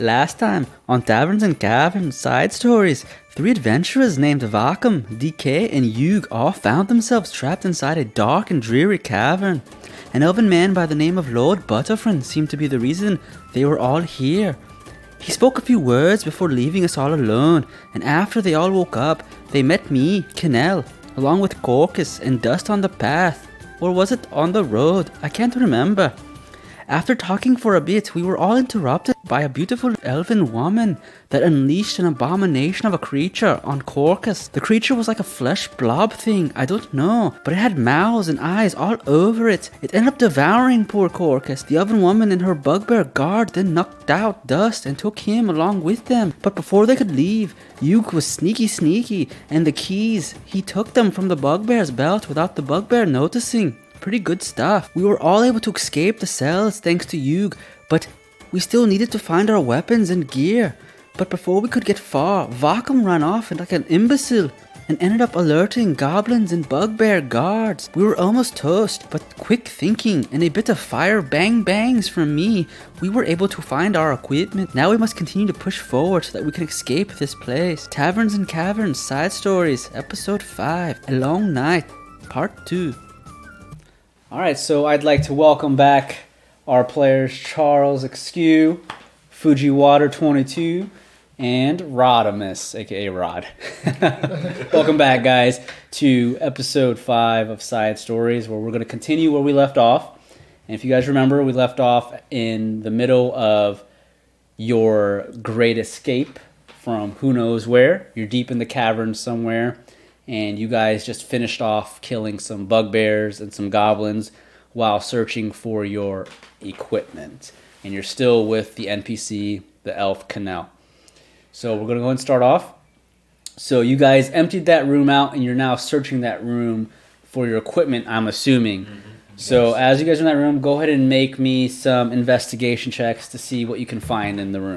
Last time on Taverns and Caverns side stories, 3 adventurers named Vokkum, DK, and Yug all found themselves trapped inside a dark and dreary cavern. An elven man by the name of Lord Butterfriend seemed to be the reason they were all here. He spoke a few words before leaving us all alone, and after they all woke up, they met me, Qinnel, along with Corcus and Dust on the path. Or was it on the road? I can't remember. After talking for a bit, we were all interrupted by a beautiful elven woman that unleashed an abomination of a creature on Corcus. The creature was like a flesh blob thing, I don't know, but it had mouths and eyes all over it. It ended up devouring poor Corcus. The elven woman and her bugbear guard then knocked out Dust and took him along with them. But before they could leave, Yug was sneaky, and the keys, he took them from the bugbear's belt without the bugbear noticing. Pretty good stuff. We were all able to escape the cells thanks to Yug, but we still needed to find our weapons and gear. But before we could get far, Vokkum ran off like an imbecile and ended up alerting goblins and bugbear guards. We were almost toast, but quick thinking and a bit of fire bangs from me, we were able to find our equipment. Now we must continue to push forward so that we can escape this place. Taverns and Caverns side stories, episode 5, A Long Night, part 2. Alright, so I'd like to welcome back our players Charles Eskew, Fujiwater22, and Rodimus, aka Rod. Welcome back, guys, to episode 5 of Side Stories, where we're going to continue where we left off. And if you guys remember, we left off in the middle of your great escape from who knows where. You're deep in the caverns somewhere. And you guys just finished off killing some bugbears and some goblins while searching for your equipment. And you're still with the NPC, the elf Qinnel. So we're going to go and start off. So you guys emptied that room out, and you're now searching that room for your equipment, I'm assuming. Mm-hmm. So as you guys are in that room, go ahead and make me some investigation checks to see what you can find in the room.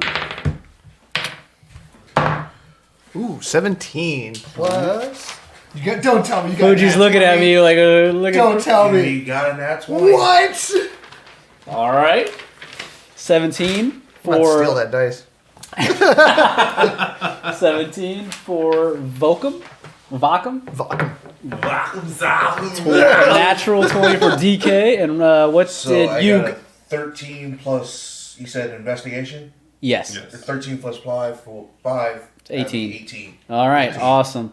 Ooh, 17 plus. Don't tell me you got Fuji's looking at me like, look Don't tell me. You got a nat 20. What? All right. 17 for... Let's steal that dice. 17 for Vokkum. Vokkum. Natural 20 for DK. And what did you... got a 13 plus, you said investigation? Yes. 13 plus 5 for 5. 18. 18. All right. 18. Awesome.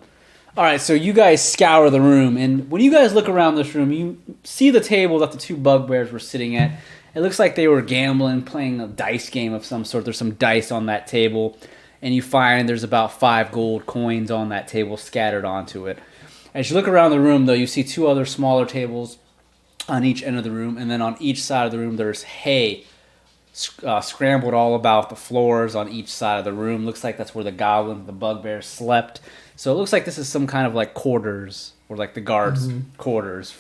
All right, so you guys scour the room, and when you guys look around this room, you see the table that the 2 bugbears were sitting at. It looks like they were gambling, playing a dice game of some sort. There's some dice on that table, and you find there's about 5 gold coins on that table scattered onto it. As you look around the room, though, you see 2 other smaller tables on each end of the room, and then on each side of the room there's hay scrambled all about the floors on each side of the room. Looks like that's where the goblin, the bugbear, slept. So it looks like this is some kind of like quarters, or like the guards' quarters,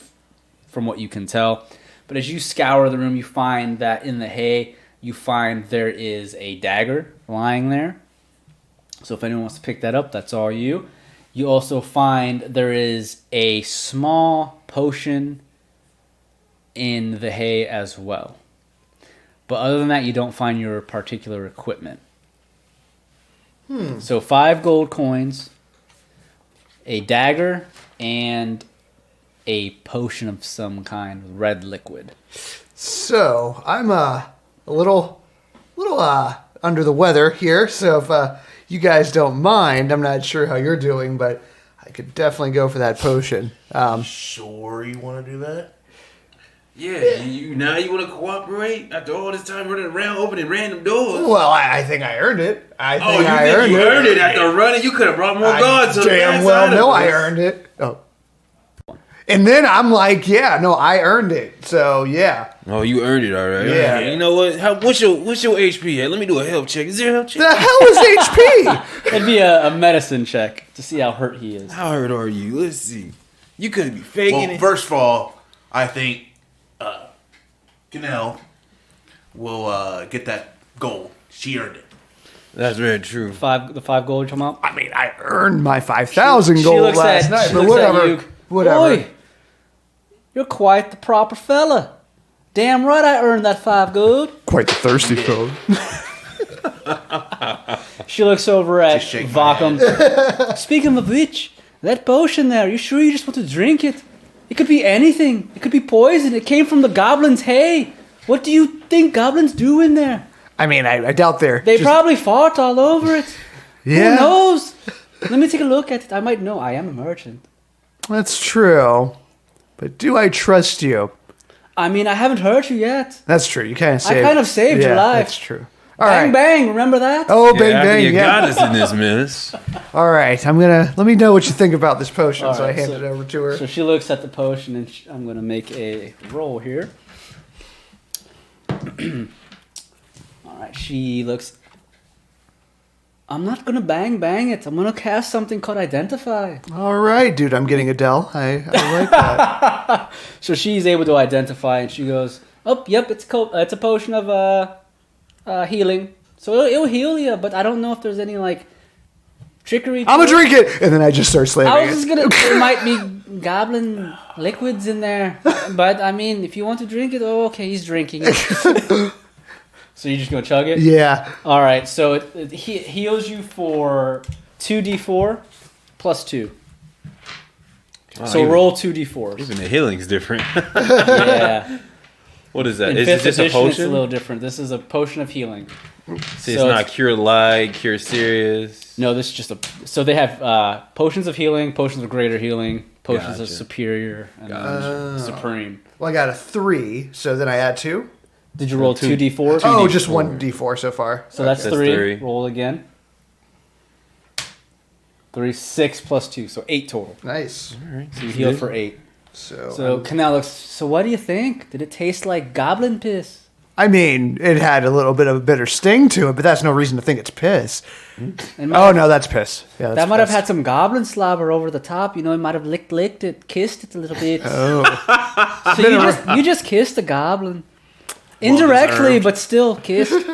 from what you can tell. But as you scour the room, you find that in the hay, you find there is a dagger lying there. So if anyone wants to pick that up, that's all you. You also find there is a small potion in the hay as well. But other than that, you don't find your particular equipment. So 5 gold coins, a dagger, and a potion of some kind, red liquid. So I'm a little under the weather here. So if you guys don't mind, I'm not sure how you're doing, but I could definitely go for that potion. Sure you want to do that? Yeah, you want to cooperate after all this time running around opening random doors? Well, I think I earned it. I think you earned it after running? You could have brought more guards to the damn well no, I earned it. Oh. And then I'm like, yeah, no, I earned it. So, yeah. Oh, you earned it, all right. Yeah. You know what? What's your HP at? Let me do a health check. Is there a health check? The hell is HP? It'd be a medicine check to see how hurt he is. How hurt are you? Let's see. You couldn't be faking it. First of all, I think Qinnel will get that gold. She earned it. That's very true. The 5 gold you're talking about? I mean, I earned my 5,000 gold last night, but whatever. Boy, you're quite the proper fella. Damn right I earned that 5 gold. Quite the thirsty fellow. She looks over at Just shake my Vokkum. Speaking of which, that potion there, you sure you just want to drink it? It could be anything. It could be poison. It came from the goblin's hay. What do you think goblins do in there? I mean, I doubt they're. They probably fart all over it. Yeah. Who knows? Let me take a look at it. I might know. I am a merchant. That's true. But do I trust you? I mean, I haven't hurt you yet. That's true. You kind of saved. I kind of saved your life. That's true. All Bang, right. bang. Remember that? Oh, Yeah, bang, after bang. you Yeah. got us in this mess. All right. Let me know what you think about this potion. All So I right, hand it over to her. So she looks at the potion, and I'm going to make a roll here. All right, she looks. I'm not going to bang it. I'm going to cast something called Identify. All right, dude. I'm getting Adele. I like that. So she's able to identify, and she goes, "Oh, yep, it's a potion of healing. So it'll heal you, but I don't know if there's any like trickery. I'm gonna drink it, and then I just start slamming I was it. just gonna. There might be goblin liquids in there, but I mean, if you want to drink it, oh, okay, he's drinking it. So you're just gonna chug it? Yeah. All right. So it heals you for 2d4 plus 2. Wow, So even- roll 2d4s. Even the healing's different. Yeah. What is that? In Is 5th it just a edition, it's a potion? little different. This is a potion of healing. See, it's so not it's- cure light, cure serious. No, this is just a. So they have potions of healing, potions of greater healing, potions of Gotcha. superior, and then supreme. Well, I got a 3, so then I add 2. Did you roll 2d4? Oh, 2d4. just 1d4 so far. So that's That's 3. 3. Roll again. 3, 6 plus 2, so 8 total. Nice. So you heal for 8. So, So Qinnel looks. So what do you think? Did it taste like goblin piss? I mean, it had a little bit of a bitter sting to it, but that's no reason to think it's piss. And Oh no, that's piss. Yeah, that's that might have piss. had some goblin slobber over the top. You know, it might have licked it, kissed it a little bit. Oh, So you just kissed the goblin. Indirectly, deserved. but still kissed.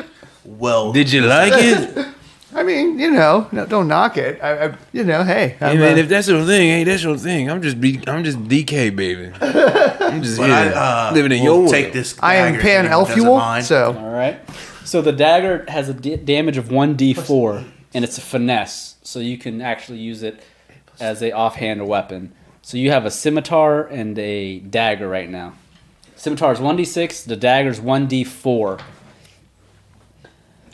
Well, Did you like it? I mean, no, don't knock it. Hey, Hey man, if that's your thing, hey, that's your thing. I'm just DK, baby. I'm just but here, living in we'll your take world. this. I am dagger if Pan anyone doesn't Elfuel, mind. so All right. So the dagger has a damage of 1d4, and it's a finesse, so you can actually use it as a offhand weapon. So you have a scimitar and a dagger right now. Scimitar is 1d6, the dagger is 1d4.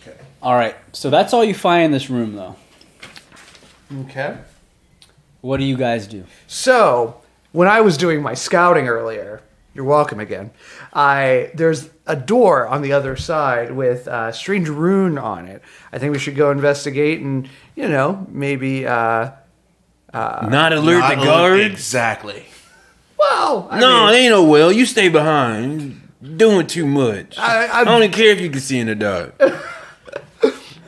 Okay. All right. So that's all you find in this room, though. okay. What do you guys do? So when I was doing my scouting earlier, you're welcome again. There's a door on the other side with a strange rune on it. I think we should go investigate and maybe. Not alert Not the guards. I Exactly. No, mean, it ain't no well. You stay behind. You're doing too much. I don't even care if you can see in the dark.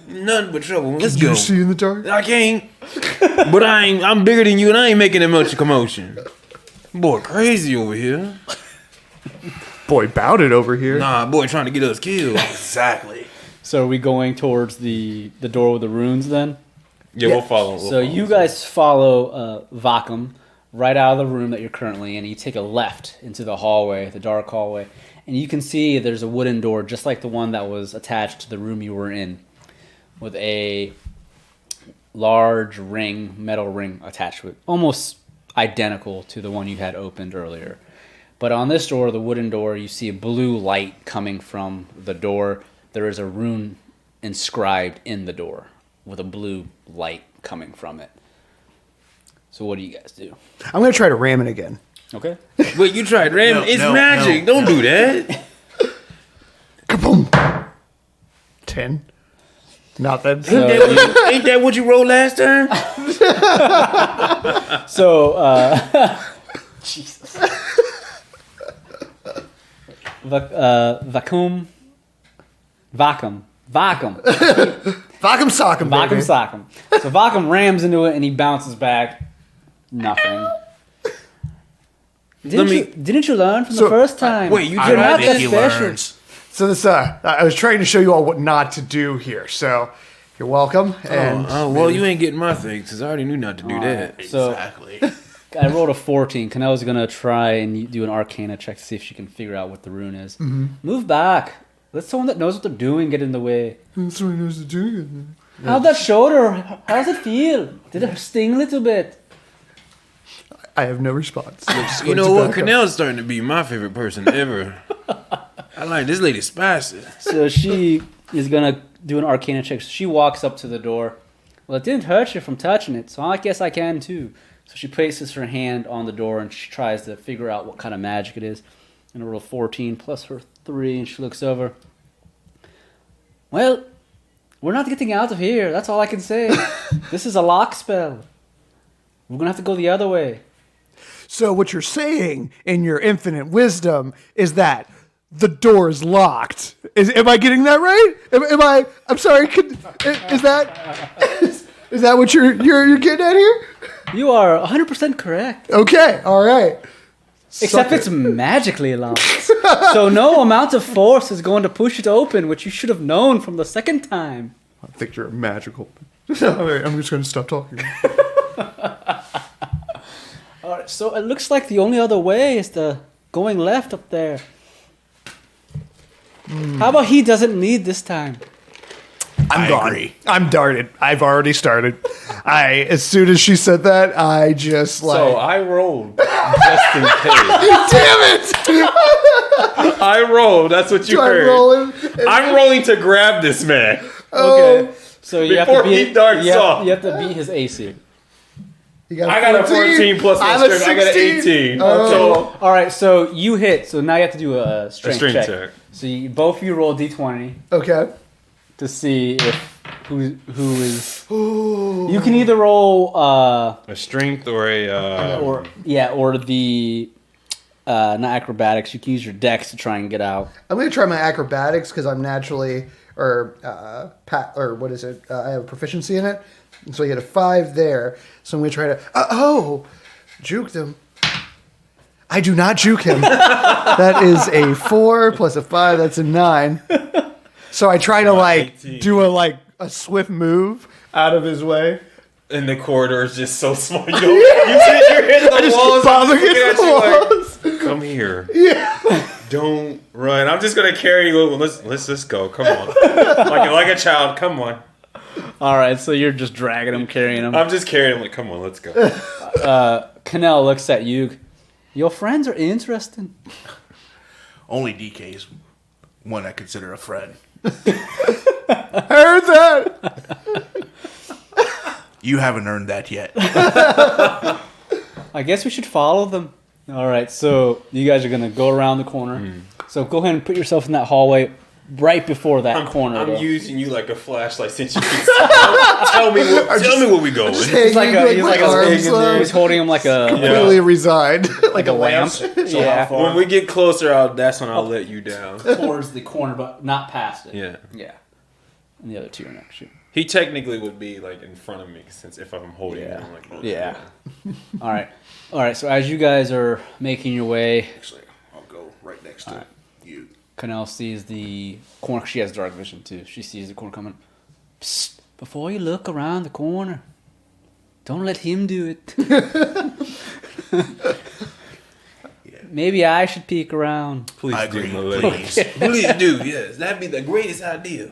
Nothing but trouble. Let's do go. you see in the dark? I can't. But I'm bigger than you, and I ain't making that much commotion. Boy, crazy over here. Boy, bout it over here. Nah, boy, trying to get us killed. Exactly. So are we going towards the door with the runes then? Yeah, we'll follow. So you guys follow Vokkum right out of the room that you're currently in. You take a left into the hallway, the dark hallway, and you can see there's a wooden door just like the one that was attached to the room you were in, with a large metal ring attached to it, almost identical to the one you had opened earlier. But on this door, the wooden door, you see a blue light coming from the door. There is a rune inscribed in the door with a blue light coming from it. So what do you guys do? I'm gonna try to ram it again. Okay. Wait, you tried ramming? No, It's no, magic. no, Don't no. do that. Kaboom! 10. Nothing. So, Ain't that what you rolled last time? Jesus. Vokkum. Vokkum sock'em, Vokkum baby. sock'em. So Vokkum rams into it and he bounces back. Nothing. Didn't you learn from the So, first time? wait, you I You're tried not don't that think he special. learns. So this, I was trying to show you all what not to do here. So you're welcome. And Well, you ain't getting my things, because I already knew not to do that. So- Exactly. I rolled a 14. Qinnel's gonna try and do an Arcana check to see if she can figure out what the rune is. Move back. Let someone that knows what they're doing get in the way. Someone knows the do. How'd that shoulder? How does it feel? Did it sting a little bit? I have no response. You know what? Qinnel's starting to be my favorite person ever. I like this lady spicy. So she is gonna do an Arcana check. She walks up to the door. Well, it didn't hurt you from touching it, so I guess I can too. So she places her hand on the door and she tries to figure out what kind of magic it is. And a roll 14 plus her 3, and she looks over. Well, we're not getting out of here. That's all I can say. This is a lock spell. We're gonna have to go the other way. So what you're saying in your infinite wisdom is that the door is locked. Am I getting that right? Am I? I'm sorry. Is that what you're getting at here? You are 100% correct. Okay. All right. Except it's magically locked. So no amount of force is going to push it open, which you should have known from the second time. I think you're magical. All right, I'm just going to stop talking. All right, so it looks like the only other way is the going left up there. How about he doesn't lead this time? I'm I gone. agree. I'm darted. I've already started. As soon as she said that, I just like. So I rolled just in case. Damn it! I rolled. That's what you I'm heard. rolling. I'm rolling to grab this man. Okay, so you have Before to beat. he darts off. You have to beat his AC. You I got a 14 plus my I'm a strength. I got an 16. 18. Oh. So All right, so you hit. So now you have to do a strength, strength check. check. So both of you roll D20 Okay. to see if who is. You can either roll A strength or a or the not acrobatics. You can use your dex to try and get out. I'm going to try my acrobatics because I'm naturally, I have a proficiency in it. And so I get a 5 there. So I'm going to try to, juke them. I do not juke him. That is a 4 plus a 5. That's a 9. So I try to 18. do a swift move out of his way. and the corridor is just so small. You know, you're hitting the walls. I'm bobbing looking against at the you like, come here. Yeah. Don't run. I'm just gonna carry you. Let's just go. Come on, like a child. Come on. All right, so you're just dragging him, carrying him. I'm just carrying him. Like, come on, let's go. Qinnel looks at you. Your friends are interesting. Only DK is one I consider a friend. I heard that. You haven't earned that yet. I guess we should follow them. All right, so you guys are going to go around the corner. So go ahead and put yourself in that hallway right before that corner. I'm though. using you like a flashlight since you can tell me where we going. He's like a, he's my like arms a, he's holding him like a Completely resigned. like a lamp. Yeah, When we get closer, that's when I'll let you down. towards the corner, but not past it. Yeah. Yeah. And the other two are next to you. He technically would be like in front of me since if I'm holding him. Like, Yeah. All right. So as you guys are making your way, Actually, I'll go right next to you. Qinnel sees the corner. She has dark vision too. She sees the corner coming. Psst, before you look around the corner, don't let him do it. Maybe I should peek around. Please I do, agree. my lady. Please do. Yes, that'd be the greatest idea.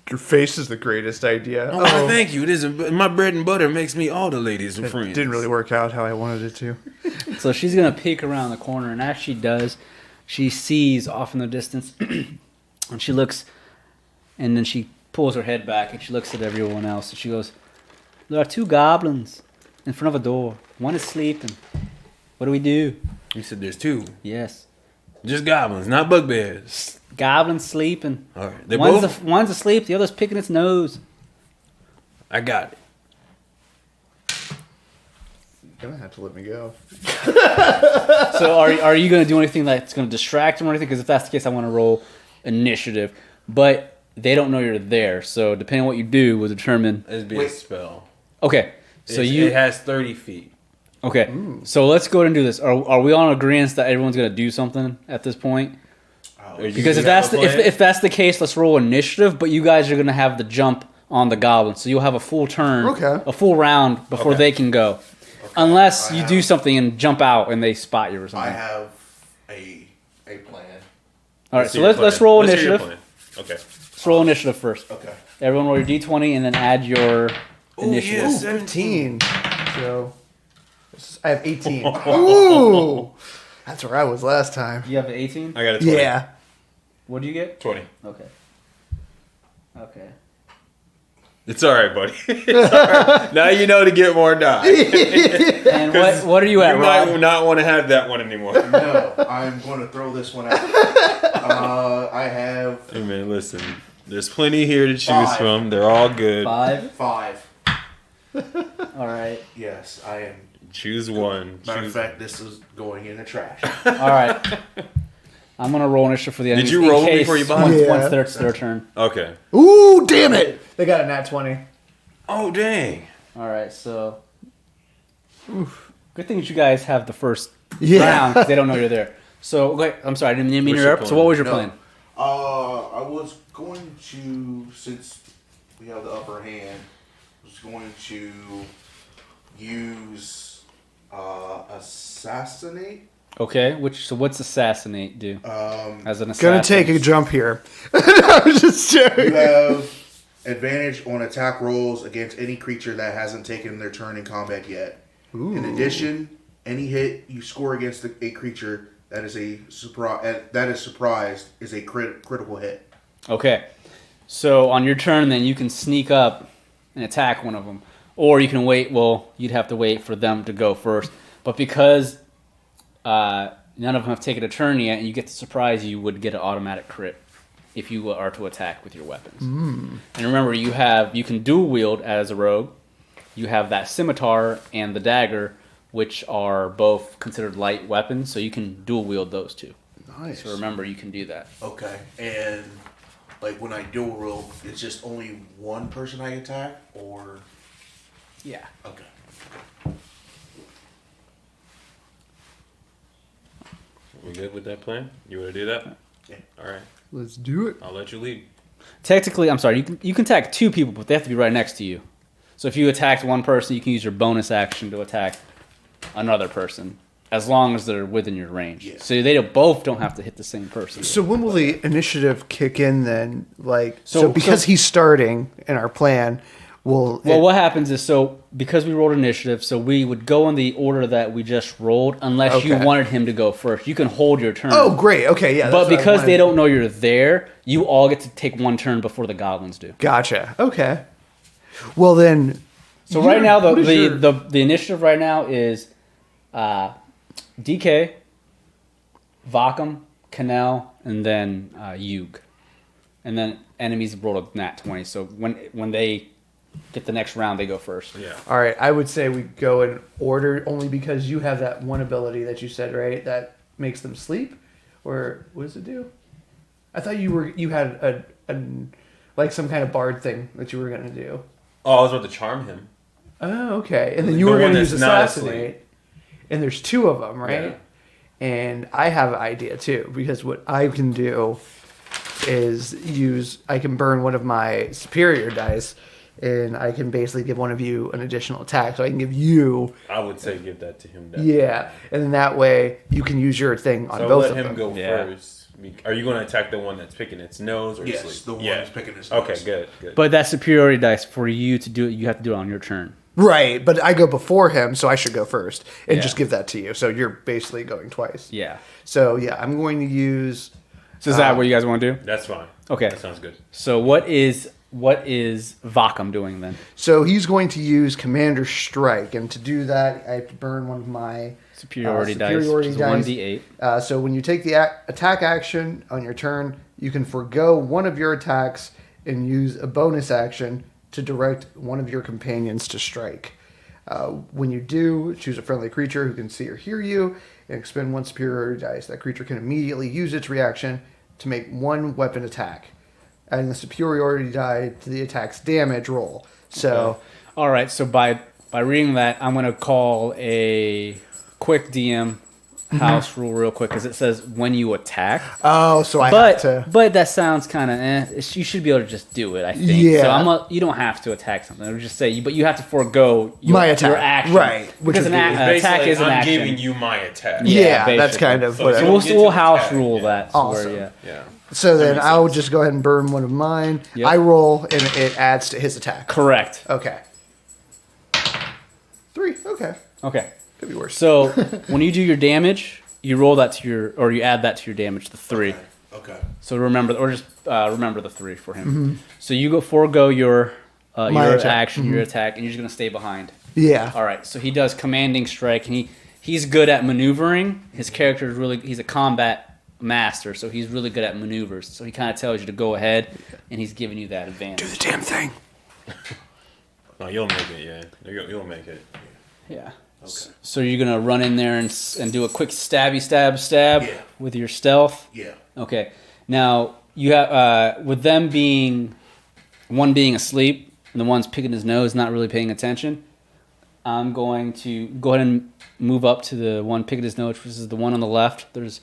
Your face is the greatest idea. Oh, thank you. It is my bread and butter makes me all the ladies and friends. Didn't really work out how I wanted it to. So she's gonna peek around the corner, and as she does, she sees off in the distance, and she looks, and then she pulls her head back and she looks at everyone else, and she goes, "There are two goblins in front of a door. One is sleeping. What do we do?" You said there's two. Yes, Just goblins, not bugbears. goblins sleeping. All right, they One's, both. one's asleep. The other's picking its nose. I got it. You're gonna have to let me go. So are you going to do anything that's going to distract them or anything? Because if that's the case, I want to roll initiative. But they don't know you're there. So depending on what you do will determine. It'd be a spell. Okay. So It has 30 feet. Okay. So let's go ahead and do this. Are we on agreement that everyone's going to do something at this point? Because if that's the case, let's roll initiative. But you guys are going to have the jump on the goblin. So you'll have a full turn, a full round before they can go. Unless you do something and jump out and they spot you or something. I have a plan. All right, see so your let's plan. roll Let's hear your initiative. plan. Okay. Let's roll initiative first. Okay. Everyone roll your d20 and then add your initiative. yes. 15. So I have 18. Ooh, that's where I was last time. You have an 18? I got a 20. Yeah. What do you get? 20. Okay. Okay. It's all right, buddy. It's all right. Now you know to get more die. And what are you at, You Rob? might not want to have that one anymore. No, I'm going to throw this one out. I have Hey, man, listen. There's plenty here to choose 5. from. They're all good. 5? 5. All right. Yes, I am. Choose one. Matter of Choose- fact, this is going in the trash. All right. I'm going to roll initiative for the enemies. you in roll case before you buy? once Yeah. it's their turn. Okay. Ooh, damn it! They got a nat 20. Oh, dang. All right, so... Good thing that you guys have the first Yeah. round because they don't know you're there. So, okay, I'm sorry, I didn't mean to What's your interrupt. So plan? what was your No. plan? I was going to, since we have the upper hand, was going to use assassinate. Okay, what's assassinate do? As an assassin. Gonna take a jump here. I'm just You joking. have advantage on attack rolls against any creature that hasn't taken their turn in combat yet. In addition, any hit you score against a creature that is surprised is a critical hit. Okay. So on your turn, then you can sneak up and attack one of them, or you can wait. Well, you'd have to wait for them to go first. But because none of them have taken a turn yet, and you get the surprise, you would get an automatic crit if you are to attack with your weapons. And remember, you can dual wield as a rogue. You have that scimitar and the dagger, which are both considered light weapons, so you can dual wield those two. Nice. So remember, you can do that. Okay, and like when I dual roll, it's just only one person I attack, or Yeah. okay. We good with that plan? You want to do that? Yeah. All right. Let's do it. I'll let you lead. Technically, I'm sorry, you can attack two people, but they have to be right next to you. So if you attacked one person, you can use your bonus action to attack another person, as long as they're within your range. Yeah. So they both don't have to hit the same person. So when will the initiative kick in then? Like, so So- because so- he's starting in our plan, Well, what happens is, so because we rolled initiative, so we would go in the order that we just rolled, unless you Okay. wanted him to go first. You can hold your turn. Oh, great. Okay, yeah. But that's what I because they wanted. don't know you're there, you all get to take one turn before the goblins do. Gotcha. Okay. Well then. So right now, what is your- the initiative right now is DK, Vokkum, Qinnel, and then Yug. And then enemies roll a nat 20. So when they get the next round, they go first. Yeah. All right, I would say we go in order only because you have that one ability that you said, right? That makes them sleep, or what does it do? I thought you had a like some kind of bard thing that you were gonna do. Oh, I was about to charm him. Oh, okay. And then you The were one gonna use that's not assassinate. And there's two of them, right? And I have an idea too, because what I can do is I can burn one of my superior dice, and I can basically give one of you an additional attack. So I can give you, I would say give that to him. yeah, and then that way you can use your thing on So both let of him them. go Yeah. first. Are you going to attack the one that's picking its nose or Yes, sleep? the one Yeah. that's picking his Okay, nose. good. But that superiority dice, for you to do it, you have to do it on your turn. Right, but I go before him, so I should go first and Yeah. just give that to you. So you're basically going twice. Yeah. So yeah, I'm going to use. So is that what you guys want to do? That's fine. Okay. That sounds good. So what is Vokkum doing then? So he's going to use Commander Strike, and to do that, I have to burn one of my Superiority dice, superiority which is dice. 1d8. So when you take the attack action on your turn, you can forego one of your attacks and use a bonus action to direct one of your companions to strike. When you do, choose a friendly creature who can see or hear you and expend one superiority dice. That creature can immediately use its reaction to make one weapon attack, adding the superiority die to the attack's damage roll. So, All right. So by reading that, I'm going to call a quick DM house rule real quick because it says when you attack. Oh, so I have to. But that sounds kind of You should be able to just do it, I think. Yeah. So you don't have to attack something. I would just say, but you have to forego My attack. your action. Right. Because an attack is an I'm action. giving you my attack. Yeah, basically. that's kind of what. So we'll house rule that. So Awesome. Yeah. So then makes I'll sense. just go ahead and burn one of mine. Yep. I roll, and it adds to his attack. Correct. Okay. 3. Okay. Okay. Could be worse. So when you do your damage, you roll that to you add that to your damage, the 3. Okay. So remember the 3 for him. So you forego your attack. action, your attack, and you're just gonna stay behind. Yeah. All right. So he does commanding strike, and he's good at maneuvering. His character is he's a combat master, so he's really good at maneuvers. So he kind of tells you to go ahead, and he's giving you that advantage. Do the damn thing. No, you'll make it. Yeah, you'll make it. Yeah. Okay. So you're gonna run in there and do a quick stab Yeah. with your stealth. Yeah. Okay. Now you have with them one being asleep and the one's picking his nose, not really paying attention. I'm going to go ahead and move up to the one picking his nose, which is the one on the left. There's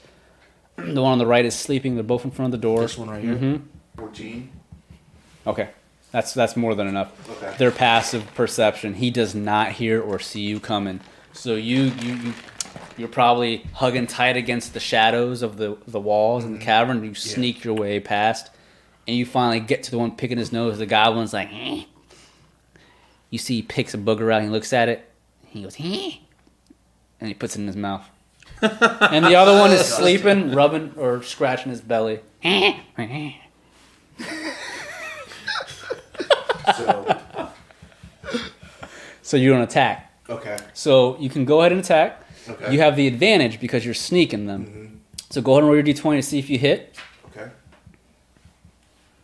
the one on the right is sleeping. They're both in front of the door. This one right here. Mhm. 14. Okay. That's more than enough. Okay. Their passive perception. He does not hear or see you coming. So you're probably hugging tight against the shadows of the walls in the cavern. And you sneak your way past, and you finally get to the one picking his nose. The goblin's like, eh. You see, he picks a booger out. And he looks at it. He goes, eh. And he puts it in his mouth. And the other one is sleeping, rubbing or scratching his belly. So you don't attack. Okay. So you can go ahead and attack. Okay. You have the advantage because you're sneaking them. So go ahead and roll your d20 to see if you hit. Okay.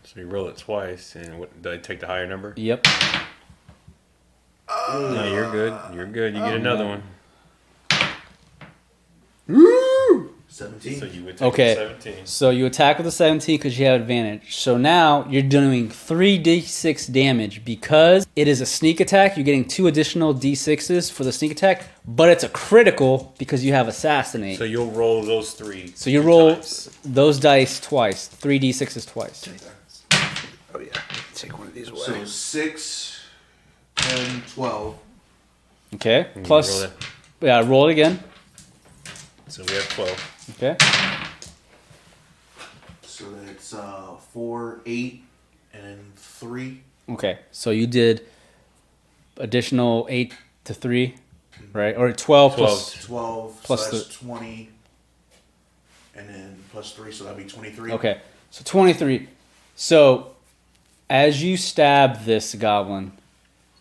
So you roll it twice, and do I take the higher number? Yep. No, you're good. You're good. You get another one. 17. So you would take Okay. the 17. So you attack with a 17 because you have advantage. So now you're doing 3d6 damage because it is a sneak attack. You're getting 2 additional d6s for the sneak attack, but it's a critical because you have assassinate. So you'll roll those 3. So you roll times. those dice twice, 3d6s twice. Oh, yeah. Take one of these away. So 6, 10, 12. Okay. And you Plus, roll roll it again. So we have 12. Okay. So that's 4, 8, and 3. Okay. So you did additional 8 to 3, right? Or 12 plus. 12 Plus so that's 20. And then plus 3, so that'd be 23. Okay. So 23. So as you stab this goblin,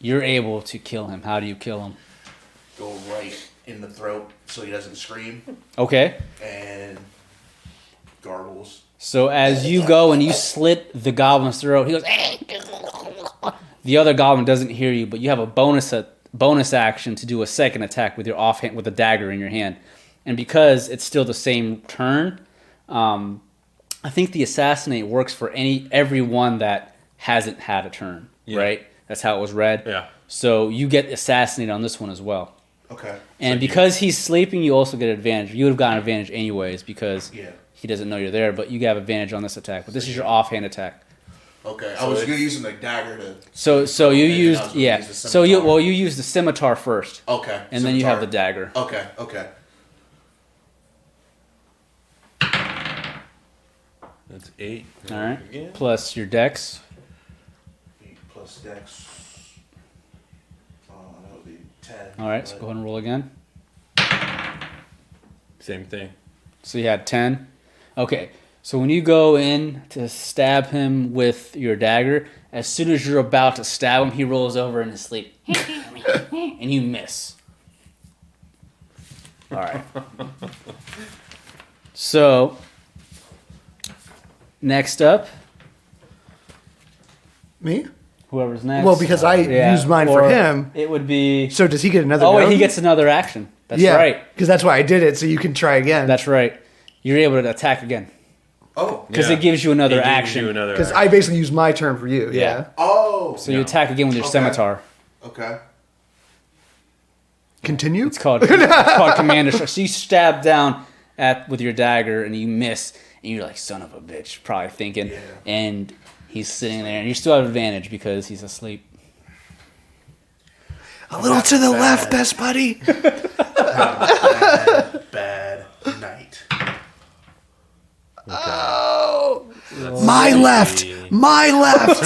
you're able to kill him. How do you kill him? Go right in the throat so he doesn't scream. Okay. And gargles. So as you go and you slit the goblin's throat, he goes. The other goblin doesn't hear you, but you have a bonus action to do a second attack with your offhand with a dagger in your hand, and because it's still the same turn, I think the assassinate works for everyone that hasn't had a turn. Yeah. Right? That's how it was read. Yeah. So you get assassinated on this one as well. Okay. And because he's sleeping, you also get advantage. You would have gotten advantage anyways because Yeah. he doesn't know you're there, but you have advantage on this attack. But this is your offhand attack. Okay. I So was it's- using the dagger to. So you Okay, I used was gonna yeah. use the So you scimitar. you use the scimitar first, Okay. and then you have the scimitar. dagger. Okay. Okay. That's 8. All right. Again. Plus your dex. 8 plus dex. That would be 10. All right. So go ahead and roll again. Same thing. So you had 10. Okay. So when you go in to stab him with your dagger, as soon as you're about to stab him, he rolls over in his sleep, and you miss. All right. So next up, Me? whoever's next. Well, because I used mine for or him. It would be. So does he get another Oh, go? wait, he gets another action. That's right. Because that's why I did it, so you can try again. That's right. You're able to attack again Oh. because Yeah. it gives you another It gives action. you another Because action. I basically used my turn for you. Yeah. Yeah. Oh. So you attack again with your Okay. scimitar. Okay. Continue. It's called Commander Strike. So you stab down with your dagger and you miss, and you're like, son of a bitch, probably thinking. Yeah. And he's sitting there, and you still have advantage because he's asleep. A little to the left, best buddy. Bad night. Oh, my left. My left.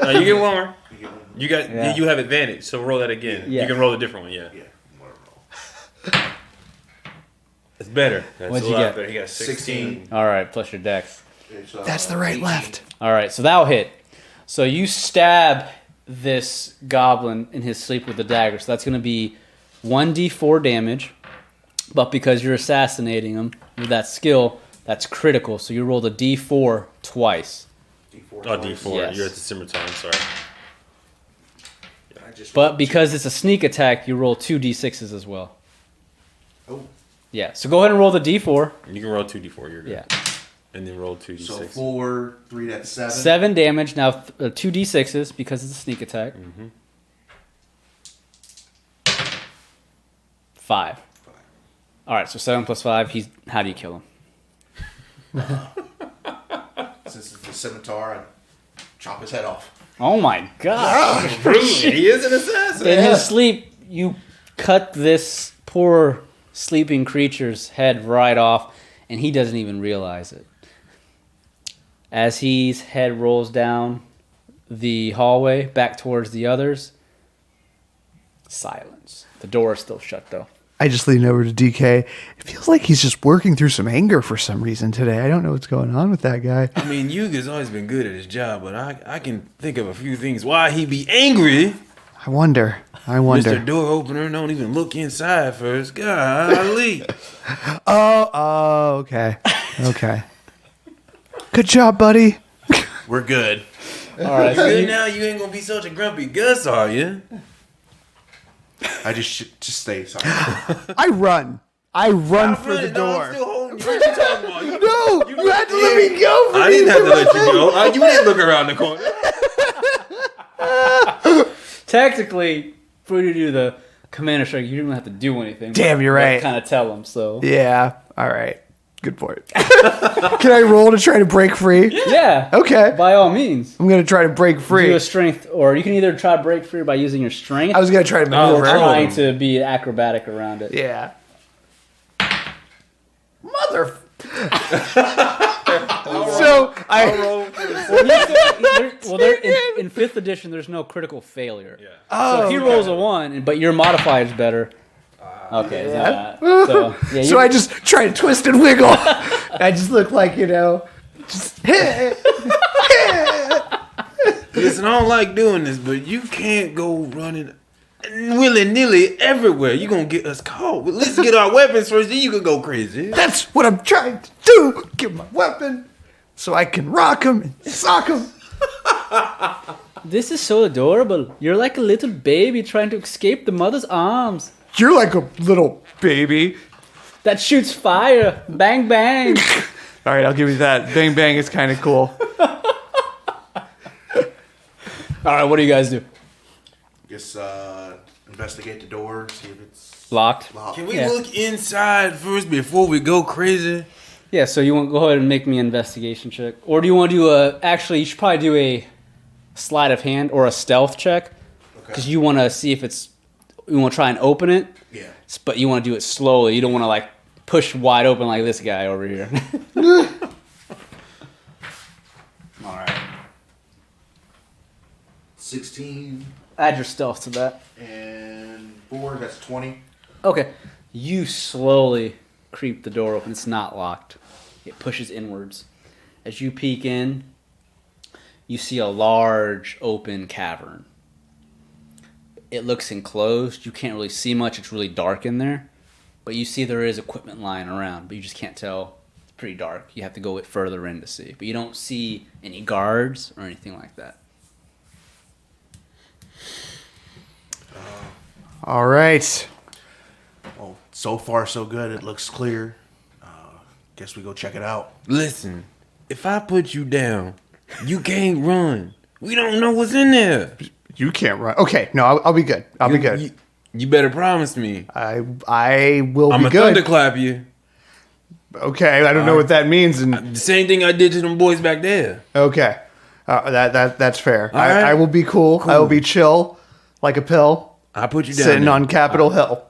No, you get one more. You have advantage, so roll that again. Yeah. You can roll a different one, yeah. Yeah. More roll. It's better. That's What'd a you lot get? better. He got 16. All right, plus your dex. It's, That's the right 18. left. All right, so that'll hit. So you stab this goblin in his sleep with the dagger. So that's going to be 1d4 damage. But because you're assassinating him with that skill, that's critical. So you rolled a d4 twice. D4 Oh, twice. D4. Yes. You're at the scimitar. I'm sorry. I just But rolled because it's a sneak attack, you roll 2 d6s as well. two. Oh, Yeah, so go ahead and roll the d4. You can roll 2d4. You're good. Yeah. And then roll 2d6. so 4, 3, that's 7. 7 damage, now 2 d6s because it's a sneak attack. 5. All right, so 7 plus 5, how do you kill him? Since it's the scimitar, I chop his head off. Oh my god. He is an assassin. In his sleep, you cut this poor sleeping creature's head right off, and he doesn't even realize it. As his head rolls down the hallway back towards the others, silence. The door is still shut, though. I just lean over to DK. It feels like he's just working through some anger for some reason today. I don't know what's going on with that guy. I mean, Yuga's always been good at his job, but I can think of a few things why he be angry. I wonder. Mr. Door Opener don't even look inside first. Golly. Oh, okay. Okay. Good job, buddy. We're good. All right, You good now? You ain't gonna be such a grumpy Gus, are you? I just stay silent. I run for the I'm door. still holding you. What you talking about? No, you had to let me go. I didn't have to let you go. You didn't look around the corner. technically, for you to do the Commander Strike, you don't have to do anything. Damn, you're right. Kind of tell him, so. Yeah. All right. Good point. Can I roll to try to break free? Yeah. Okay. By all means. I'm gonna try to break free. Do a strength, or you can either try to break free by using your strength, I was gonna try to or maneuver. trying to be acrobatic around it. Yeah. Mother. So I. In 5th edition, there's no critical failure. Yeah. So if he rolls a 1, but your modifier is better. Okay. Yeah. So So I just try to twist and wiggle. I just look like, just. Listen, I don't like doing this, but you can't go running willy-nilly everywhere. You're going to get us caught. Let's get our weapons first, then you can go crazy. That's what I'm trying to do. Get my weapon so I can rock him and sock him. this is so adorable. You're like a little baby trying to escape the mother's arms You're like a little baby. that shoots fire. Bang bang. All right, I'll give you that. Bang bang is kind of cool. All right, what do you guys do? Just investigate the door, see if it's Locked. locked. Can we Yeah. look inside first before we go crazy? Yeah, so you want to go ahead and make me an investigation check, or do you want to do actually, you should probably do a sleight of hand or a stealth check, because you want to see if you want to try and open it. Yeah. But you want to do it slowly. You don't want to like push wide open like this guy over here. All right. 16 Add your stealth to that. and 4, that's 20. Okay. You slowly creep the door open. It's not locked. It pushes inwards. As you peek in, you see a large open cavern. It looks enclosed. You can't really see much. It's really dark in there. But you see there is equipment lying around, but you just can't tell. It's pretty dark. You have to go further in to see. But you don't see any guards or anything like that. All right. Well, so far so good. It looks clear. Guess we go check it out. Listen, if I put you down, you can't run. We don't know what's in there. You can't run. Okay, no, I'll be good. I'll be good. You better promise me. I will I'm be a good. thunderclap you. Okay, I don't know what that means. And The same thing I did to them boys back there. okay, that's fair. All right. I will be cool. I will be chill, like a pill, I put you down. sitting there. on Capitol Hill.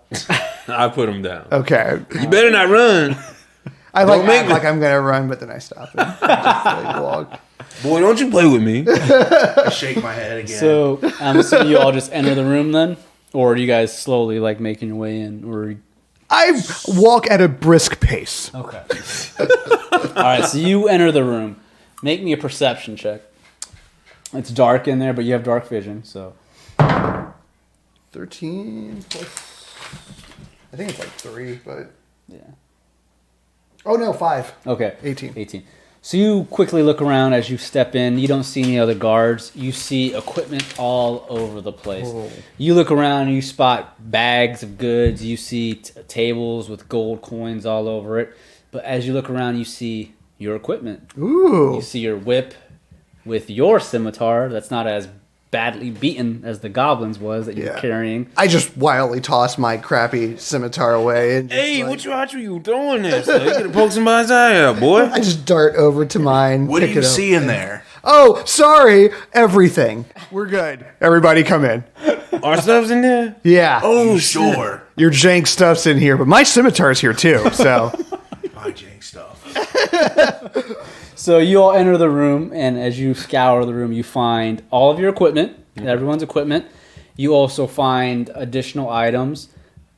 I put them down. Okay, You better not run. I Don't make act me- like I'm gonna run, but then I stop and just like walk. Boy, don't you play with me. I shake my head again. So I'm assuming you all just enter the room then, or are you guys slowly like making your way in? Or I walk at a brisk pace. okay. All right, so you enter the room. Make me a perception check. It's dark in there, but you have dark vision, so 13 plus. I think it's like 3, but yeah. oh no, 5. Okay. 18. 18. So you quickly look around as you step in. You don't see any other guards. You see equipment all over the place. Oh. You look around and you spot bags of goods. You see tables with gold coins all over it. But as you look around, you see your equipment. Ooh. You see your whip with your scimitar that's not as badly beaten as the goblin's was that you were carrying. I just wildly toss my crappy scimitar away and just Hey, like, what you throwing this? You could have poked somebody's eye out, boy. I just dart over to mine. what do pick you it up. see in there? Oh, sorry. Everything. We're good. Everybody come in. Our stuff's in there? Yeah. Oh, sure. Your jank stuff's in here, but my scimitar's here too. So My jank stuff. So you all enter the room, and as you scour the room, you find all of your equipment, everyone's equipment. You also find additional items.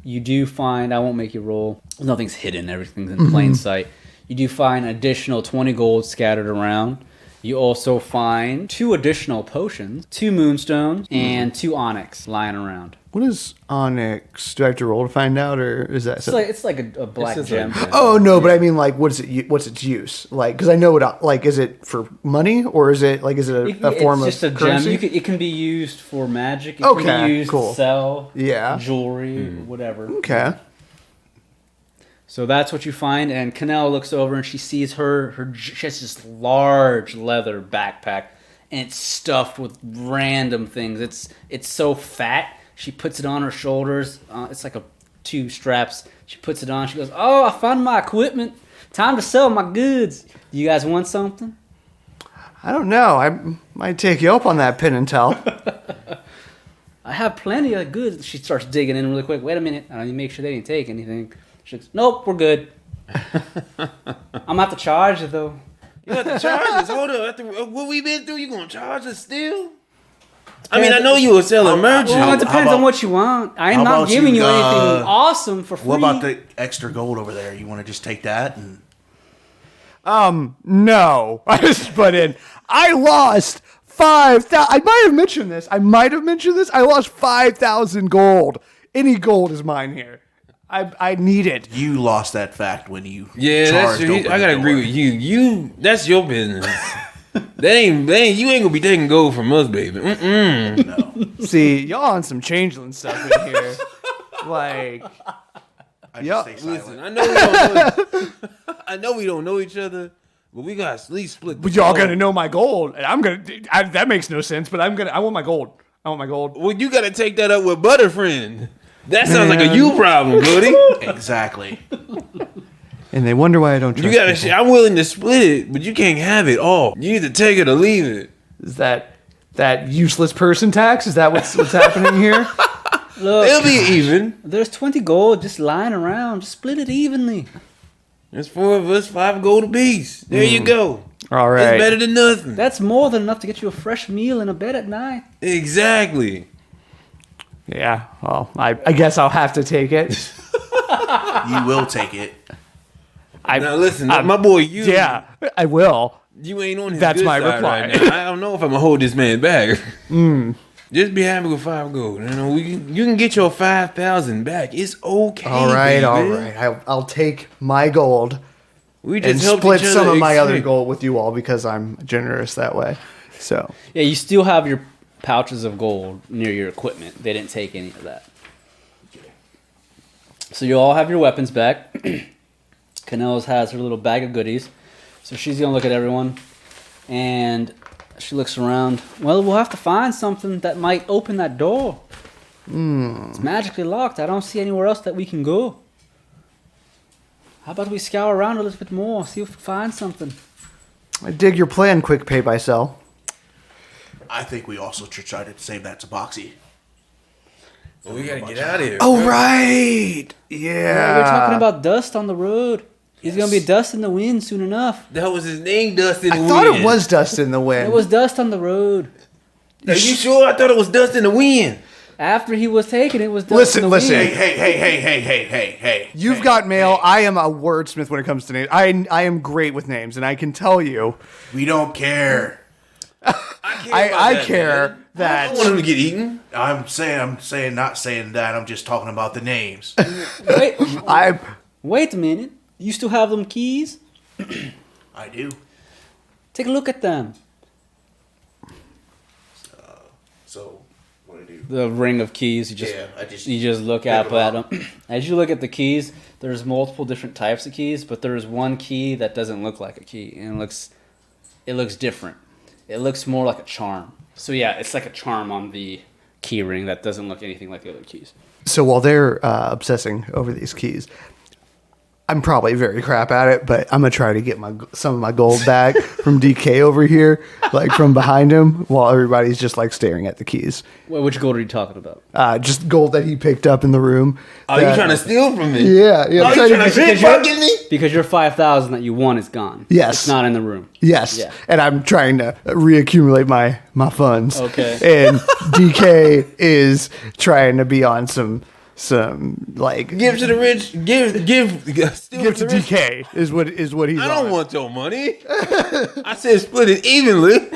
You do find, I won't make you roll, nothing's hidden, everything's in plain sight. You do find additional 20 gold scattered around. You also find 2 additional potions, 2 moonstones, and 2 onyx lying around. what is onyx? Do I have to roll to find out, or is that? It's like a black It's just gem. like- Oh no, but I mean, like, what's its use? Like, because I know it. Like, is it for money, or is it a form It's just of a currency? gem. It can be used for magic. It Okay, can be used cool. to sell Yeah. jewelry, whatever. Okay. So that's what you find, and Qinnel looks over and she sees she has this large leather backpack, and it's stuffed with random things. It's so fat. She puts it on her shoulders. It's like 2 straps. She puts it on. She goes, "Oh, I found my equipment. Time to sell my goods. Do you guys want something?" I don't know. I might take you up on that pin and tell. "I have plenty of goods." She starts digging in really quick. "Wait a minute. I need to make sure they didn't take anything." She goes, "Nope, we're good." "I'm gonna have to charge you though." You have to charge us. Hold up. After what we been through, you gonna charge us still? I mean, I know you a selling merchant. Well, it depends about- on what you want. I'm how not about giving you you, anything awesome for free. What about the extra gold over there? You want to just take that? And No, I just put in. I lost 5,000. I might have mentioned this. I lost 5,000 gold. Any gold is mine here. I need it. you lost that fact when you Yeah, that's charged true. open I gotta the agree door. with you. That's your business. You ain't gonna be taking gold from us, baby. Mm-mm. See, y'all on some changeling stuff in here. Like, I Yeah. just stay Listen, silent. I know we don't know each other, but we got at least split. but y'all gonna know my gold, and I'm gonna. That makes no sense, but I want my gold. I want my gold. Well, you gotta take that up with Butterfriend. That sounds like a you problem, buddy. Exactly. And they wonder why I don't trust You gotta. people. I'm willing to split it, but you can't have it all. You need to take it or leave it. Is that useless person tax? Is that what's happening here? Look, It'll be even. there's 20 gold just lying around. Just split it evenly. There's 4 of us, 5 gold apiece. There you go. All right. It's better than nothing. That's more than enough to get you a fresh meal and a bed at night. Exactly. Yeah. Well, I guess I'll have to take it. You will take it. Now listen, my boy, you. Yeah, I will. You ain't on his That's good my side reply. right now. I don't know if I'm gonna hold this man back. Just be happy with 5 gold. You know, you can get your 5,000 back. It's okay. All right. baby. All right. I'll take my gold We and just helped split each other some of my other exceed. gold with you all because I'm generous that way. So Yeah, you still have your pouches of gold near your equipment. They didn't take any of that. So you all have your weapons back. Qinnel has her little bag of goodies. So she's going to look at everyone. And she looks around. "Well, we'll have to find something that might open that door." It's magically locked. I don't see anywhere else that we can go. How about we scour around a little bit more, see if we find something. I dig your plan, quick pay by sell. I think we also should try to save that Tabaxi. Well, we gotta get out of here. Oh, right. Yeah, we're talking about dust on the road. He's gonna be dust in the wind soon enough. That was his name, Dust in the Wind. I thought it was dust in the wind. It was dust on the road. Are you sure? I thought it was Dust in the Wind. After he was taken, it was dust in the Listen. wind. Hey. You've got mail. I am a wordsmith when it comes to names. I am great with names, and I can tell you. We don't care. I care I that. don't want him to get eaten. I'm not saying that. I'm just talking about the names. Wait a minute. You still have them keys? I do. Take a look at them. So, what do I do? The ring of keys. You just look up at them. As you look at the keys, there's multiple different types of keys, but there's one key that doesn't look like a key, and it looks different. It looks more like a charm. So yeah, it's like a charm on the key ring that doesn't look anything like the other keys. So while they're obsessing over these keys, I'm probably very crap at it, but I'm gonna try to get some of my gold back from DK over here, like from behind him, while everybody's just like staring at the keys. Well, which gold are you talking about? Just gold that he picked up in the room. Are you trying to steal from me? Yeah. Are you I'm trying to to pickpocket me? Because your 5,000 that you won is gone. Yes. It's not in the room. Yes, Yeah. and I'm trying to reaccumulate my funds. Okay. And DK is trying to be on some like Give to the rich. Give steal give from to the rich. DK is what he's. I don't on. want your money. I said split it evenly.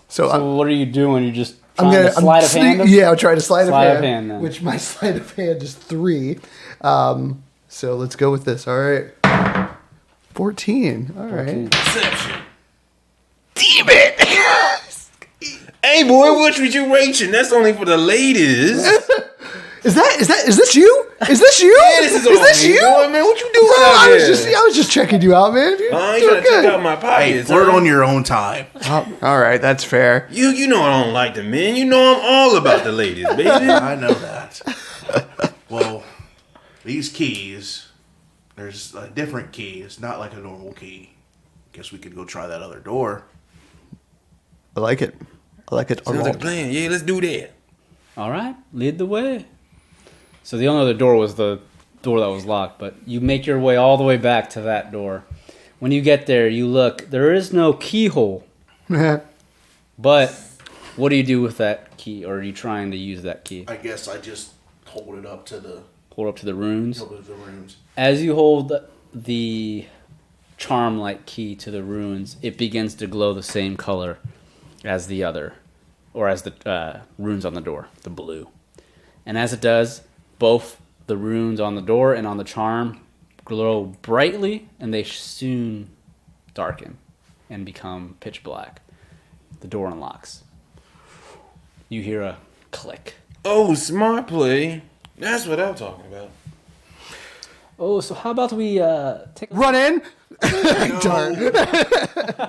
So I'm what are you doing? You just I'm trying gonna to sleight of hand him? Yeah, I'm trying to sleight Sleight of of hand, hand, then. which my sleight of hand is 3. So let's go with this. All right, 14. All right. Deception. Damn it! Hey boy, which was your ration? That's only for the ladies. Is this you? Is this you? Yeah, this is this you? Boy, man, what you doing Bro, out I there? was just checking you out, man. You're You trying doing to check good. out my Hey, pockets? flirt huh? on your own time. Oh, all right, that's fair. You know I don't like the men. You know I'm all about the ladies, baby. I know that. Well, these keys, there's a different key. It's not like a normal key. Guess we could go try that other door. I like it. Sounds like a plan. Yeah, let's do that. All right, lead the way. So the only other door was the door that was locked, but you make your way all the way back to that door. When you get there, you look. There is no keyhole. But what do you do with that key? Or are you trying to use that key? I guess I just hold it up to the Hold up to the runes. rooms. As you hold the charm-like key to the runes, it begins to glow the same color as the other, or as the runes on the door, the blue. And as it does, both the runes on the door and on the charm glow brightly, and they soon darken and become pitch black. The door unlocks. You hear a click. Oh, smart play. That's what I'm talking about. Oh, so how about we take a Run in. Darn.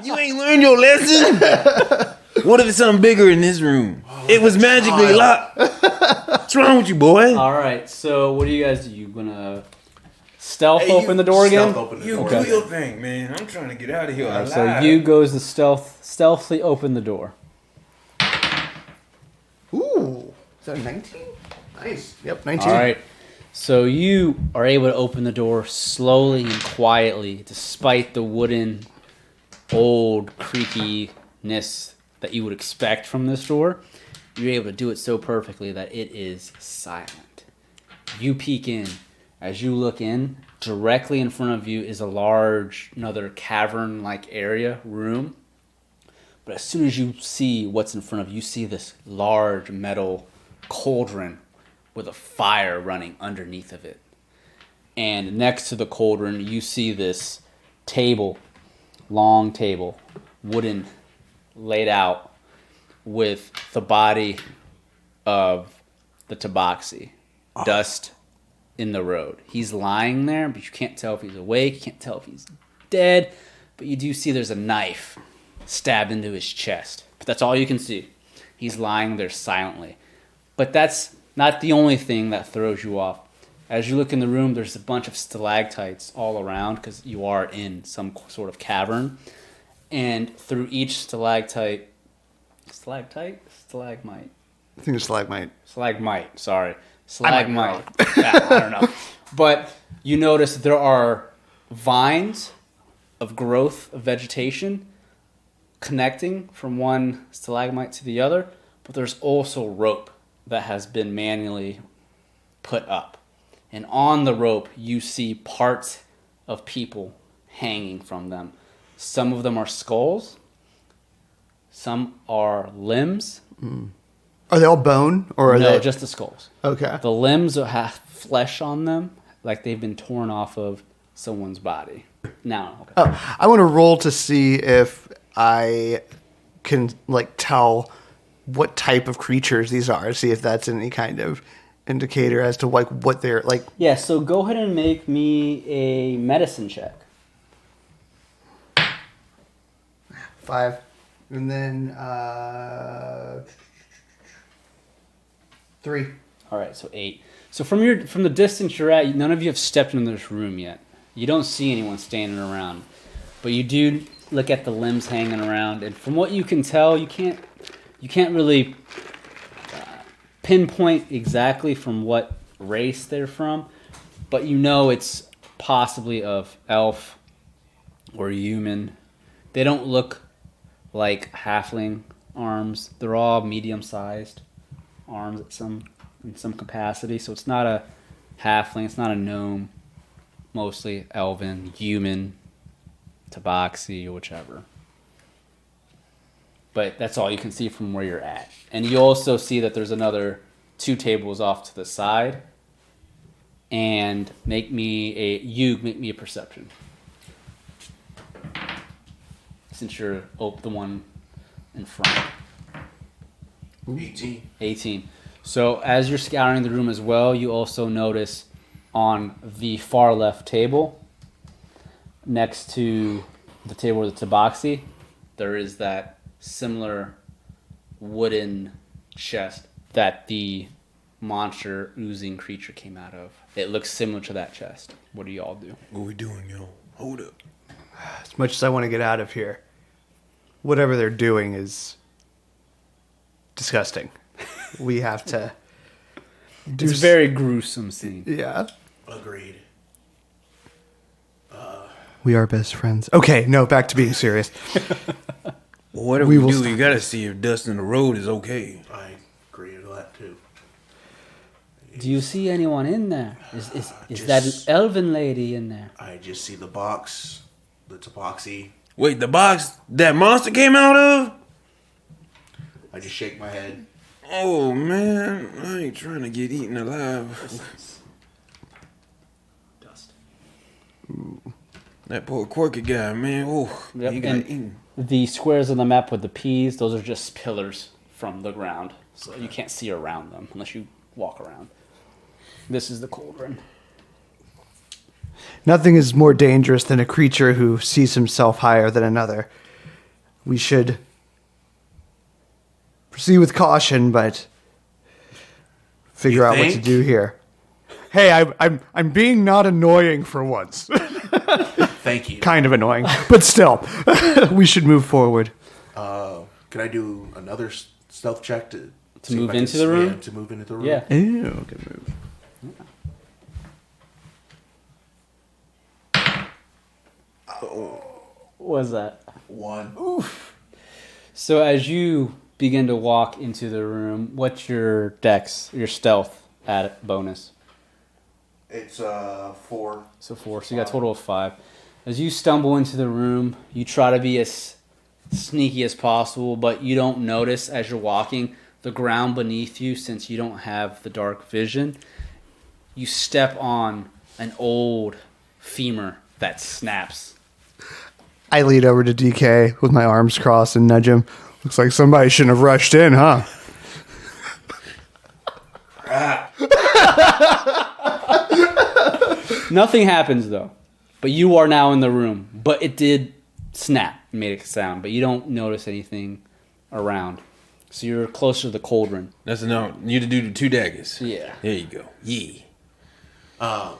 You ain't learned your lesson? What if it's something bigger in this room? It was magically locked. What's wrong with you, boy? All right, so what do you guys do? You gonna stealth open the door again? Stealth open the You door. do your thing, man. I'm trying to get out of here alive. So you goes to stealthily open the door. Ooh, is that a 19? Nice. Yep, 19. All right, so you are able to open the door slowly and quietly, despite the wooden, old creakiness that you would expect from this door. You're able to do it so perfectly that it is silent. You peek in. As you look in, directly in front of you is a large, another cavern-like area, room. But as soon as you see what's in front of you, you see this large metal cauldron with a fire running underneath of it. And next to the cauldron, you see this table, long table, wooden, laid out with the body of the Tabaxi, dust in the road. He's lying there, but you can't tell if he's awake, you can't tell if he's dead, but you do see there's a knife stabbed into his chest. But that's all you can see. He's lying there silently. But that's not the only thing that throws you off. As you look in the room, there's a bunch of stalactites all around because you are in some sort of cavern. And through each stalagmite? I think it's stalagmite. Stalagmite, sorry. Stalagmite. Yeah, I don't know. But you notice there are vines of growth of vegetation connecting from one stalagmite to the other, but there's also rope that has been manually put up. And on the rope, you see parts of people hanging from them. Some of them are skulls. Some are limbs. Are they all bone, or are No, they just the skulls. okay? The limbs have flesh on them, like they've been torn off of someone's body. Now, okay. Oh, I want to roll to see if I can tell what type of creatures these are. See if that's any kind of indicator as to what they're like. Yeah, so go ahead and make me a medicine check. 5, and then 3. All right, so 8. So from the distance you're at, none of you have stepped into this room yet. You don't see anyone standing around, but you do look at the limbs hanging around, and from what you can tell, you can't really pinpoint exactly from what race they're from, but you know it's possibly of elf or human. They don't look like halfling arms. They're all medium-sized arms in some capacity. So it's not a halfling, it's not a gnome. Mostly elven, human, tabaxi, or whichever. But that's all you can see from where you're at. And you also see that there's another 2 tables off to the side. And make me a perception. Since you're the one in front. 18. So as you're scouring the room as well, you also notice on the far left table, next to the table with the tabaxi, there is that similar wooden chest that the monster oozing creature came out of. It looks similar to that chest. What do y'all do? What we doing, yo? Hold up. As much as I want to get out of here, whatever they're doing is disgusting. We have to do. It's a very gruesome scene. Yeah. Agreed. We are best friends. Okay, no, back to being serious. Well, whatever We we will do, stop you gotta see if dust in the road is okay. I agree with that too. Do you see anyone in there? Is Just- that an elven lady in there? I just see the box, the tabaxi. Wait, the box that monster came out of? I just shake my head. Oh man, I ain't trying to get eaten alive. Dust. That poor quirky guy, man. Oh, Yep, he got and eaten. the squares on the map with the P's, those are just pillars from the ground. So you can't see around them unless you walk around. This is the cauldron. Nothing is more dangerous than a creature who sees himself higher than another. We should proceed with caution, but figure You out what to think? do here. Hey, I'm being not annoying for once. Thank you. Kind of annoying, but still, we should move forward. Can I do another stealth check to see move if I can into the room? Yeah, to move into the room. Yeah. Ew, good move. What was that? 1. So as you begin to walk into the room, what's your dex, your stealth add bonus? It's 4. So 4. So you got a total of 5. As you stumble into the room, you try to be as sneaky as possible, but you don't notice as you're walking the ground beneath you since you don't have the dark vision. You step on an old femur that snaps. I lead over to DK with my arms crossed and nudge him. Looks like somebody shouldn't have rushed in, huh? Nothing happens though, but you are now in the room. But it did snap and made a sound, but you don't notice anything around. So you're closer to the cauldron. That's enough. You to do the 2 daggers. Yeah. There you go. Yeah. I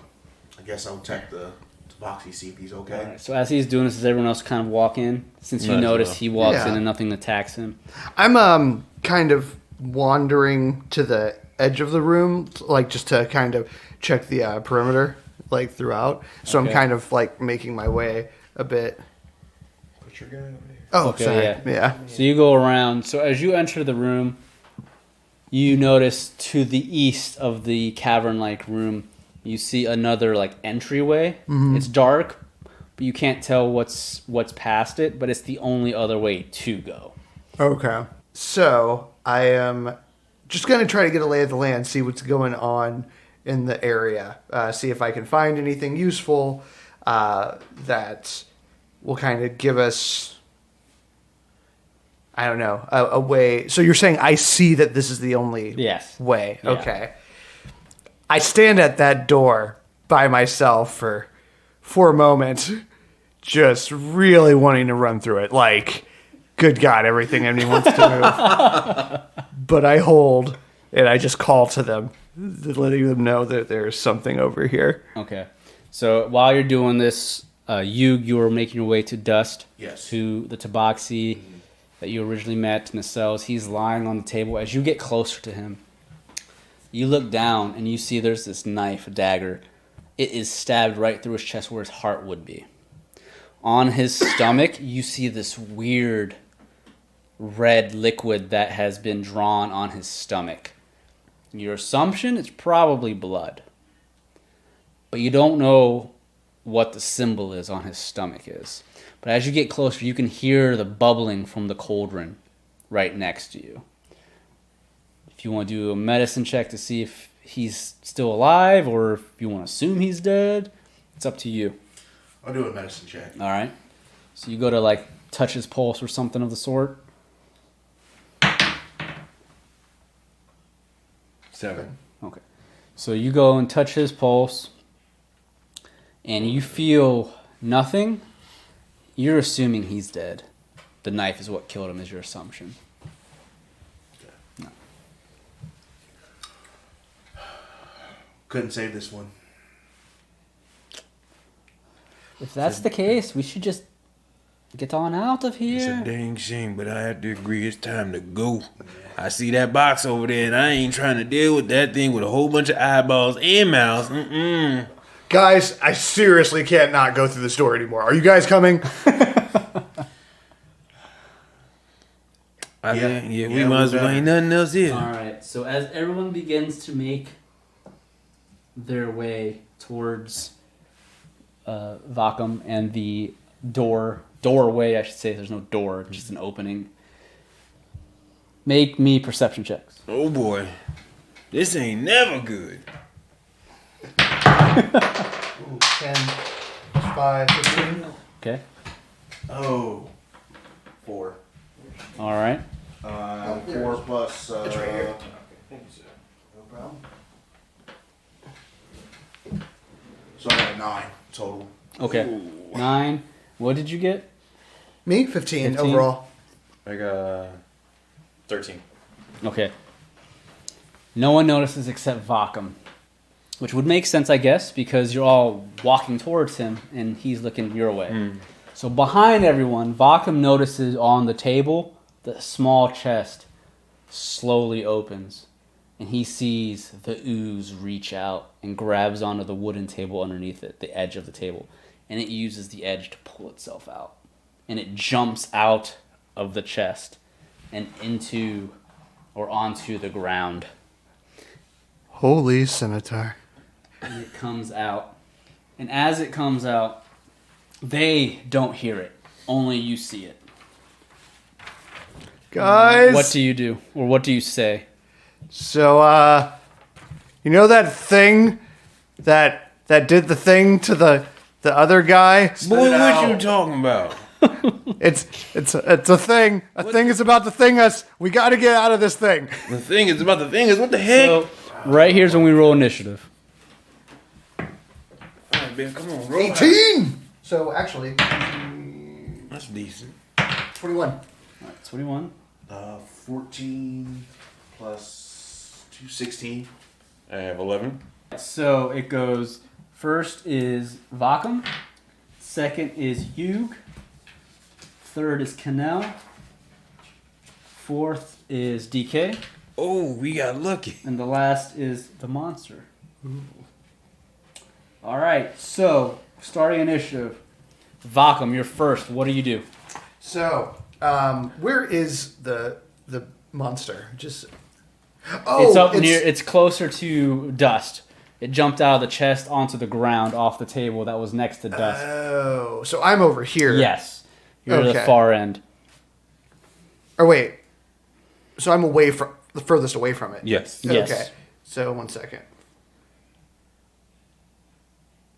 guess I'll check the box, see if he's okay. All right, so as he's doing this, does everyone else kind of walk in? Since you Might as notice well. he walks Yeah. in and nothing attacks him. I'm kind of wandering to the edge of the room, like just to kind of check the perimeter, like throughout. So I'm Okay. kind of like making my way a bit. Put your gun over there. Oh, Okay, sorry. yeah. Yeah. So you go around. So as you enter the room, you notice to the east of the cavern-like room, you see another like entryway. It's dark, but you can't tell what's past it. But it's the only other way to go. Okay. So I am just going to try to get a lay of the land, see what's going on in the area, see if I can find anything useful that will kind of give us, I don't know, a way. So you're saying I see that this is the only Yes. way. Yeah. Okay. I stand at that door by myself for a moment, just really wanting to run through it. Like, good God, everything in me wants to move. But I hold, and I just call to them, letting them know that there's something over here. Okay. So while you're doing this, you are making your way to Dust. Yes. To the Tabaxi that you originally met in the cells. He's lying on the table. As you get closer to him, you look down and you see there's this knife, a dagger. It is stabbed right through his chest where his heart would be. On his stomach, you see this weird red liquid that has been drawn on his stomach. Your assumption, it's probably blood. But you don't know what the symbol is on his stomach is. But as you get closer, you can hear the bubbling from the cauldron right next to you. If you want to do a medicine check to see if he's still alive or if you want to assume he's dead, it's up to you. I'll do a medicine check. All right? So you go to like touch his pulse or something of the sort. 7. Okay. So you go and touch his pulse, and you feel nothing. You're assuming he's dead. The knife is what killed him, is your assumption. No. Couldn't save this one. If that's the case, we should just get on out of It's a here. dang shame, but I have to agree it's time to go. I see that box over there, and I ain't trying to deal with that thing with a whole bunch of eyeballs and mouths. Guys, I seriously can't not go through the store anymore. Are you guys coming? We might as well ain't nothing else here. All right. So as everyone begins to make their way towards Vokkum and the doorway, I should say. There's no door, just an opening. Make me perception checks. Oh boy, this ain't never good. 10, 5, 15. Okay. Oh, 4. All right. 4 plus. It's right here. No problem. So I got 9 total. Okay. 9. What did you get? Me? 15 15? overall. I got 13. Okay. No one notices except Vokkum, which would make sense, I guess, because you're all walking towards him and he's looking your way. So behind everyone, Vokkum notices on the table the small chest slowly opens, and he sees the ooze reach out and grabs onto the wooden table underneath it, the edge of the table, and it uses the edge to pull itself out. And it jumps out of the chest and into or onto the ground. Holy scimitar. And it comes out. And as it comes out, they don't hear it. Only you see it. Guys. What do you do? Or what do you say? So, you know that thing that did the thing to the other guy? Boy, what you talking about? It's a thing. A thing is about to thing us. We got to get out of this thing. The thing is about the thing is what the heck? So, right here's when we roll initiative. All right, man, come on, roll. 18. So actually, That's decent. 21. Alright, 21. 14 plus 2, 16. I have 11. So it goes, first is Vokkum, second is Hugh, third is Qinnel, fourth is DK, Oh, we got lucky. and the last is the monster. All right, so starting initiative. Vokkum, you're first. What do you do? So, where is the monster? Just It's up near. It's closer to Dust. It jumped out of the chest onto the ground off the table that was next to Dust. Oh, so I'm over here. Yes, you're at the Okay. far end. Or wait, so I'm away from the furthest away from it. Yes. Yes. Okay. So 1 second.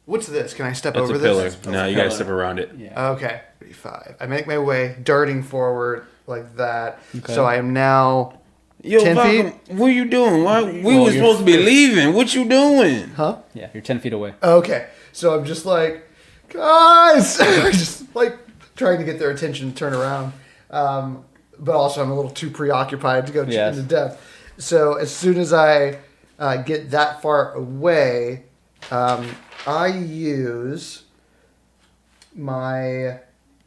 What's this? Can I step That's over a pillar. this? Now you gotta step around it. Yeah. Okay. 35. I make my way, darting forward like that. Okay. So I am now. Yo, 10 Vokkum, what you doing? Why we Well, was you're supposed to be leaving? What you doing? Huh? Yeah, you're 10 feet away. Okay. So I'm just like, guys! Just like trying to get their attention to turn around. But also I'm a little too preoccupied to go Yes. into depth. So as soon as I get that far away, I use my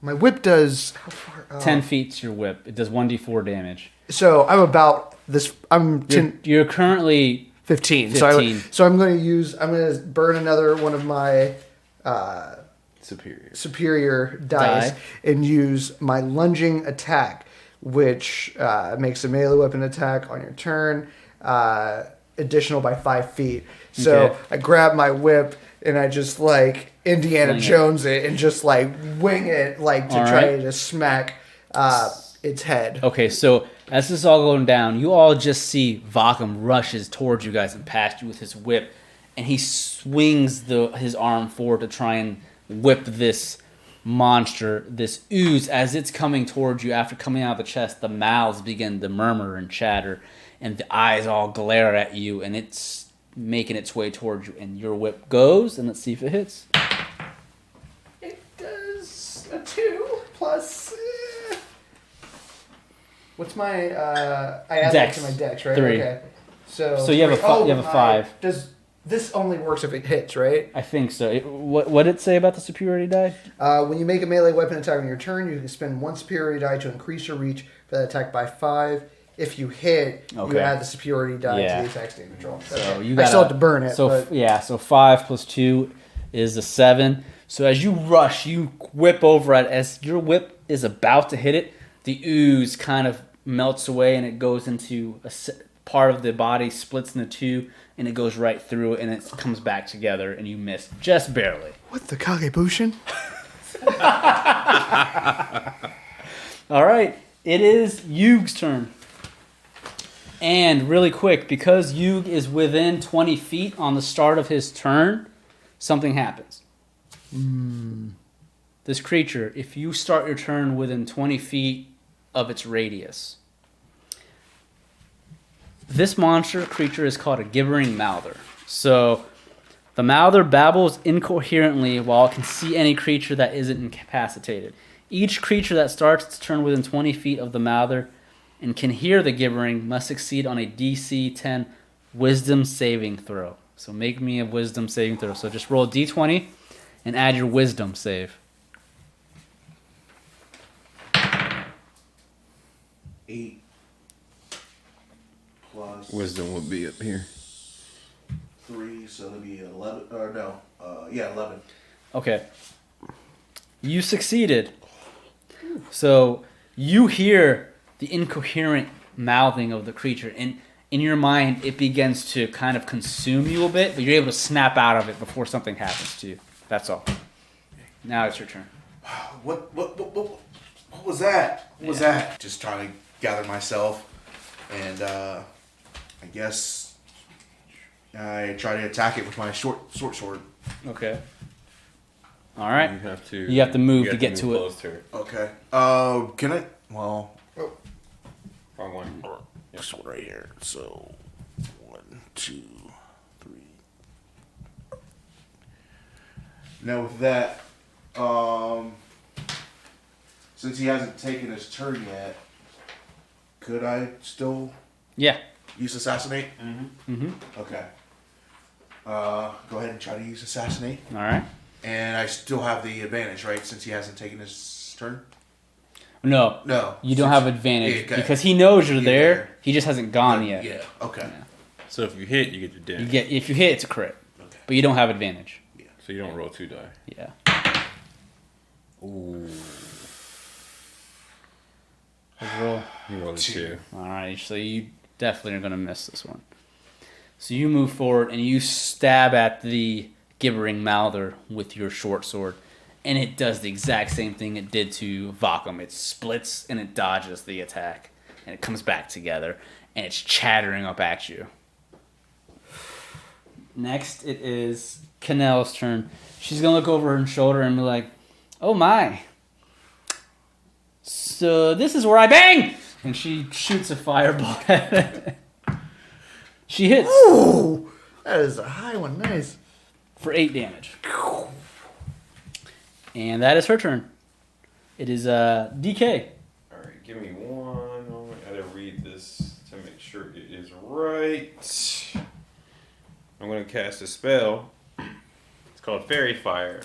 whip does how far? 10 feet's your whip. It does 1d4 damage. So I'm about this. I'm 10, You're currently 15. 15. So I'm going to burn another one of my Superior. superior dice Die. and use my lunging attack, which makes a melee weapon attack on your turn, additional by 5 feet. So Okay. I grab my whip and I just like Indiana Swing it. Jones it and just like wing it like to All try right. to smack its head. Okay, so as this is all going down, you all just see Vokkum rushes towards you guys and past you with his whip, and he swings his arm forward to try and whip this monster, this ooze, as it's coming towards you. After coming out of the chest, the mouths begin to murmur and chatter, and the eyes all glare at you, and it's making its way towards you, and your whip goes, and let's see if it hits. It does a 2 plus. What's my? I add that Dex. to my dex, right? 3. Okay. So you have a three. you have a 5. Does this only works if it hits, right? I think so. What did it say about the superiority die? When you make a melee weapon attack on your turn, you can spend 1 superiority die to increase your reach for that attack by 5. If you hit, you Okay. add the superiority die Yeah. to the attack state control. So Okay. you I got still have to burn it. So but yeah, so 5 plus 2 is a 7. So as you rush, you whip over it. As your whip is about to hit it, the ooze kind of melts away and it goes into part of the body, splits into 2, and it goes right through and it comes back together, and you miss just barely. what the Kagebushin? All right, it is Yug's turn. And really quick, because Yug is within 20 feet on the start of his turn, something happens. This creature, if you start your turn within 20 feet of its radius, this monster creature is called a gibbering mouther. So the mouther babbles incoherently while it can see any creature that isn't incapacitated. Each creature that starts its turn within 20 feet of the mouther and can hear the gibbering must succeed on a DC 10 wisdom saving throw. So make me a wisdom saving throw. So just roll a d20 and add your wisdom save. 8 plus Wisdom would be up here. 3, so it'll be 11. Or no, 11. Okay. You succeeded. So you hear the incoherent mouthing of the creature, and in your mind it begins to kind of consume you a bit, but you're able to snap out of it before something happens to you. That's all. Now it's your turn. What was that? What was that? Just trying to gather myself, and I guess I try to attack it with my short sword. Okay. All right. You have to move to get to it. close to it. Okay. Can I? Well, Wrong one. this one right here. So 1, 2, 3. Now with that, since he hasn't taken his turn yet, Could I still Yeah. use assassinate? Mm-hmm. Okay. Go ahead and try to use assassinate. All right. And I still have the advantage, right? Since he hasn't taken his turn? No. No. You don't have advantage Yeah, okay. because he knows you're You're there. there. He just hasn't gone yet. Yeah, okay. Yeah. So if you hit, you get your damage. If you hit, it's a crit, Okay. but you don't have advantage. So you don't roll 2 die. Yeah. Ooh. Let's roll. You roll a 2. All right. So you definitely are gonna miss this one. So you move forward and you stab at the gibbering mouther with your short sword, and it does the exact same thing it did to Vokkum. It splits and it dodges the attack, and it comes back together, and it's chattering up at you. Next, it is Qinnel's turn. She's gonna look over her shoulder and be like, "Oh my! So this is where I bang!" And she shoots a fireball at it. She hits Ooh, that is a high one. Nice. for 8 damage. And that is her turn. It is DK. Alright, give me one moment. I gotta read this to make sure it is right. I'm gonna cast a spell. It's called Fairy Fire.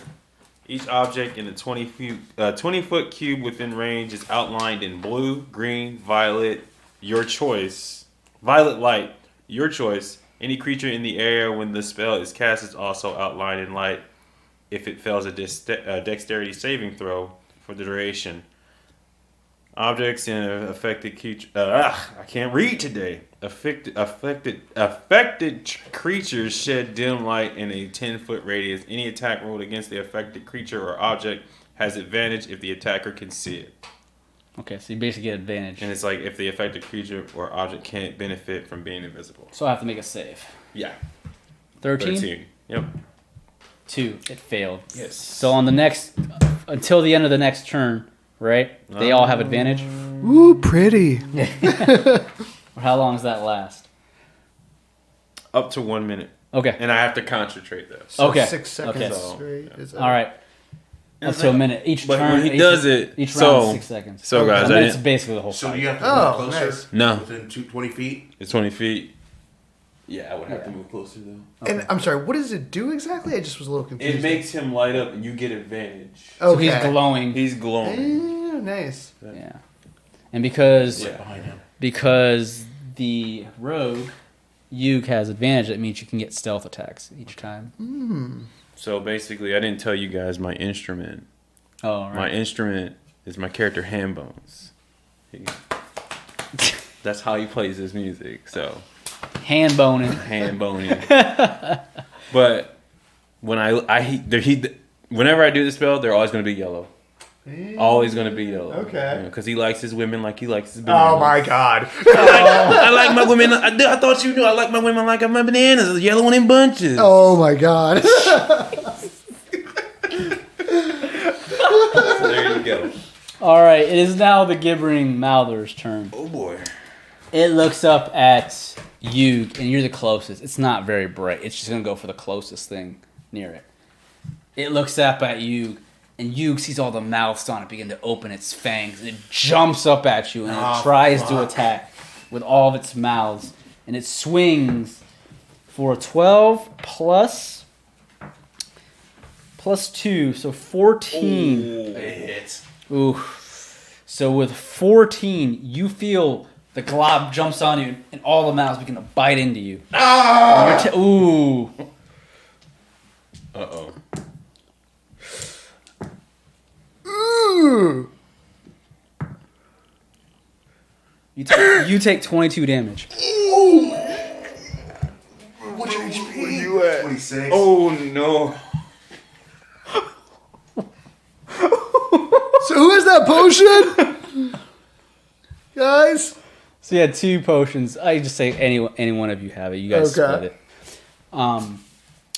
Each object in a 20-foot cube within range is outlined in blue, green, violet, your choice. Violet light, your choice. Any creature in the area when the spell is cast is also outlined in light if it fails a dexterity saving throw for the duration. Objects in affected creature. I can't read today. Affected creatures shed dim light in a 10-foot radius. Any attack rolled against the affected creature or object has advantage if the attacker can see it. Okay, so you basically get advantage. And it's like if the affected creature or object can't benefit from being invisible. So I have to make a save. Yeah. 13? Yep. 2. It failed. Yes. So on the next, until the end of the next turn, right? They all have advantage. Ooh, pretty. Or how long does that last? Up to 1 minute. Okay. And I have to concentrate though. So Okay. 6 seconds. Okay. Straight. Is that- All right. Up to a minute. Each But turn. when he each, does it, each so- round is 6 seconds. So guys, And I that's didn't, basically the whole So fight. you have to Oh, move closer? nice. No. Within 20 feet? It's 20 feet. Yeah, I would have to move closer though. And I'm sorry, what does it do exactly? I just was a little confused. It makes him light up and you get advantage. So okay. he's glowing. He's glowing. Nice. Yeah. And because Yeah. Behind him. because the rogue Yug has advantage, that means you can get stealth attacks each time. So basically, I didn't tell you guys my instrument. Oh, all right. My instrument is my character Ham Bones. That's how he plays his music. So Hand boning. hand boning. But when whenever I do the spell, they're always going to be yellow. Always going to be yellow. Okay. Because he likes his women like he likes his Oh bananas. my god. I like my women. I thought you knew. I like my women like my bananas, yellow and in bunches. Oh my god. So there you go. All right, it is now the gibbering mouther's turn. Oh boy. It looks up at Yug, and you're the closest. It's not very bright. It's just gonna go for the closest thing near it. It looks up at Yug, and Yug sees all the mouths on it begin to open its fangs. And it jumps up at you, and it tries to attack with all of its mouths. And it swings for a 12 plus 2, so 14. It hits. Ooh. So with 14, you feel the glob jumps on you, and all the mouths begin to bite into you. Ah! Ooh. Uh-oh. Ooh. You take 22 damage. What's your HP? Where you at? 26. Oh no. So who has that potion? Guys? So you had 2 potions. I just say any one of you have it. You guys Okay. split it.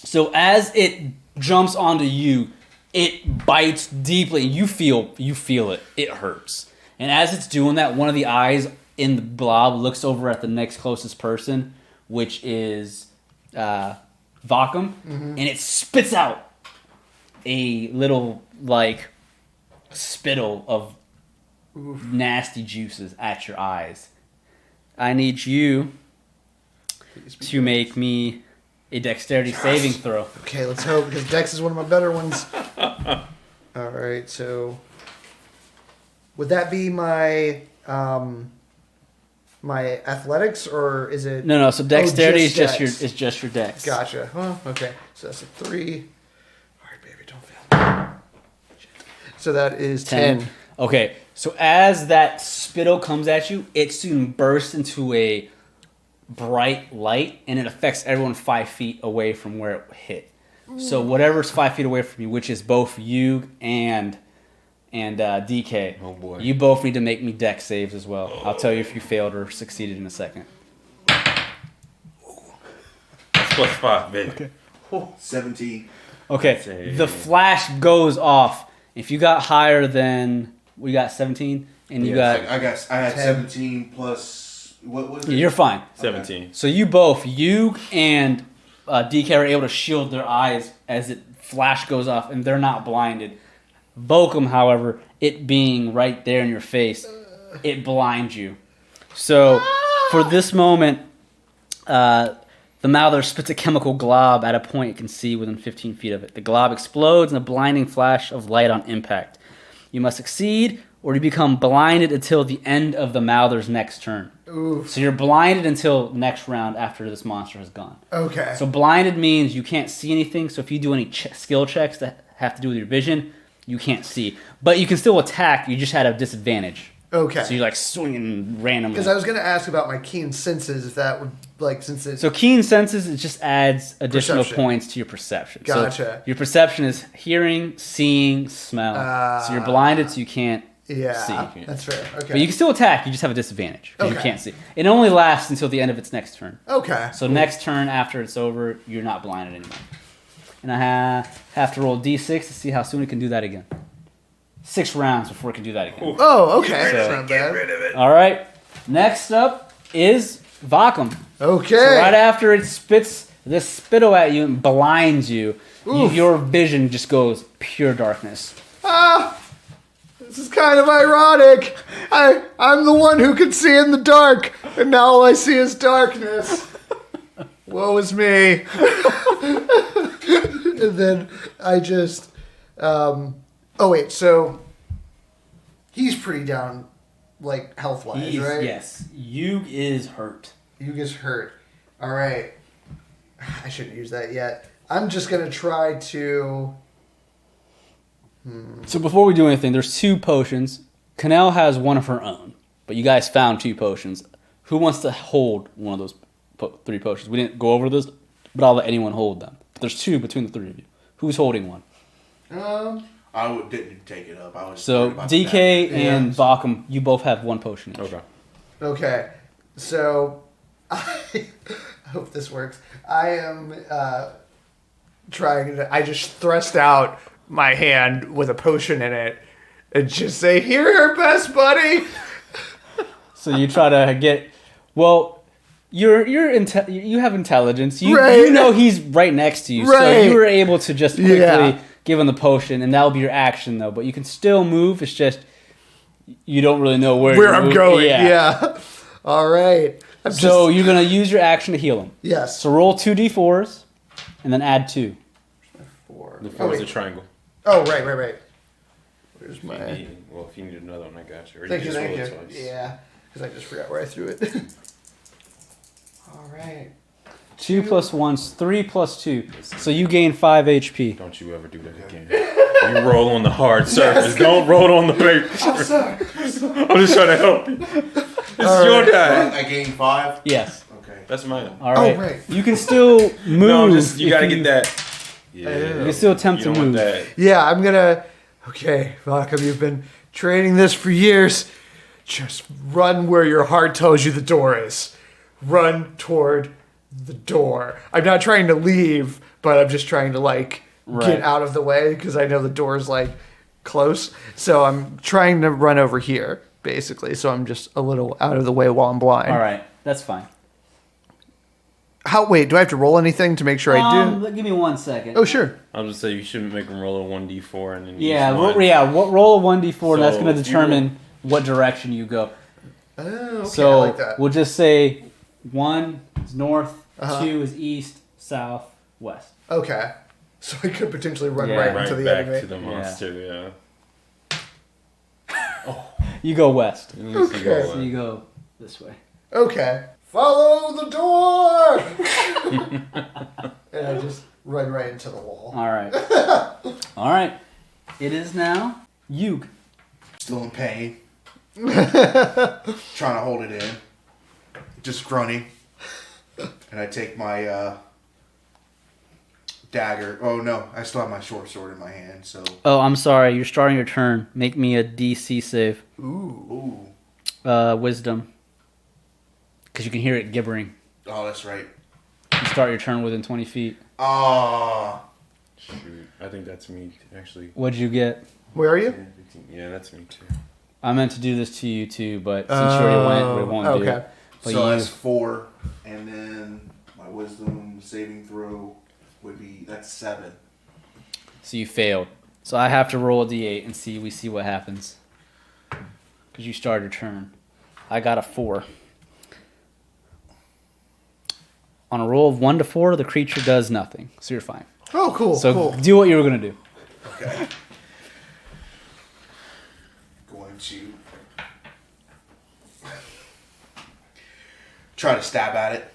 So as it jumps onto you, it bites deeply. You feel it. It hurts. And as it's doing that, one of the eyes in the blob looks over at the next closest person, which is Vokkum, and it spits out a little spittle of nasty juices at your eyes, I need you to make me a dexterity saving throw. Okay, let's hope, because Dex is one of my better ones. All right, so would that be my my athletics, or is it? No. So dexterity is just just your dex. Gotcha. Huh, okay, so that's a 3. All right, baby, don't fail. Shit. So that is 10. Okay, so as that spittle comes at you, it soon bursts into a bright light, and it affects everyone 5 feet away from where it hit. So whatever's 5 feet away from you, which is both you and DK. Oh boy. You both need to make me dex saves as well. I'll tell you if you failed or succeeded in a second. That's +5, baby. Okay. 17. Okay. Save. The flash goes off. If you got higher than we got 17, and you got I had 10. 17 plus what was it? you're fine. 17. So you and DK are able to shield their eyes as it flash goes off, and they're not blinded. Vokkum, however, it being right there in your face, it blinds you. So for this moment, the Mouther spits a chemical glob at a point you can see within 15 feet of it. The glob explodes in a blinding flash of light on impact. You must succeed, or you become blinded until the end of the Mouther's next turn. Oof. So you're blinded until next round after this monster has gone. Okay. So blinded means you can't see anything. So if you do any skill checks that have to do with your vision, you can't see. But you can still attack. You just had a disadvantage. Okay. So you're like swinging randomly. Because I was going to ask about my keen senses, if that would, like, since it's... So keen senses, it just adds additional Perception. points to your perception. Gotcha. So your perception is hearing, seeing, smell. So you're blinded, so you can't Yeah, see. that's fair. Okay. But you can still attack. You just have a disadvantage because you Okay. can't see. It only lasts until the end of its next turn. Okay. So next turn after it's over, you're not blinded anymore. And I have to roll d6 to see how soon it can do that again. 6 rounds before it can do that again. Oh, okay. So- That's not bad. All right. Next up is Vokkum. Okay. So right after it spits this spittle at you and blinds you, your vision just goes pure darkness. This is kind of ironic. I'm the one who can see in the dark, and now all I see is darkness. Woe is me. And then I just... oh, wait, so... He's pretty down, like, health-wise, right? Yes. Yug is hurt. You gets hurt. All right. I shouldn't use that yet. I'm just going to try to... So before we do anything, there's 2 potions. Qinnel has one of her own, but you guys found 2 potions. Who wants to hold one of those 3 potions? We didn't go over this, but I'll let anyone hold them. But there's 2 between the 3 of you. Who's holding one? Didn't take it up. I was So worried about the DK damage. and Vokkum, you both have 1 potion each. Okay. Okay. So, I hope this works. I am trying to... I just thrust out my hand with a potion in it and just say, "Hear her best, buddy." So you try to get... Well, you have intelligence. You Right. know he's right next to you. So Right. you were able to just quickly Yeah. give him the potion, and that'll be your action, though. But you can still move. It's just you don't really know where you're I'm moving. going. Yeah. All right. So you're going to use your action to heal him. Yes. So roll 2d4s, and then add 2. 4. The Oh, 4 is a wait. triangle. Oh, right. Where's If you my... need, well, if you need another one, I got you. Or Thank you, just thank roll you. it twice. Yeah, because I just forgot where I threw it. All right. 2 plus 1's 3 plus 2. So you gain 5 HP. Don't you ever do that again. You roll on the hard surface. Don't roll on the paper. I'm sorry. I'm just trying to help you. This is All your right. die. I gained 5. Yes. Okay. That's mine. All right. right. You can still move. No, just you if gotta get that. You can still attempt You to don't want move. that. Yeah, I'm gonna. Okay, Vokkum, you've been training this for years. Just run where your heart tells you the door is. Run toward the door. I'm not trying to leave, but I'm just trying to Right. get out of the way because I know the door's close. So I'm trying to run over here, basically. So I'm just a little out of the way while I'm blind. All right. That's fine. Wait, do I have to roll anything to make sure I do? Give me 1 second. Oh, sure. I was just say you shouldn't make them roll a 1d4 and then Yeah, use one. roll a 1d4, and that's So going to if you determine what direction you go. Oh, okay, So I like that. we'll just say 1 is north, Uh-huh. 2 is east, south, west. Okay. So I could potentially run Yeah. right Right into the back enemy. to the monster, yeah. You go west. At least you Okay. go, So you go this way. Okay. Follow the door! And I just run right into the wall. All right. All right. It is now Yug. Still in pain. Trying to hold it in. Just grunting. And I take my dagger. Oh no, I still have my short sword in my hand, so. Oh, I'm sorry. You're starting your turn. Make me a DC save. Ooh. Wisdom. Because you can hear it gibbering. Oh, that's right. You start your turn within 20 feet. Oh. Shoot. I think that's me, actually. What'd you get? Where are you? 10, 15. Yeah, that's me too. I meant to do this to you too, but since you already went, we won't do okay. it. But So you, that's 4, and then my wisdom saving throw would be, that's 7. so you failed. So I have to roll a d8 and we see what happens. Because you started your turn. I got a 4. On a roll of 1 to 4, the creature does nothing. So you're fine. Oh, cool. So cool. do what you were going to do. Okay. Going to try to stab at it.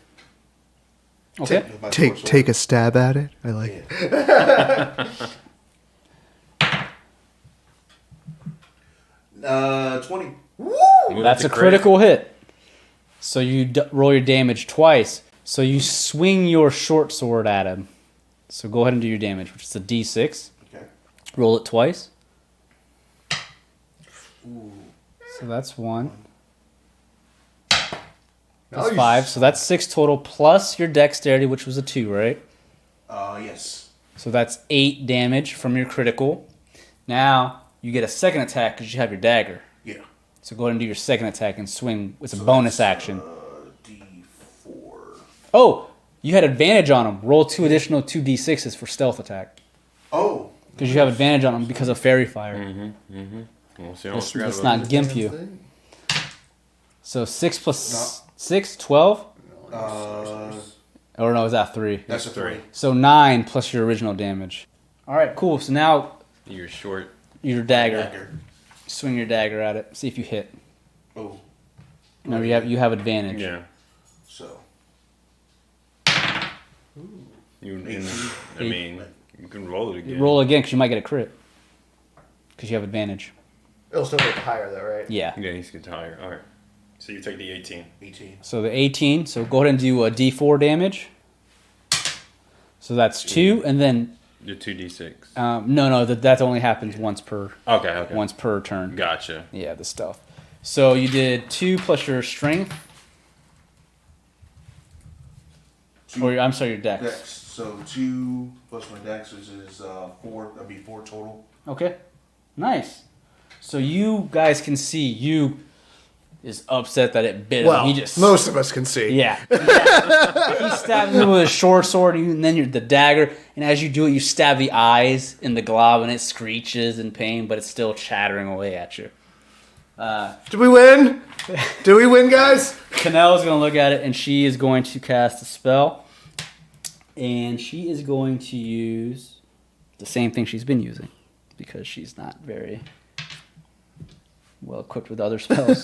Okay. With my short sword. Take a stab at it. I like it. 20. Ooh, That's a critical hit. So you roll your damage twice. So you swing your short sword at him. So go ahead and do your damage, which is a d6. Okay. Roll it twice. Ooh. So that's 1. Oh, That's you 5. So that's 6 total, plus your dexterity, which was a 2, right? Yes. So that's 8 damage from your critical. Now you get a second attack because you have your dagger. Yeah. So go ahead and do your second attack and swing. It's a So bonus that's, action. D4. Oh, you had advantage on him. Roll 2 additional 2d6s for stealth attack. Oh. Because you have advantage on him because of fairy fire. Well, see, I Let's, almost forgot let's about not gimp you. So 6 plus 6, 12? Or no, is that 3? That's a 3. So 9 plus your original damage. Alright, cool. So now You're short. your dagger. Swing your dagger at it. See if you hit. Oh. No, you have advantage. Yeah. So. I mean, you can roll it again. Roll again because you might get a crit. Because you have advantage. It'll still get higher though, right? Yeah. Yeah, he's getting higher. All right. So you take the 18. 18. So the 18. So go ahead and do a d4 damage. So that's 2, and then The 2d6. no, that only happens once per Okay. turn. Gotcha. Yeah, the stealth. So you did 2 plus your strength, or I'm sorry, your dex. Dex. So 2 plus my dex is 4. That'd be 4 total. Okay, nice. So you guys can see you is upset that it bit Well, him. He just most of us can see. Yeah. He stabs him with a short sword, and then the dagger. And as you do it, you stab the eyes in the glob, and it screeches in pain, but it's still chattering away at you. Did we win? Did we win, guys? Qinnel is going to look at it, and she is going to cast a spell. And she is going to use the same thing she's been using, because she's not very well equipped with other spells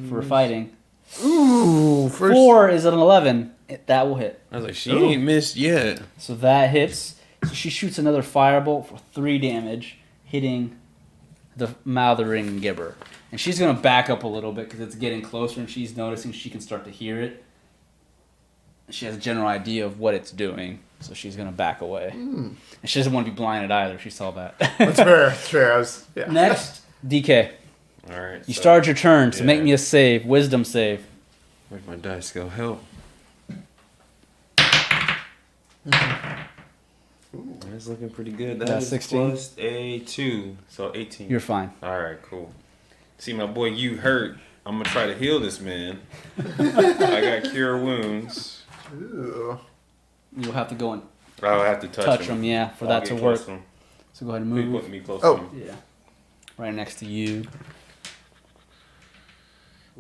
for fighting. Ooh, first. 4 is an 11. That will hit. I was like, she ain't missed yet. So that hits. So she shoots another firebolt for 3 damage, hitting the Mouthering Gibber. And she's going to back up a little bit because it's getting closer, and she's noticing she can start to hear it. She has a general idea of what it's doing, so she's going to back away. And she doesn't want to be blinded either. She saw that. That's fair. That's fair. Yeah. Next, DK. All right. You started your turn, so make me a save. Wisdom save. Where'd my dice go? Help. That's looking pretty good. That's That is 16. plus a 2, so 18. You're fine. All right, cool. See, my boy, you hurt. I'm gonna try to heal this man. I got cure wounds. Ooh. You'll have to go and I'll have to touch him, yeah, for I'll that get to close work. to him. So go ahead and He move. put me close Oh. to him. Yeah. Right next to you.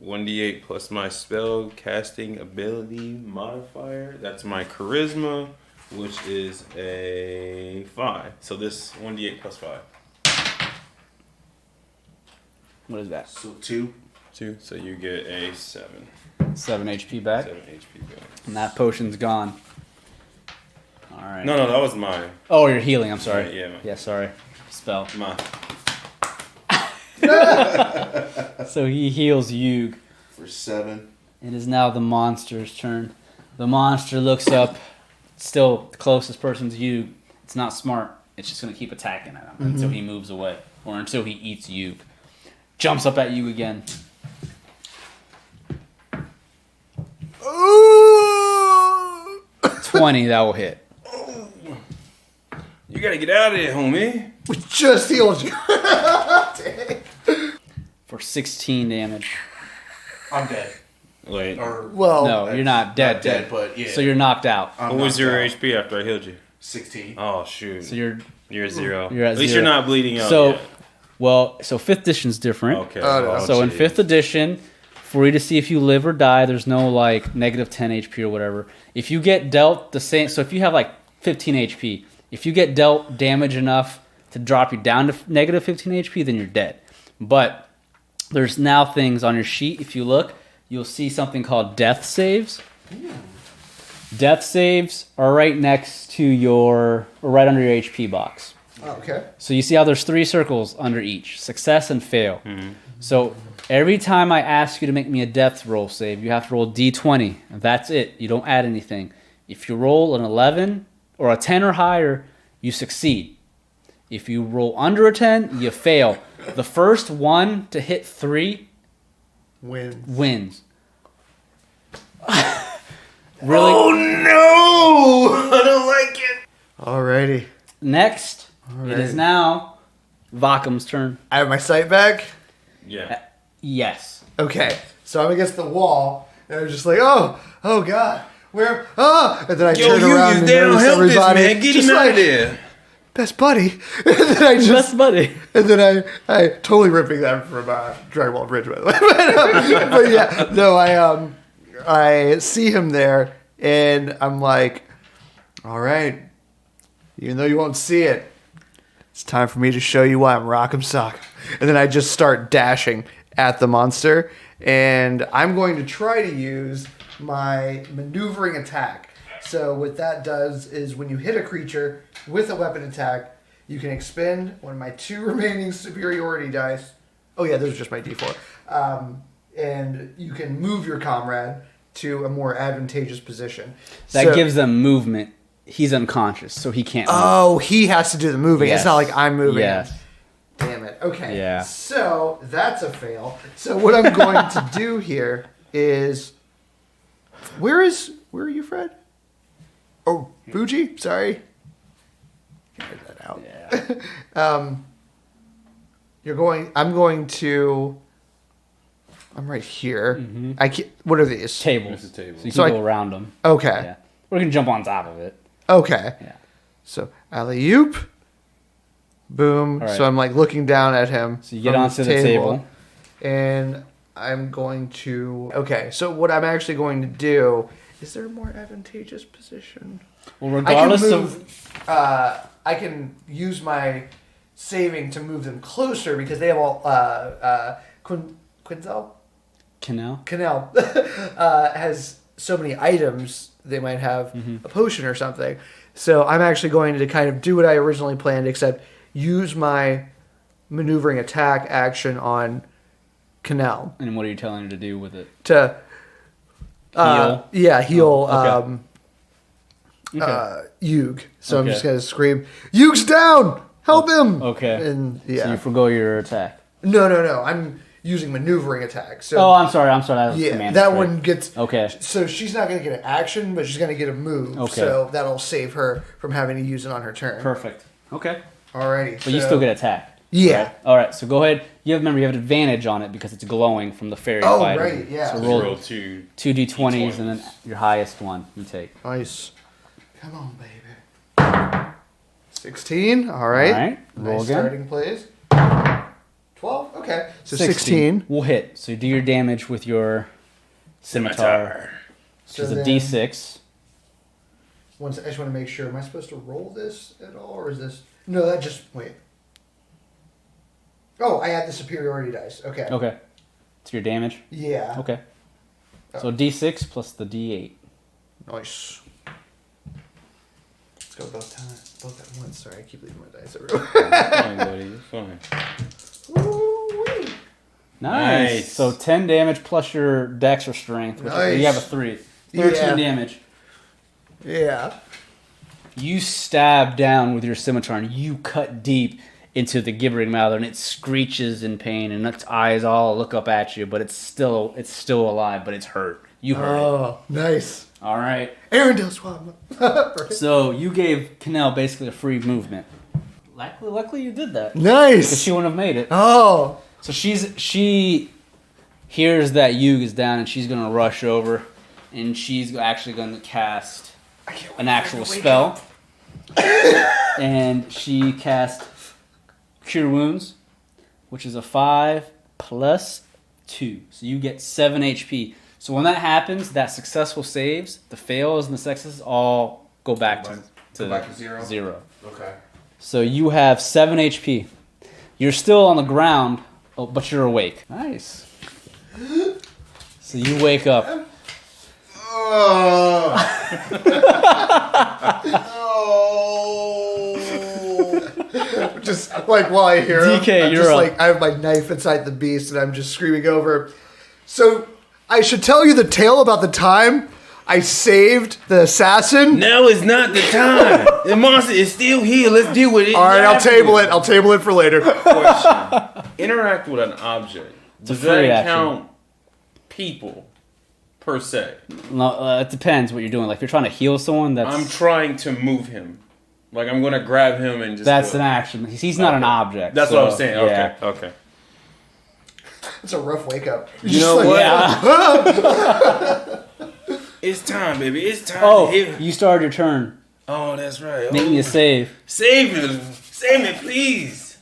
1d8 plus my spell casting ability modifier. That's my charisma, which is a 5. So this 1d8 plus 5. What is that? So 2. 2. So you get a 7. 7 HP back. 7 HP back. And that potion's gone. All right. No, that was mine. Oh, you're healing. I'm sorry. Yeah. Yeah, sorry. Spell. Mine. So he heals Yug. For 7. It is now the monster's turn. The monster looks up. Still, the closest person's Yug. It's not smart. It's just going to keep attacking at him until he moves away. Or until he eats Yug. Jumps up at you again. 20, that will hit. You gotta get out of here, homie. We just healed you. For 16 damage. I'm dead. Wait. Or Well, No, you're not dead, dead, but yeah. So you're knocked out. I'm What was knocked your out. HP after I healed you? 16. Oh, shoot. So you're You're 0. You're at at least 0. you're not bleeding out So- yet. well. So 5th edition's different. Okay. Oh, no. So in geez. 5th edition, for you to see if you live or die, there's no like negative 10 HP or whatever. If you get dealt the same, so if you have like 15 HP, if you get dealt damage enough to drop you down to negative 15 HP, then you're dead. But there's now things on your sheet. If you look, you'll see something called death saves. Death saves are right next to your, or right under your HP box. Okay. So you see how there's 3 circles under each, success and fail. So every time I ask you to make me a death roll save, you have to roll D20. And that's it. You don't add anything. If you roll an 11 or a 10 or higher, you succeed. If you roll under a 10, you fail. The first one to hit 3 wins. Really? Oh no! I don't like it. Alrighty. Next, it is Alright. now Vokkum's turn. I have my sight back. Yeah. Yes. Okay. So I'm against the wall, and I'm just like, oh God, where? And then I turn around and notice everybody. just like, best buddy. And then I just, Best buddy. and then I totally ripping that from Dragon Ball Bridge, by the way. But yeah, no, I see him there, and I'm like, all right, even though you won't see it, it's time for me to show you why I'm Rock'em Sock. And then I just start dashing at the monster, and I'm going to try to use my maneuvering attack. So what that does is when you hit a creature with a weapon attack, you can expend one of my 2 remaining superiority dice. Oh yeah, those are just my D4. And you can move your comrade to a more advantageous position. That So- gives them movement. He's unconscious, so he can't move. Oh, he has to do the moving. Yes. It's not like I'm moving. Yes. Damn it. Okay. Yeah. So that's a fail. So what I'm going to do here is, where are you, Fred? Oh, Fuji. Sorry. Get that out. Yeah. I'm right here. I can't, what are these? Tables. There's a table. So you can So go around them. Okay. Yeah. Or you can jump on top of it. Okay. Yeah. So alley-oop. Boom. All right. So I'm like looking down at him. So you get from onto this the table. And I'm going to... Okay, so what I'm actually going to do... Is there a more advantageous position? Well, regardless I can of... move, I can use my saving to move them closer because they have all... Qinnel has so many items, they might have a potion or something. So I'm actually going to kind of do what I originally planned, except use my maneuvering attack action on Qinnel And what are you telling her to do with it? to Heal? Yeah, heal. Oh, okay. Yug. So I'm Okay. just gonna scream, "Yug's down! Help him!" Okay. And So yeah, you forgo your attack. no. I'm using maneuvering attack. So Oh, I'm sorry. That was yeah, command that strike. one gets. Okay. So she's not gonna get an action, but she's gonna get a move. Okay. So that'll save her from having to use it on her turn. Perfect. Okay. Alrighty. But you still get attacked. Yeah. Right? All right. So go ahead. You have advantage on it because it's glowing from the fairy Oh, fighter. right, yeah. So Just roll Roll 2. 2d20s and then your highest one you take. Nice. Come on, baby. 16. All right. All right. Roll Nice again. starting place. 12? Okay. So 16. will hit. So you do your damage with your scimitar. Which is a then- D6. I just want to make sure. Am I supposed to roll this at all, or is this? No, that just wait. Oh, I add the superiority dice. Okay. Okay. It's your damage. Yeah. Okay. So D6 plus the D8. Nice. Let's go both at once. Sorry, I keep leaving my dice everywhere. Fine, buddy. You're fine. Ooh-wee. Nice. So 10 damage plus your dex or strength. Which Nice. You have a 3. 13 Yeah. damage. Yeah. You stab down with your scimitar and you cut deep into the gibbering mouth, and it screeches in pain, and its eyes all look up at you, but it's still alive, but it's hurt. You heard it. Oh, nice. All right. Arendelle swab. So you gave Qinnel basically a free movement. Luckily you did that. Because Nice. she wouldn't have made it. Oh. So she hears that Yug is down, and she's gonna rush over, and she's actually gonna cast an actual spell. And she cast Cure Wounds, which is a 5 plus 2. So you get 7 HP. So when that happens, that successful saves, the fails and the successes all go back to zero. Okay. So you have 7 HP. You're still on the ground, but you're awake. Nice. So you wake up. Just like while I hear him, DK, I'm you're just up. like I have my knife inside the beast, and I'm just screaming over. So I should tell you the tale about the time I saved the assassin. Now is not the time. The monster is still here. Let's deal with it. All right, I'll table it. I'll table it for later. Question. Interact with an object. Does free that action. count people per se? No, it depends what you're doing. Like if you're trying to heal someone, I'm trying to move him. Like I'm gonna grab him and just. that's do an it. action. He's not an object. That's so, what I was saying. yeah. Okay. It's a rough wake up. You know what? Yeah. It's time, baby. It's time. Oh, to hit. you started your turn. Oh, that's right. Make me a save. Save me. Save me, please.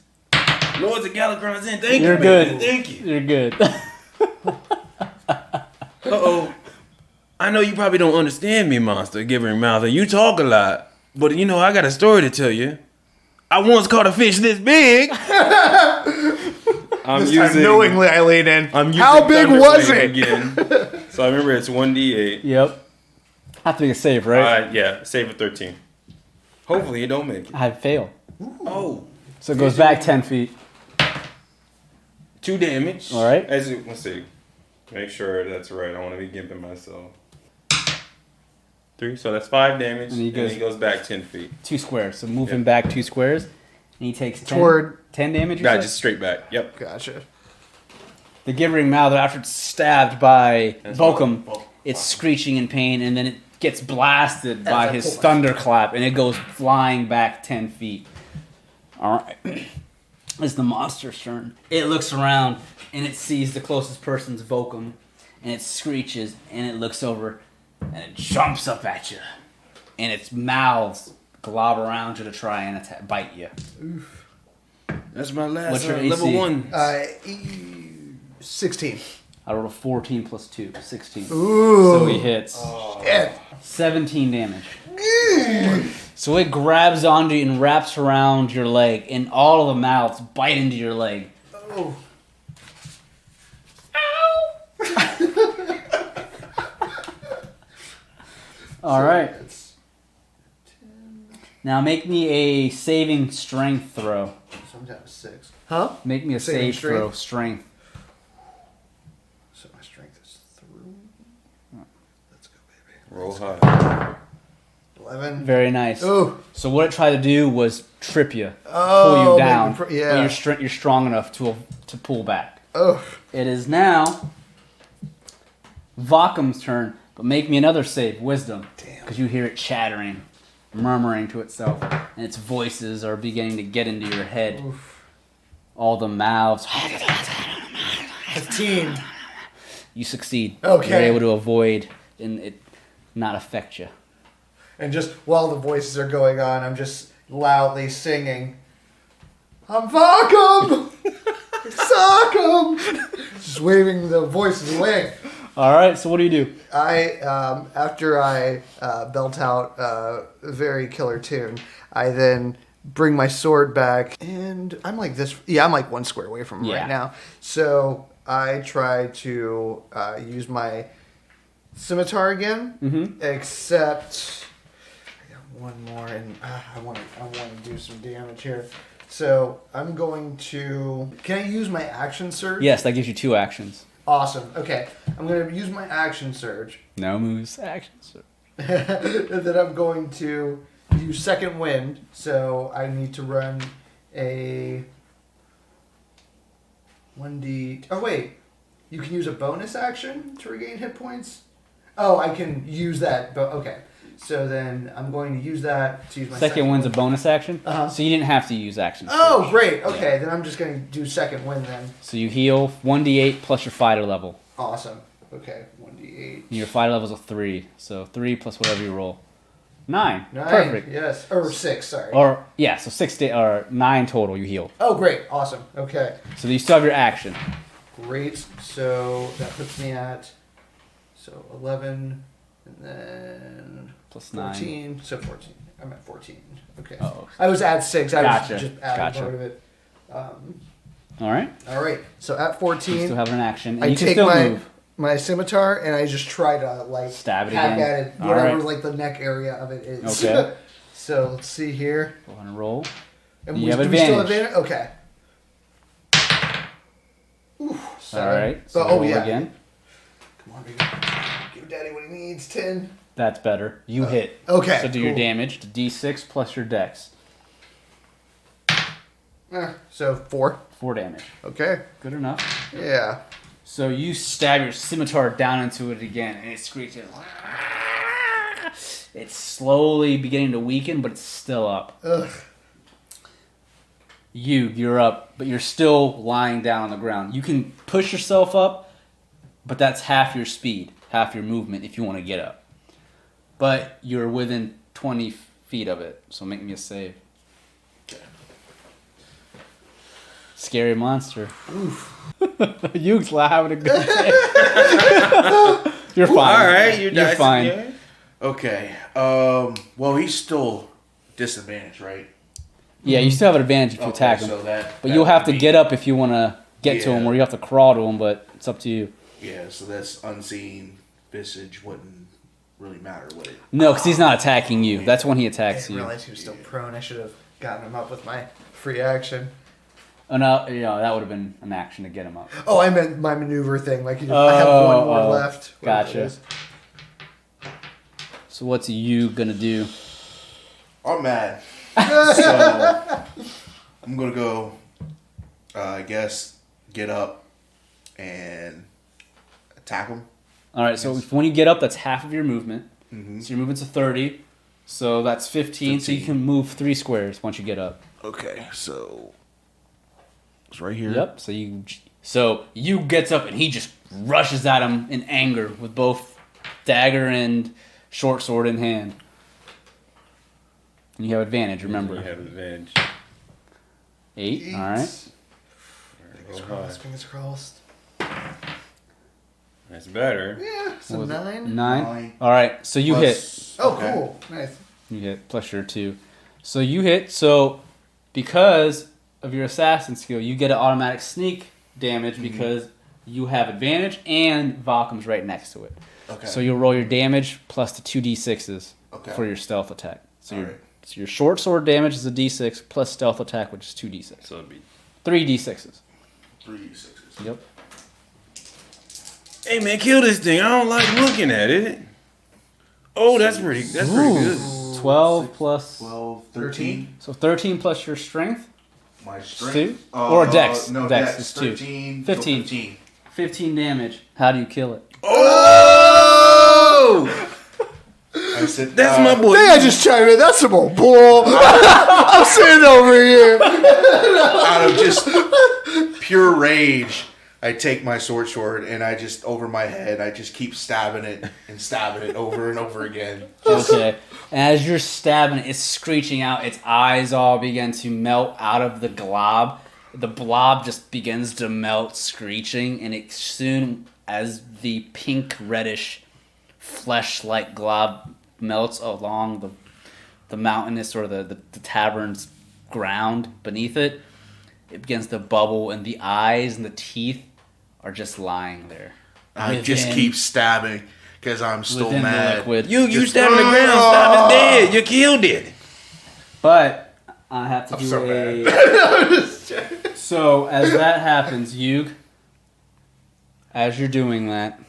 Lords of Galagron's in. Thank You're you, good. baby. Thank you. You're good. Uh-oh. I know you probably don't understand me, monster, giving mouth. You talk a lot. But, you know, I got a story to tell you. I once caught a fish this big. I'm This time knowingly I lean in. How big Thunder was Wave it? Again. So I remember it's 1d8. Yep. Have to make a save, right? Yeah, save at 13. Hopefully you don't make it. I fail. Oh. So it goes back 10 feet. 2 damage. All right. Let's see. Make sure that's right. I want to be gimping myself. 3, so that's 5 damage. And he goes back 10 feet. 2 squares. So move him back 2 squares. And he takes 10, Toward- 10 damage. you Yeah, said? just straight back. Yep. Gotcha. The gibbering mouth, after it's stabbed by Vokkum, it's screeching in pain, and then it gets blasted by I his pull my- thunderclap, and it goes flying back 10 feet. Alright. It's the monster's turn. It looks around, and it sees the closest person's Vokkum, and it screeches, and it looks over, and it jumps up at you. And its mouths glob around you to try and bite you. That's my last What's your level AC? 1. 16. I rolled a 14 plus 2, 16. Ooh. So he hits. Shit. 17 damage. So it grabs onto you and wraps around your leg, and all of the mouths bite into your leg. Oh. Alright. It's 10. Now make me a saving strength throw. So I'm down to 6. Huh? Make me a Saving save throw. Strength. So my strength is 3. Let's go, baby. Roll high. 11. Very nice. Oh. So what it tried to do was trip you, Oh, pull you make down. me But yeah. you're strong enough to pull back. Oh. It is now Vokkum's turn, but make me another save, wisdom. Damn. Because you hear it chattering, murmuring to itself, and its voices are beginning to get into your head. Oof. All the mouths. 15. You succeed. Okay. You're able to avoid and it not affect you. And just while the voices are going on, I'm just loudly singing, I'm Vokkum! Sock him! Just waving the voices away. All right, so what do you do? After I belt out a very killer tune, I then bring my sword back, and I'm like this. Yeah, I'm like 1 square away from him right now. So I try to use my scimitar again, except I got one more, and I want to do some damage here. So I'm going to. Can I use my action surge? Yes, that gives you 2 actions. Awesome. Okay, I'm going to use my action surge. No moves, action surge. And then I'm going to use second wind. So I need to run a 1d. Oh wait, you can use a bonus action to regain hit points. Oh, I can use that. But okay. So then I'm going to use that to use my Second wind's a wind. bonus action, Uh-huh. so you didn't have to use action. Oh, surge. great. Okay, then I'm just going to do second wind then. So you heal 1d8 plus your fighter level. Awesome. Okay, 1d8. Your fighter level's a 3, so 3 plus whatever you roll. 9. 9. Perfect. Yes. Or 6, sorry. Or yeah, so 9 total you heal. Oh, great. Awesome. Okay. So you still have your action. Great. So that puts me at 11 and then Plus 9. 14. So 14. I'm at 14. Okay. Oh. I was at 6. I Gotcha. was just adding Gotcha. part of it. All right. All right. So at You 14, still have an action, and I you can take still my move. my scimitar and I just try to like Stab it hack again. at it, All whatever right. like the neck area of it is. Okay. So let's see here. Go ahead and roll. And You have do we still have advantage. advantage? Okay. Ooh, 7. All right. So But, oh roll yeah. again. Come on, baby. Give Daddy what he needs. 10. That's better. You hit. Okay. So do your cool. damage. D6 plus your dex. So 4. 4 damage. Okay. Good enough. Yeah. So you stab your scimitar down into it again, and it screeches. It's slowly beginning to weaken, but it's still up. Ugh. You're up, but you're still lying down on the ground. You can push yourself up, but that's half your speed, half your movement if you want to get up. But you're within 20 feet of it, so make me a save. Scary monster. Yuke's having a good day. You're fine. All right, You're fine. Yeah. Okay. Well, he's still disadvantaged, right? Yeah, you still have an advantage if you Okay, attack him. so that, But that you'll have would to be- get up if you want to get to him, Yeah. or you have to crawl to him, but it's up to you. Yeah, so that's unseen visage wouldn't really matter, would it? No, because he's not attacking you. That's when he I attacks didn't you. realize he was still prone. I should have gotten him up with my free action. Oh, no, that would have been an action to get him up. Oh, I meant my maneuver thing. Like I have one more Oh, left. whatever gotcha. it is. So what's you gonna do? I'm mad. So I'm gonna go. I guess get up and attack him. All right, so when you get up, that's half of your movement. Mm-hmm. So your movement's a 30. So that's 15. So you 15. can move 3 squares once you get up. Okay, so it's right here. Yep. So you gets up and he just rushes at him in anger with both dagger and short sword in hand. And you have advantage. Remember. You have advantage. 8. All right. Roll high. Fingers crossed. That's better. Yeah, so What was it? 9. 9. All right. So you hit. Plus- Oh, okay. cool. Nice. You hit plus your 2. So you hit. So because of your assassin skill, you get an automatic sneak damage because you have advantage and Vokkum's right next to it. Okay. So you'll roll your damage plus the 2d6s Okay. for your stealth attack. So Alright. so your short sword damage is a d6 plus stealth attack, which is 2d6. So it'd be. 3d6s. 3d6s. Yep. Hey man, kill this thing. I don't like looking at it. Oh, that's pretty good. 12 plus. 12, 13. So 13 plus your strength. My strength. 2? Or dex. No, Dex dex. is 2. 13. 15. 15. 15 damage. How do you kill it? Oh! I said, That's my boy. Hey, I just chimed in. That's some old bull. I'm sitting over here. out of just pure rage, I take my sword and I just, over my head, I just keep stabbing it over and over again. Okay. As you're stabbing it, it's screeching out. Its eyes all begin to melt out of the glob. the blob just begins to melt, screeching, and it soon, as the pink reddish flesh-like glob melts along the mountainous or the tavern's ground beneath it, it begins to bubble, and the eyes and the teeth are just lying there. I just keep stabbing because I'm still within the mad. liquid. You stabbed the ground. Stop it dead. You killed it. But I have to I'm do so a... So, as that happens, Yug, as you're doing that,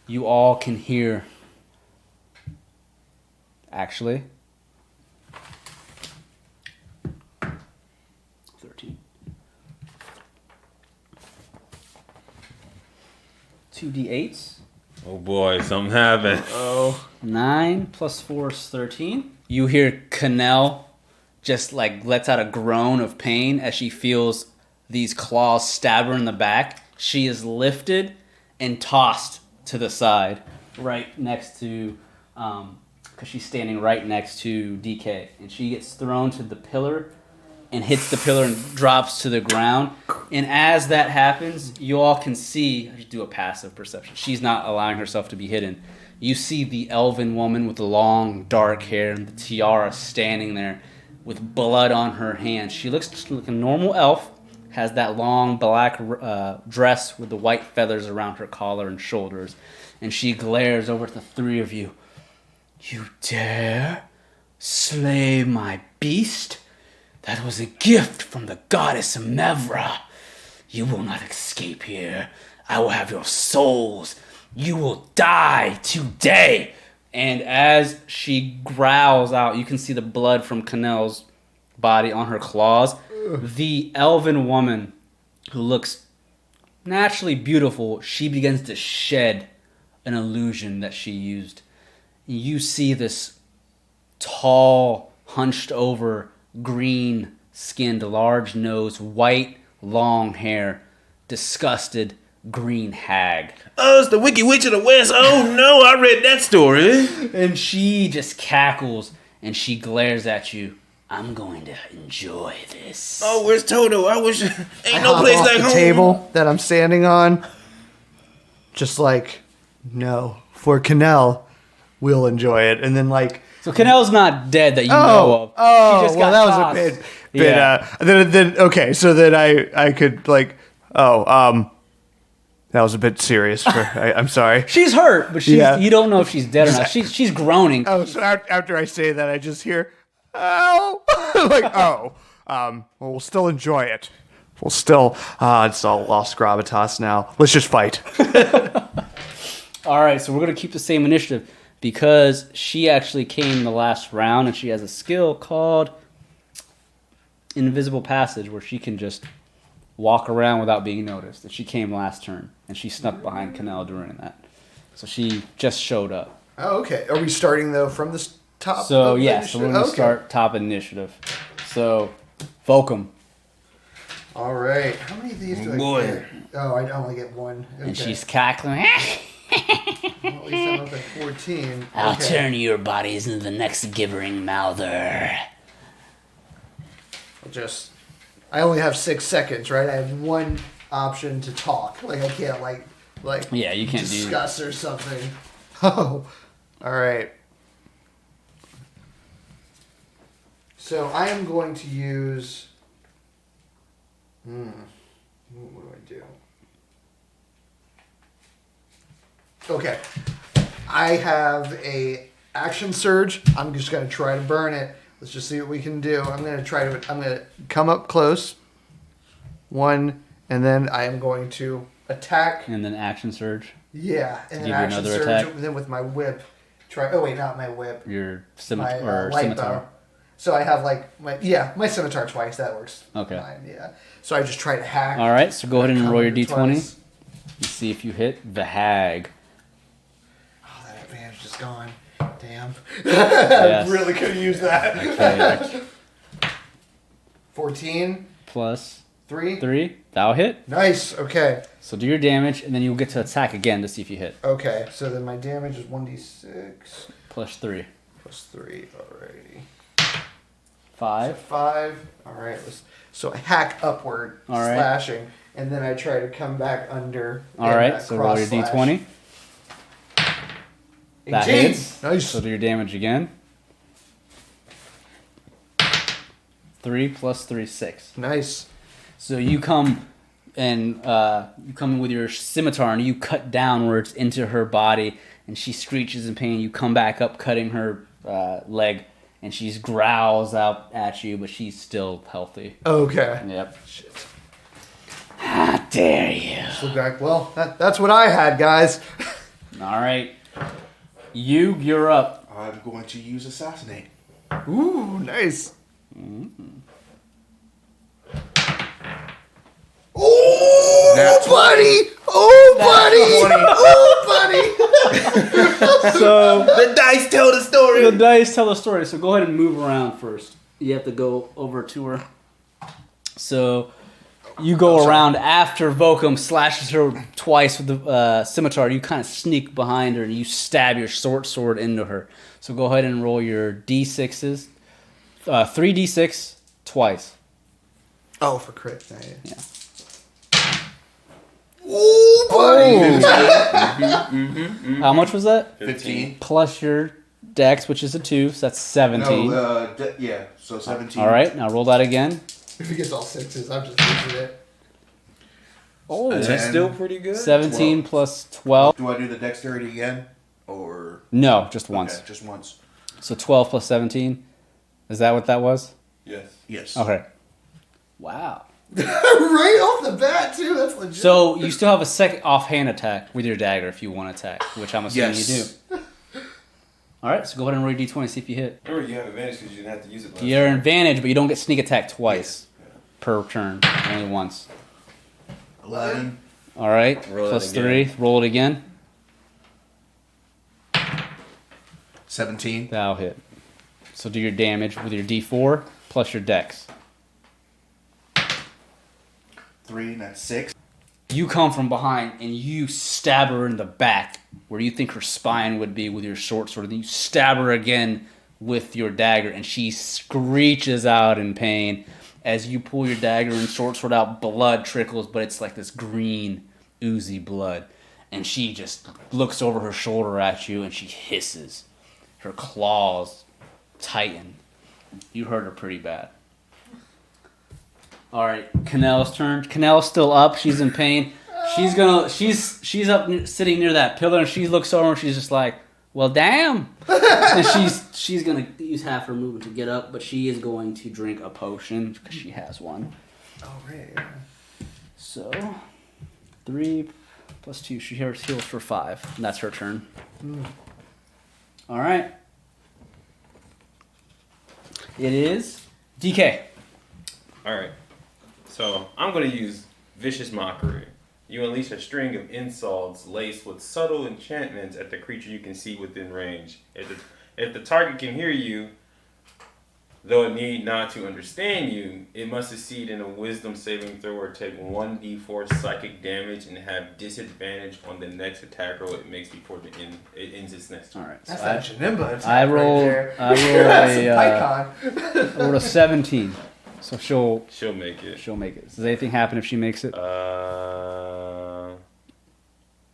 you all can hear... Actually... 13. 2d8s. Oh boy, something happened. 9 plus 4 is 13. You hear Qinnel just like lets out a groan of pain as she feels these claws stab her in the back. She is lifted and tossed to the side, right next to, because she's standing right next to DK. And she gets thrown to the pillar and hits the pillar and drops to the ground. And as that happens, you all can see, I should do a passive perception. She's not allowing herself to be hidden. You see the elven woman with the long, dark hair and the tiara standing there with blood on her hands. She looks just like a normal elf, has that long black dress with the white feathers around her collar and shoulders. And she glares over at the three of you. You dare slay my beast? That was a gift from the goddess Mevra. You will not escape here. I will have your souls. You will die today. And as she growls out, you can see the blood from Qinnel's body on her claws. The elven woman, who looks naturally beautiful, she begins to shed an illusion that she used. You see this tall, hunched over, green-skinned, large-nosed, white, long hair, disgusted, green hag. Oh, it's the Wicked Witch of the West. Oh no, I read that story. And she just cackles and she glares at you. I'm going to enjoy this. Oh, where's Toto? I wish ain't I no hop place off like the home. table that I'm standing on. Just like, no, for Qinnel, we'll enjoy it. And then like, So Qinnel's not dead that you know of. oh, She just well, got that tossed. was a bit. Yeah. Then okay, so then I could like, that was a bit serious. I'm sorry. She's hurt, but Yeah. you don't know if she's dead or not. She's groaning. Oh, so after I say that, I just hear, oh, like, oh, well, we'll still enjoy it. We'll still, it's all lost gravitas now. Let's just fight. All right, so we're going to keep the same initiative because she actually came the last round and she has a skill called Invisible Passage where she can just walk around without being noticed. And she came last turn and she snuck behind Qinnel during that. So she just showed up. Oh, okay. Are we starting though from the top? So of the yeah, so we're going to initiative? start top initiative. So Vokkum. All right. How many of these do I get? Oh, I only get one. Okay. And she's cackling. Well, at least I'm up at 14. I'll Okay. turn your bodies into the next gibbering mouther. I only have 6 seconds, right? I have one option to talk. Like I can't like Yeah, you can't discuss or something. Oh, all right. So I am going to use. What do I do? Okay, I have a action surge. I'm just gonna try to burn it. Let's just see what we can do. I'm gonna come up close. One, and then I am going to attack. And then action surge. Yeah, and then give you action another surge. attack? And then with my whip, try. Oh wait, not my whip. Your My scimitar. light bow. So I have like my scimitar twice. That works. Okay. Fine, yeah. So I just try to hack. All right, so go ahead and roll your Cover d20 twice. and see if you hit the hag. Oh, that advantage is gone. Damn. Yes. I really could have used that. Okay. 14. Plus 3. 3. That'll hit. Nice. Okay. So do your damage, and then you'll get to attack again to see if you hit. Okay. So then my damage is 1d6 Plus 3. plus 3. Alrighty. 5. 5. All right. So I hack upward, All right. slashing, and then I try to come back under. All right, so roll your d20. That 18. hits. Nice. So do your damage again. 3 plus 3, 6. Nice. So you come and you come with your scimitar and you cut downwards into her body, and she screeches in pain. You come back up, cutting her leg, and she growls out at you, but she's still healthy. Okay. Yep. Shit. How dare you? Just look back. Well, that's what I had, guys. All right. You're up. I'm going to use assassinate. Ooh, nice. Mm-hmm. Oh, buddy! Oh, buddy! So The dice tell the story. the dice tell the story. So go ahead and move around first. You have to go over to her. So you go around after Vokkum slashes her twice with the scimitar. You kind of sneak behind her and you stab your short sword into her. So go ahead and roll your d6s. 3d6 twice. Oh, for crit. Yeah. Oh, buddy! How much was that? 15. Plus your dex, which is a 2, so that's 17. No, yeah, so 17. All right, now roll that again. If he gets all 6s, I'm just losing it. Oh, Is that still pretty good? 17 12. plus 12. Do I do the dexterity again? Or. No, just once. Okay, just once. So 12 plus 17. Is that what that was? Yes. Yes. Okay. Wow. Right off the bat, too. That's legit. So you still have a second offhand attack with your dagger if you want to attack, which I'm assuming you Yes. do. All right, so go ahead and roll your d20, see if you hit. Remember, you have advantage because you didn't have to use it last You're time. advantage, but you don't get sneak attack twice per turn, only once. 11. All right, Roll it plus again. 3. Roll it again. 17. That'll hit. So do your damage with your d4 plus your dex. 3, and that's 6. You come from behind and you stab her in the back where you think her spine would be with your short sword. Then you stab her again with your dagger and she screeches out in pain. As you pull your dagger and short sword out, blood trickles, but it's like this green, oozy blood. And she just looks over her shoulder at you and she hisses. Her claws tighten. You hurt her pretty bad. All right, Qinnel's turn. Qinnel's still up. She's in pain. She's up sitting near that pillar, and she looks over and she's just like, "Well, damn." And she's gonna use half her movement to get up, but she is going to drink a potion because she has one. Oh, right. Yeah. So 3 plus 2. She heals for 5, and that's her turn. All right. It is DK. Alright. So, I'm going to use Vicious Mockery. You unleash a string of insults laced with subtle enchantments at the creature you can see within range. If the target can hear you, though it need not to understand you, it must succeed in a wisdom saving throw or take 1d4 psychic damage and have disadvantage on the next attack roll it makes before it ends its next turn. All right. That's So that Janimba attack I rolled. right there. I That's rolled some Pycon. I rolled a 17. So She'll make it. she'll make it. Does anything happen if she makes it?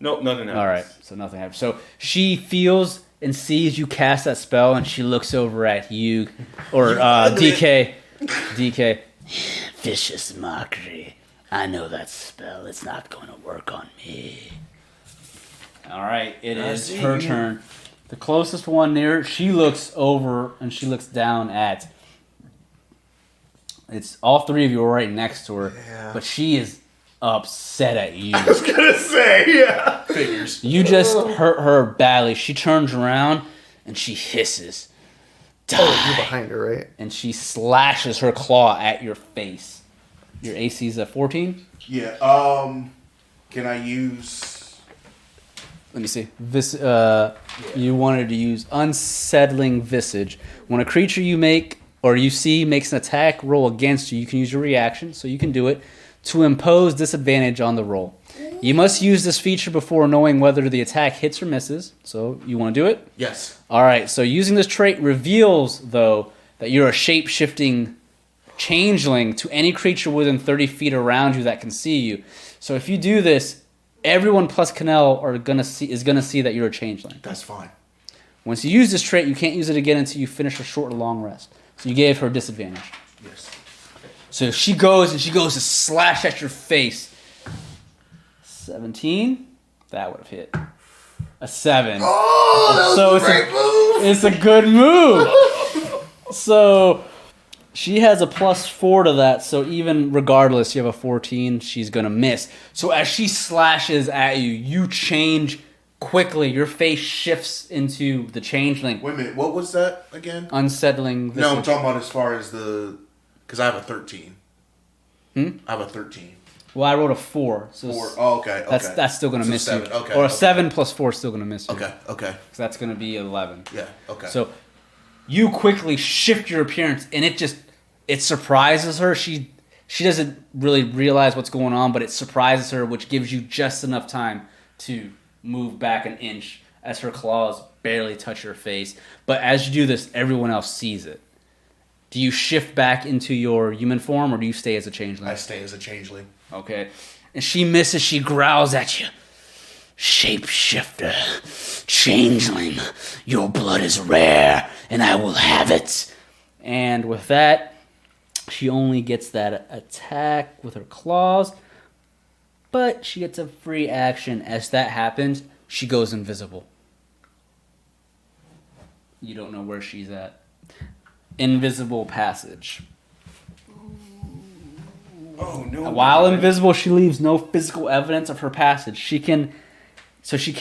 Nope, nothing happens. All right. So nothing happens. So she feels and sees you cast that spell, and she looks over at you, or DK. DK. Vicious mockery. I know that spell. It's not going to work on me. All right. It is her turn. The closest one near her, she looks over and she looks down at. It's all three of you are right next to her, but she is upset at you. I was gonna say, yeah. Figures. You just hurt her badly. She turns around and she hisses. Die. Oh, you're behind her, right? And she slashes her claw at your face. Your AC is a 14? Yeah, can I use... Let me see. You wanted to use Unsettling Visage. When a creature you make or you see makes an attack roll against you, you can use your reaction, so you can do it, to impose disadvantage on the roll. You must use this feature before knowing whether the attack hits or misses. So you want to do it? Yes. All right. So using this trait reveals, though, that you're a shape-shifting changeling to any creature within 30 feet around you that can see you. So if you do this, everyone plus Qinnel is gonna see that you're a changeling. That's fine. Once you use this trait, you can't use it again until you finish a short or long rest. So you gave her a disadvantage. Yes. So she goes to slash at your face. 17. That would have hit. A 7. Oh, that was a great move. It's a good move. So she has a +4 to that. So even regardless, you have a 14. She's gonna miss. So as she slashes at you, you change quickly. Your face shifts into the changeling. Wait a minute. What was that again? Unsettling. No, I'm talking about as far as because I have a 13. I have a 13. Well, I rolled a 4. So 4. Oh, okay. that's still gonna miss 7. you. Okay. Or a okay. 7 + 4 is still gonna miss you. Okay. Okay. So that's gonna be 11. Yeah. Okay. So you quickly shift your appearance, and it surprises her. She doesn't really realize what's going on, but it surprises her, which gives you just enough time to move back an inch as her claws barely touch her face. But as you do this, everyone else sees it. Do you shift back into your human form, or do you stay as a changeling? I stay as a changeling. Okay. And she misses. She growls at you. Shapeshifter, changeling, your blood is rare, and I will have it. And with that, she only gets that attack with her claws, but she gets a free action. As that happens, she goes invisible. You don't know where she's at. Invisible passage. Oh no! While invisible, she leaves no physical evidence of her passage. She can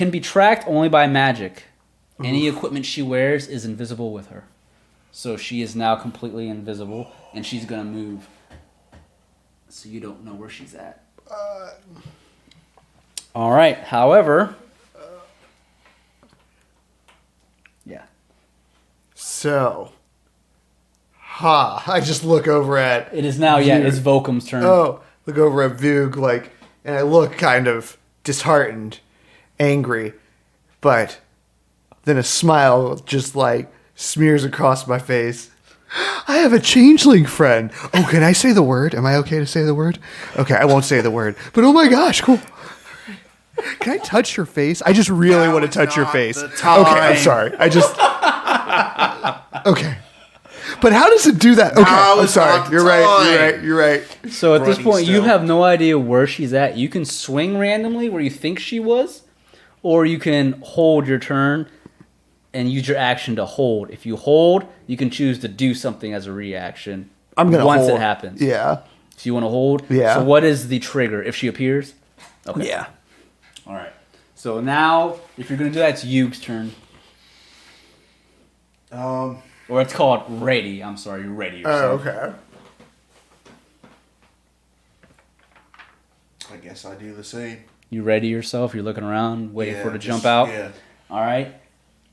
be tracked only by magic. Any equipment she wears is invisible with her. So she is now completely invisible, and she's gonna move. So you don't know where she's at. All right. However, yeah. So, I just look over at... It is now. Yeah, it's Vokkum's turn. Look over at Vug, and I look kind of disheartened, angry, but then a smile just, smears across my face. I have a changeling friend. Oh, can I say the word? Am I okay to say the word? Okay, I won't say the word. But oh my gosh, cool. Can I touch your face? I just really want to touch your face. Okay, I'm sorry. Okay. But how does it do that? Okay, I'm sorry. You're right. So at this Running point, you still. have no idea where she's at. You can swing randomly where you think she was, or you can hold your turn and use your action to hold. If you hold, you can choose to do something as a reaction. I'm gonna once hold. it happens. Yeah. So you want to hold? Yeah. So what is the trigger? If she appears? Okay. Yeah. All right. So now, if you're going to do that, it's Yug's turn. Or it's called ready. I'm sorry, ready yourself. Oh, okay. I guess I do the same. You ready yourself? You're looking around, waiting for her to just- jump out? Yeah. All right.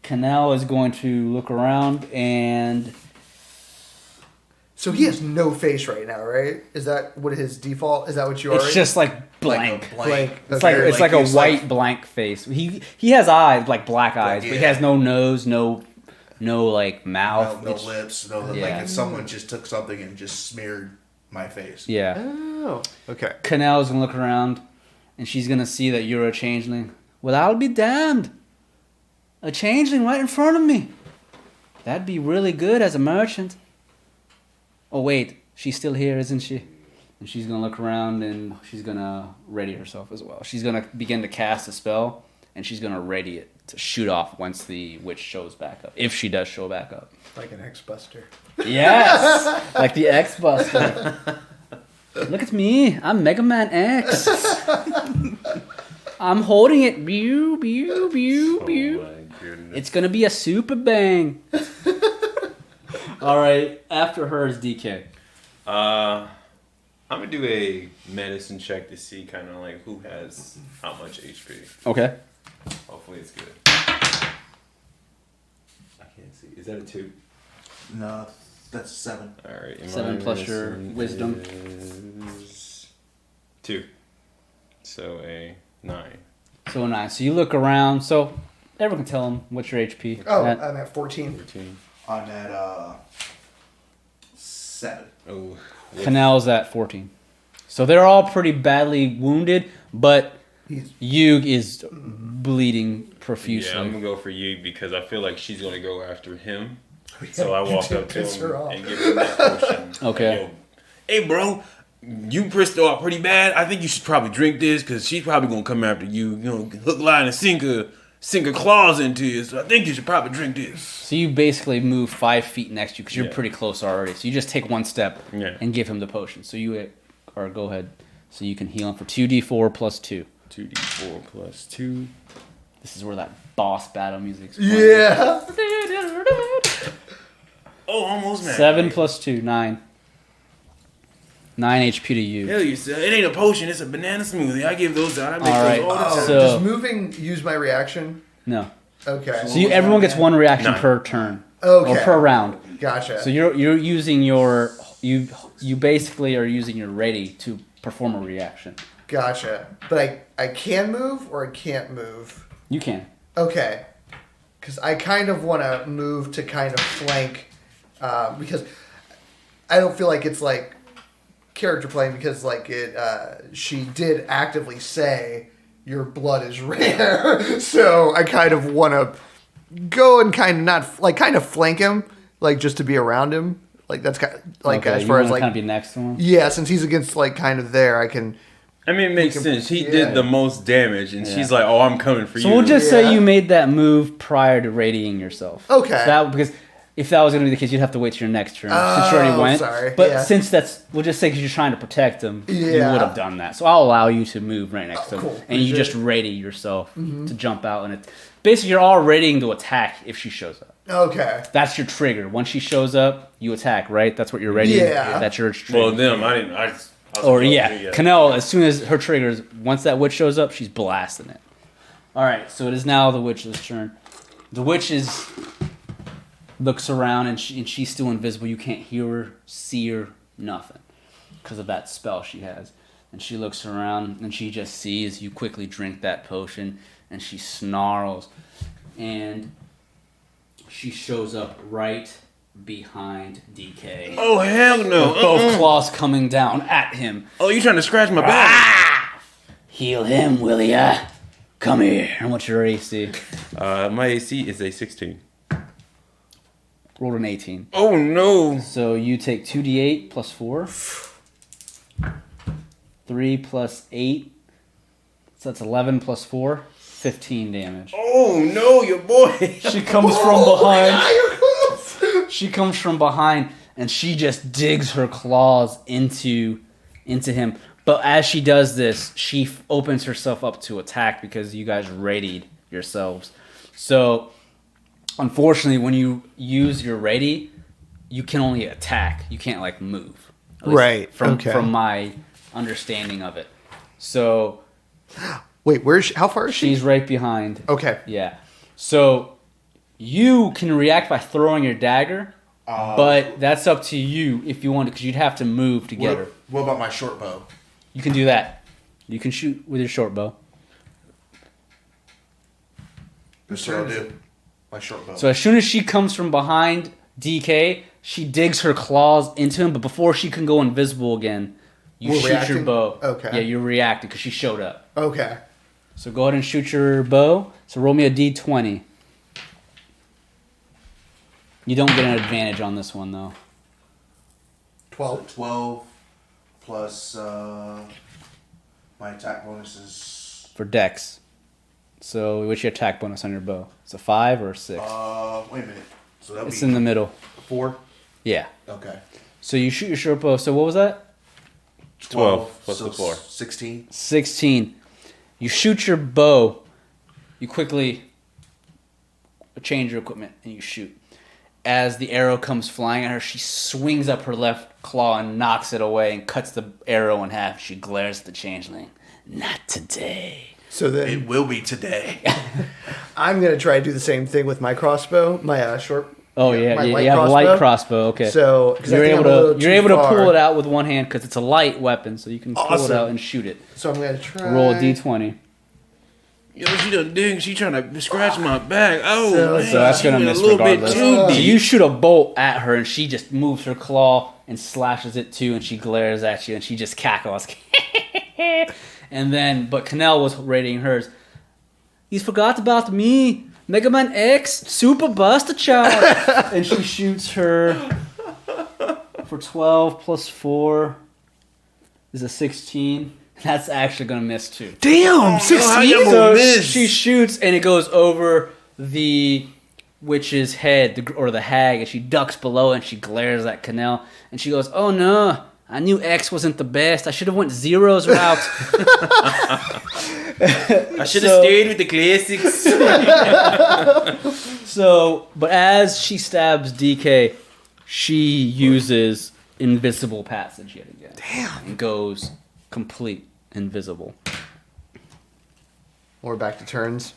Qinnel is going to look around and... So he has no face right now, right? Is that what his default? Is that what you are? It's just like blank. Blank. It's Okay. like a he's white blank face. He has eyes, like black eyes, but he yeah. has no nose, no like mouth. No It's- lips. No, Yeah. like if someone just took something and just smeared my face. Yeah. Oh. Okay. Qinnel is gonna look around, and she's gonna see that you're a changeling. Well, I'll be damned. A changeling right in front of me. That'd be really good as a merchant. Oh wait, she's still here, isn't she? And she's gonna look around and she's gonna ready herself as well. She's gonna begin to cast a spell, and she's gonna ready it to shoot off once the witch shows back up. If she does show back up. Like an X-Buster. Yes! Like the X-Buster. Look at me. I'm Mega Man X. I'm holding it. Bew, bew, bew, bew. Oh my goodness. It's gonna be a super bang. Alright, after her is DK. I'm gonna do a medicine check to see kind of like who has how much HP. Okay. Hopefully it's good. I can't see. Is that a 2? No, that's 7. All right. 7 plus your medicine wisdom. is 2. So a 9. So nice. So you look around. So everyone can tell him what's your HP. Oh, At. I'm at 14. 13. I'm at 7. Oh, Qinnel's at 14. So they're all pretty badly wounded, but Yug is bleeding profusely. yeah, I'm gonna go for you because I feel like she's gonna go after him. So I walk up to him and give him that potion. Okay. Like, hey, bro, you pissed her off pretty bad. I think you should probably drink this because she's probably gonna come after you. You know, hook, line, and sinker claws into you. So I think you should probably drink this. So you basically move 5 feet next to you because you're pretty close already. So you just take one step and give him the potion. So you go ahead. So you can heal him for 2d4 plus 2. 2d4 plus 2. This is where that boss battle music's playing. Yeah. Oh, almost man. 7 plus 2, 9. 9 HP to you. Hell, you said it ain't a potion. It's a banana smoothie. I give those out. I make All right. those all the time. So- Does moving use my reaction? No. Okay. So everyone gets one reaction 9. per turn. Okay. Or per round. Gotcha. So you're using your you basically are using your ready to perform a reaction. Gotcha. But I can move or I can't move. You can. Okay. Because I kind of want to move to kind of flank, because I don't feel like it's like character playing because like she did actively say your blood is rare, so I kind of want to go and kind of flank him, like just to be around him. Like that's kind of, like Okay, as far you as wanna like kind of be next to him. yeah, since he's against like kind of there, I can. I mean, it makes sense. He did the most damage, and she's like, "Oh, I'm coming for you." So we'll just Yeah. say you made that move prior to radiating yourself. Okay. So because if that was going to be the case, you'd have to wait till your next turn. Since you already went. Sorry. But Yeah. since we'll just say because you're trying to protect him, you Yeah. would have done that. So I'll allow you to move right next to him. Cool. And you Appreciate just ready yourself to jump out. And basically, you're all readying to attack if she shows up. Okay. That's your trigger. Once she shows up, you attack, right? That's what you're ready. Yeah. That's your trigger. Well, them, I didn't. I was Or supposed yeah, to, Qinnel, as soon as her triggers, once that witch shows up, she's blasting it. All right, so it is now the witch's turn. The witch looks around and she's still invisible. You can't hear her, see her, nothing, because of that spell she has. And she looks around and she just sees you quickly drink that potion, and she snarls, and she shows up right behind DK. Oh hell no! Both claws coming down at him. Oh, you trying to scratch my back? Heal him, will ya? Come here. And what's your AC? My AC is a 16. Rolled an 18. Oh no! So you take 2d8 plus 4. 3 plus 8. So that's 11 plus 4. 15 damage. Oh no, your boy! She comes from behind. She comes from behind and she just digs her claws into him. But as she does this, she opens herself up to attack because you guys readied yourselves. So, unfortunately, when you use your ready, you can only attack. You can't like move. At least Right. From my understanding of it. So Wait, where is she? How far is she? she's right behind. Okay. Yeah. So you can react by throwing your dagger, but that's up to you if you want to, because you'd have to move to get her. What about my short bow? You can do that. You can shoot with your short bow. That's what I'll do. My short bow. So as soon as she comes from behind DK, she digs her claws into him, but before she can go invisible again, you We're shoot your reacting? bow. Okay. Yeah, you're reacting because she showed up. Okay. So go ahead and shoot your bow. So roll me a d20. You don't get an advantage on this one, though. 12. 12 plus my attack bonus is For dex. So what's your attack bonus on your bow? It's a 5 or a 6? wait a minute. So that'll It's be in the middle. 4. Yeah. Okay. So you shoot your short bow. So what was that? 12 plus so the 4. 16. 16. You shoot your bow. You quickly change your equipment and you shoot. As the arrow comes flying at her, she swings up her left claw and knocks it away and cuts the arrow in half. She glares at the changeling. Not today. So then It will be today. I'm going to try to do the same thing with my crossbow, my short. Oh yeah, my yeah, light you have a light crossbow. Okay, So 'cause I you're think able I'm a little to you're too able to far. pull it out with one hand because it's a light weapon, so you can pull it Awesome. out and shoot it. So I'm going to try. Roll a d20. Yo, she done dig. She trying to scratch my back. Oh, So- man. so that's She gonna went miss a little bit regardless. too So deep. you shoot a bolt at her, and she just moves her claw and slashes it too, and she glares at you, and she just cackles. And then, but Qinnel was rating hers. You forgot about me, Mega Man X, Super Buster Child. And she shoots her for 12 plus 4 is a 16. That's actually gonna miss too. Damn, 16. So she shoots and it goes over the witch's head, or the hag, and she ducks below and she glares at Qinnel and she goes, "Oh no, I knew X wasn't the best. I should have went Zero's route." I should have stayed with the classics. So, but as she stabs DK, she uses invisible passage yet again. Damn. And goes complete invisible. We're back to turns.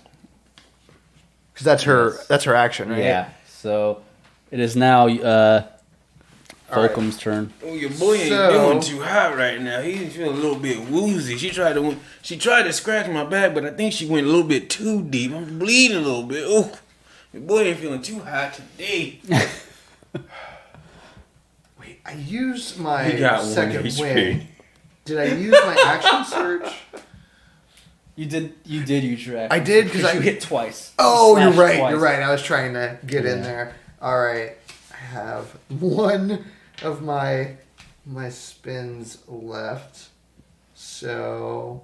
Because that's her. Yes. That's her action, right? Yeah. So it is now Vokkum's turn. Oh, your boy ain't So- doing too hot right now. He's feeling a little bit woozy. She tried to scratch my back, but I think she went a little bit too deep. I'm bleeding a little bit. Oh, your boy ain't feeling too hot today. Wait, I used my He got 1 second HP. win. Did I use my action search? You did use your action. I did, 'cause you I- hit twice. Oh, You you're slashed right. twice. You're right. I was trying to get in Yeah. there. All right. I have one of my spins left. So.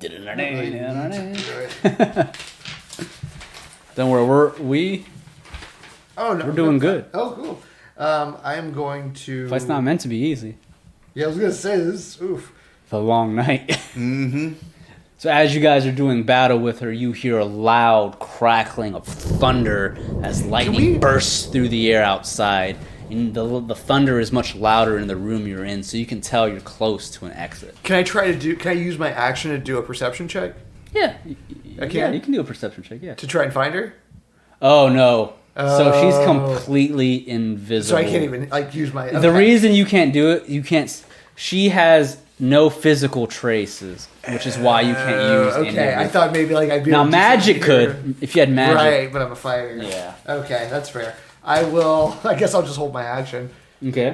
Don't worry, we're doing good. Oh, cool. I am going to. Fight's not meant to be easy. Yeah, I was gonna say this. Oof. It's a long night. Mm-hmm. So as you guys are doing battle with her, you hear a loud crackling of thunder as lightning bursts through the air outside. And the thunder is much louder in the room you're in, so you can tell you're close to an exit. Can I use my action to do a perception check Yeah. I can? Yeah, you can do a perception check, yeah. to try and find her? Oh, no. So she's Oh. completely invisible. So I can't even use my. The okay. reason you can't do it, she has no physical traces, which is why you can't use any Okay, of I it. thought maybe like I'd be Now able to magic disappear. could, if you had magic. Right, but I'm a fighter. Yeah. Okay, that's fair. I will. I guess I'll just hold my action. Okay.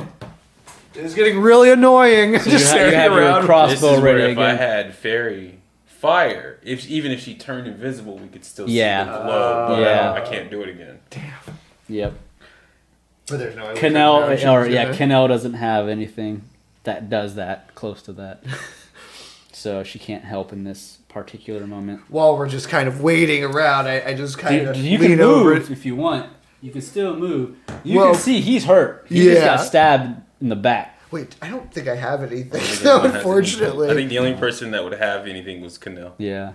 It's getting really annoying. you just have staring your around. This crossbow is where ready if I again. had fairy fire, even if she turned invisible, we could still Yeah. see the glow. But Yeah. I can't do it again. Yep. But there's no. Qinnel doesn't have anything that does that close to that, so she can't help in this particular moment. While we're just kind of waiting around, I just kind of You lean can over. move if you want. You can still move. You Well, can see he's hurt. He just yeah. got stabbed in the back. Wait, I don't think I have anything. No one has Unfortunately, anything. I think the only person that would have anything was Qinnel. Yeah.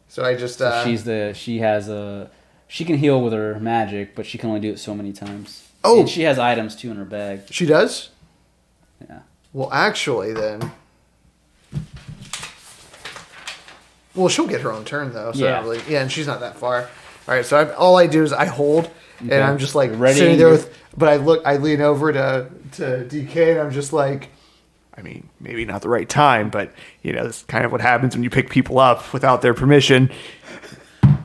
so. I just. So she can heal with her magic, but she can only do it so many times. Oh. And she has items too in her bag. She does. Yeah. Well, actually, then. Well, she'll get her own turn though. So Yeah. yeah, and she's not that far. All right, so all I do is I hold, Okay. and I'm just like Ready, sitting there you're- with. But I lean over to DK, and I'm just like, I mean, maybe not the right time, but that's kind of what happens when you pick people up without their permission.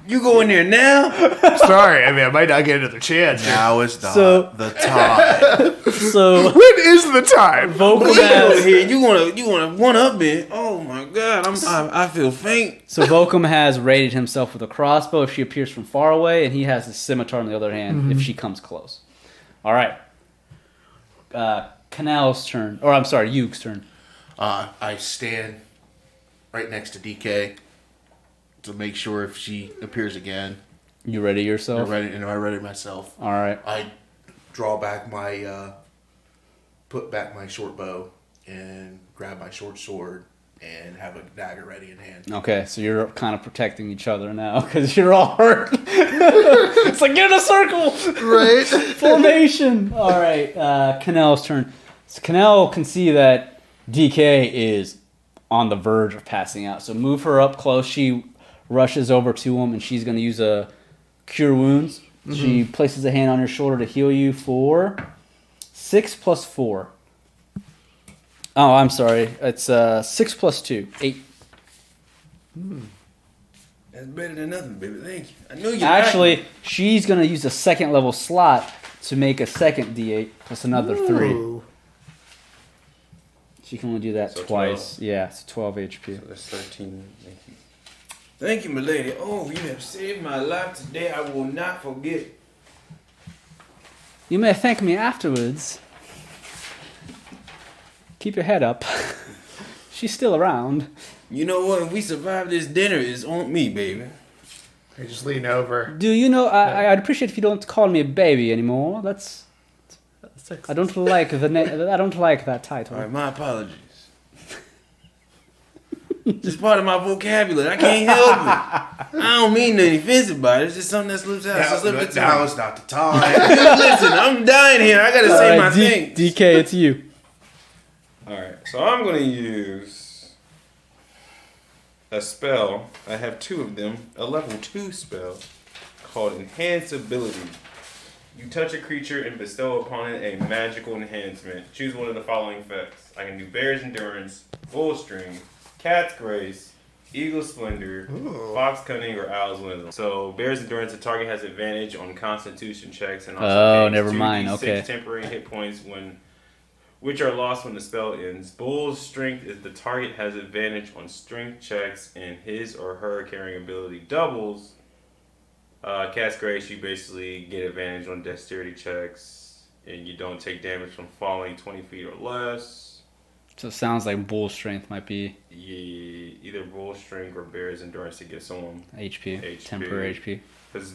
You go in there now? Sorry, I mean, I might not get another chance. Now is not So- the time. So When is the time? Vokkum Over has here, you wanna one up it? Oh my god, I feel faint. Vokkum has rated himself with a crossbow if she appears from far away, and he has his scimitar on the other hand if she comes close. All right. Qinnel's turn, or I'm sorry, Yuke's turn. I stand right next to DK to make sure if she appears again, You ready yourself? I ready myself. All right. I draw back put back my short bow and grab my short sword and have a dagger ready in hand. Okay, so you're kind of protecting each other now because you're all hurt. It's like get in a circle. Right? Formation. All right, Qinnel's turn. So Qinnel can see that DK is on the verge of passing out. So move her up close. She rushes over to him, and she's going to use a Cure Wounds. She places a hand on your shoulder to heal you for 6 plus 4. Oh, I'm sorry. It's 6 plus 2. 8. That's better than nothing, baby. Thank you. I know you. Actually, she's gonna use a second level slot to make a second D8 plus another 3. Ooh. She can only do that So twice. Yeah, it's 12 HP. So that's 13. Thank you. Thank you, my lady. Oh, you have saved my life today. I will not forget. You may thank me afterwards. Keep your head up. She's still around. You know what? If we survive this dinner, it's on me, baby. I just lean over. Do you know? I'd appreciate if you don't call me a baby anymore. I don't like I don't like that title. All right, my apologies. It's part of my vocabulary. I can't help it. I don't mean nothing offensive by it. It's just something that slips out. Now, It slipped the now tongue. is not the time. Listen, I'm dying here. I gotta say my thing. DK, it's you. All right, so I'm gonna use a spell. I have 2 of them. A level 2 spell called Enhance Ability. You touch a creature and bestow upon it a magical enhancement. Choose one of the following effects. I can do Bear's Endurance, Full String, Cat's Grace, Eagle Splendor, Fox Cunning, or Owl's Wisdom. So Bear's Endurance, the target has advantage on Constitution checks and also gains never mind. 2d6 Okay. temporary hit points which are lost when the spell ends. Bull's Strength is the target has advantage on strength checks and his or her carrying ability doubles. Cat's Grace, you basically get advantage on dexterity checks, and you don't take damage from falling 20 feet or less. So it sounds like bull strength might be Yeah, either Bull Strength or Bear's Endurance to get someone HP. Temporary HP. because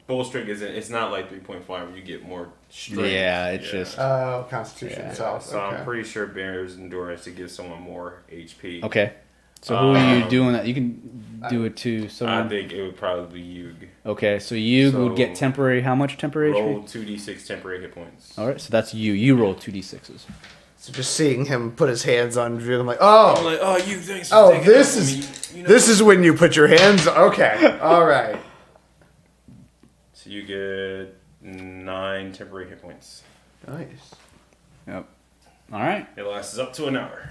Bull Strength it's not like 3.5 where you get more strength. Yeah, it's just Oh, Constitution Yeah. itself. So okay. I'm pretty sure Bear's Endurance to give someone more HP. okay. So who are you doing that? You can do it too. I Someone. think it would probably be Yug. Okay, so you So- would get temporary. How much temporary Roll HP? 2d6 temporary hit points. All right, so that's you. You roll 2d6s. So just seeing him put his hands on Drew, I'm like, I'm oh, like, oh, you thanks for oh, taking this up for is me. You know? this is when you put your hands. Okay, all right. So you get 9 temporary hit points. Nice. Yep. All right. It lasts up to an hour.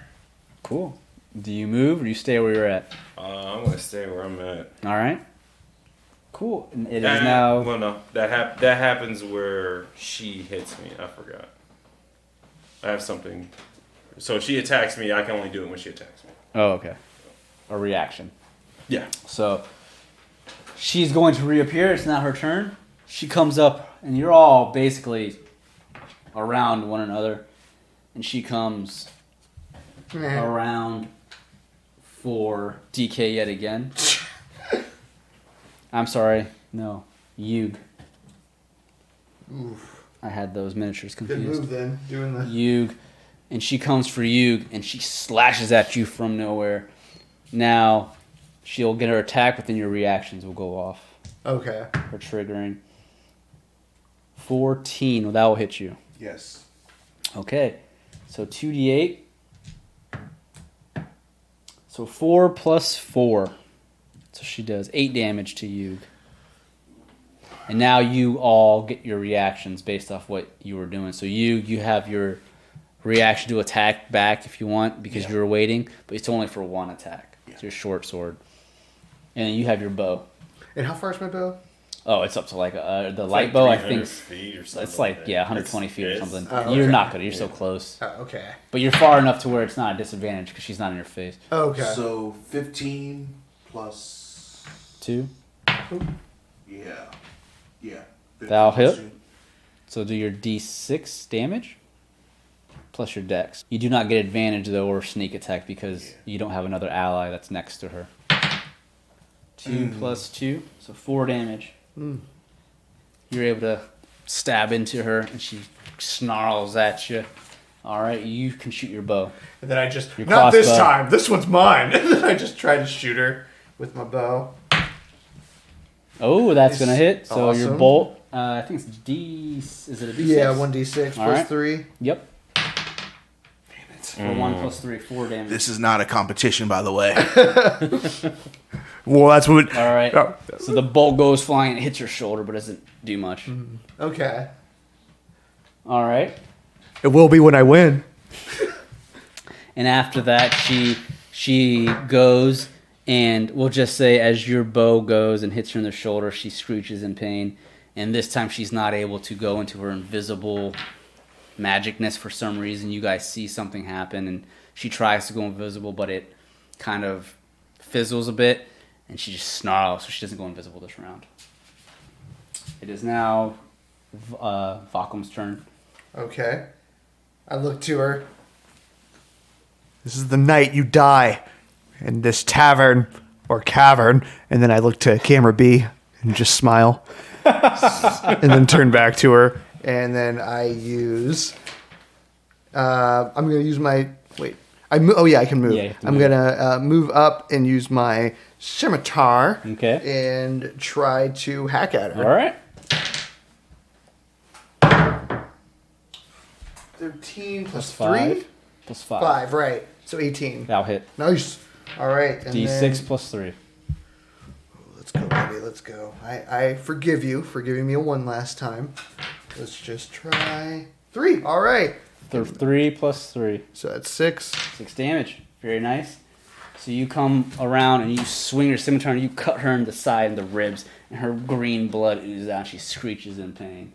Cool. Do you move or do you stay where you're at? I'm gonna stay where I'm at. All right. Cool. And it is now. Well, no, that happens where she hits me. I forgot. I have something. So if she attacks me, I can only do it when she attacks me. Oh, okay. A reaction. Yeah. So she's going to reappear. It's now her turn. She comes up, and you're all basically around one another. And she comes around for DK yet again. I'm sorry. No. Yug. Oof. I had those miniatures Good confused. move then, doing the. Yug, and she comes for Yug, and she slashes at you from nowhere. Now, she'll get her attack, but then your reactions will go off. Okay. Her triggering. 14, well, that will hit you. Yes. Okay, so 2d8. So 4 plus 4. So she does 8 damage to Yug. And now you all get your reactions based off what you were doing. So you have your reaction to attack back if you want because you were waiting, but it's only for one attack. Yeah. It's your short sword. And then you have your bow. And how far is my bow? Oh, it's up to like the It's light like bow, I 300 think. feet or something It's like, that. 120 feet or It's- something. Oh, You're okay. not good. You're so close. Oh, okay. But you're far enough to where it's not a disadvantage because she's not in your face. Okay. So 15 plus. 2. Yeah. Yeah. 15 That'll plus hit. 2. So do your d6 damage plus your dex. You do not get advantage though or sneak attack because you don't have another ally that's next to her. 2 plus 2, so 4 damage. You're able to stab into her and she snarls at you. Alright, you can shoot your bow. And then I just Your not this crossbow. time. This one's mine. And then I just try to shoot her with my bow. Oh, that's gonna hit. So your Awesome. bolt, I think it's D. Is it a D6? Yeah, 1d6 All plus right. 3. Yep. For 1 plus 3, 4 damage. This is not a competition, by the way. Well, that's what. All right. Oh. So the bolt goes flying, it hits your shoulder, but doesn't do much. Okay. All right. It will be when I win. And after that, she goes And we'll just say as your bow goes and hits her in the shoulder, she screeches in pain. And this time she's not able to go into her invisible magicness for some reason. You guys see something happen, and she tries to go invisible, but it kind of fizzles a bit, and she just snarls, so she doesn't go invisible this round. It is now Vokkum's turn. Okay. I look to her. This is the night you die in this tavern or cavern. And then I look to camera B and just smile. And then turn back to her. And then I use... I'm going to use my... Wait. I can move. Yeah, you can I'm move. going to move up and use my scimitar. Okay. And try to hack at her. All right. 13 plus 3? 5. Plus 5. 5, right. So 18. That'll hit. Nice. All right. And D6 then, plus 3. let's go, baby. Let's go. I forgive you for giving me a 1 last time. Let's just try 3. All right. 3 plus 3. So that's 6. 6 damage. Very nice. So you come around and you swing your scimitar and you cut her in the side and the ribs, and her green blood oozes out. She screeches in pain.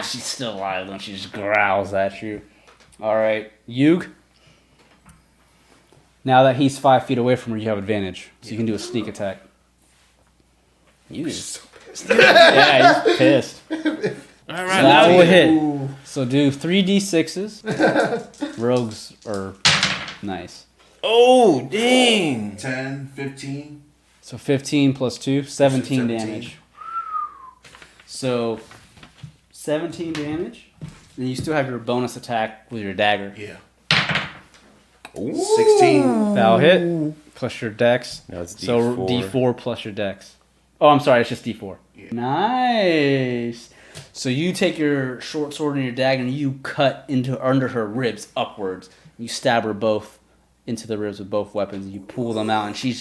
She's still alive, and she just growls at you. All right, Yug. Now that he's 5 feet away from her, you have advantage, so you can do a sneak attack. Yug is so pissed. Yeah, he's pissed. All right, So that will hit. Ooh. So do 3d6s. Rogues are nice. Oh, dang. 10, 15. So 15 plus 2, 17 17. damage. So 17 damage. And you still have your bonus attack with your dagger. Yeah. Ooh. 16. That'll hit. Plus your dex. No, it's So D4. D4 plus your dex. Oh, I'm sorry, it's just D4. Yeah. Nice. So you take your short sword and your dagger and you cut into under her ribs upwards. You stab her both into the ribs with both weapons. And you pull them out, and she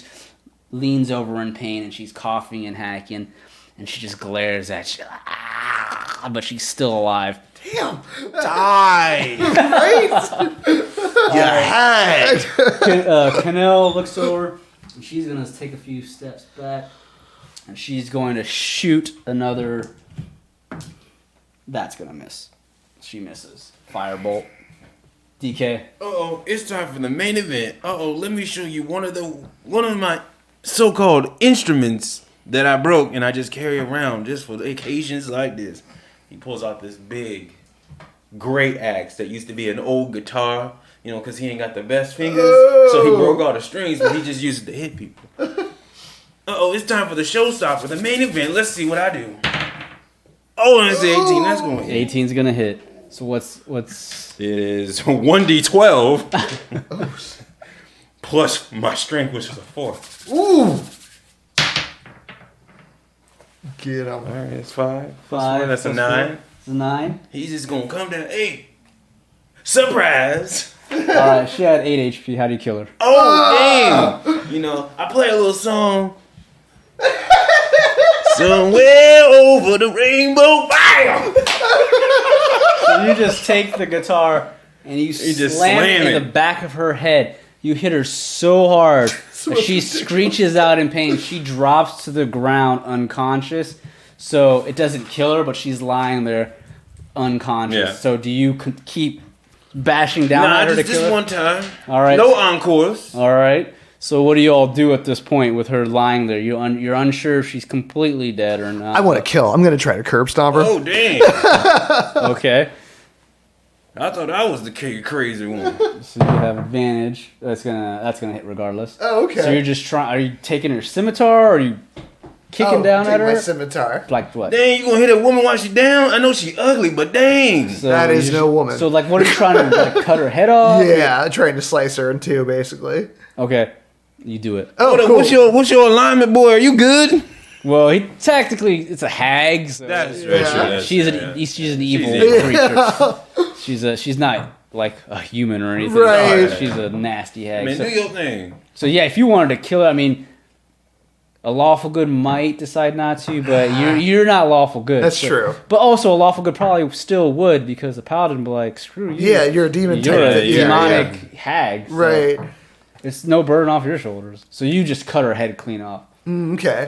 leans over in pain, and she's coughing and hacking, and she just glares at you. Ah, but she's still alive. Damn. Die! Right? Yeah. Qinnel looks over, and she's going to take a few steps back, and she's going to shoot another. That's going to miss. She misses. Firebolt. DK. Uh-oh, it's time for the main event. Uh-oh, let me show you one of my so-called instruments that I broke and I just carry around just for occasions like this. He pulls out this big, great axe that used to be an old guitar, you know, because he ain't got the best fingers. So he broke all the strings, but he just used it to hit people. Uh-oh, it's time for the showstopper, the main event. Let's see what I do. Oh, and it's 18. That's going to hit. 18's going to hit. So what's... It is 1d12 plus my strength, which is a 4. Ooh. Get him. All right, it's 5. 5. That's a plus 9. 4. It's a 9. He's just gonna come down. Hey, surprise! Alright, she had 8 HP. How do you kill her? Oh damn! You know, I play a little song. Somewhere over the rainbow. Bam! So you just take the guitar and you just slam it slam in it. the back of her head. You hit her so hard that she screeches out in pain. She drops to the ground unconscious. So it doesn't kill her, but she's lying there unconscious. Yeah. So do you keep bashing down at her to just kill this her? one time. All right. No encores. All right. So what do you all do at this point with her lying there? You're unsure if she's completely dead or not. I want to kill. I'm going to try to curb stomp her. Oh damn! Okay. I thought I was the crazy one. So you have advantage. That's gonna hit regardless. Oh, okay. So you're just trying. Are you taking her scimitar, or are you kicking down take at her? my scimitar. Like what? Dang, you gonna hit a woman while she down? I know she ugly, but dang. So That is you no woman. So like, what are you trying to like? Cut her head off? Yeah, trying to slice her in two, basically. Okay. You do it. Oh, Hold up, cool. what's your alignment, boy? Are you good? Well, he technically it's a hag. So That's very she's true, that's she's true, an yeah. she's an evil evil. creature. She's not like a human or anything. Right. She's a nasty hag. Man, So, do your thing. so yeah, if you wanted to kill her, I mean, a lawful good might decide not to, but you're not lawful good. That's so- true. But also, a lawful good probably still would because the paladin would be like, screw you. Yeah, you're a demon You're type. a Yeah, demonic hag. so- Right. It's no burden off your shoulders. So you just cut her head clean off. Okay.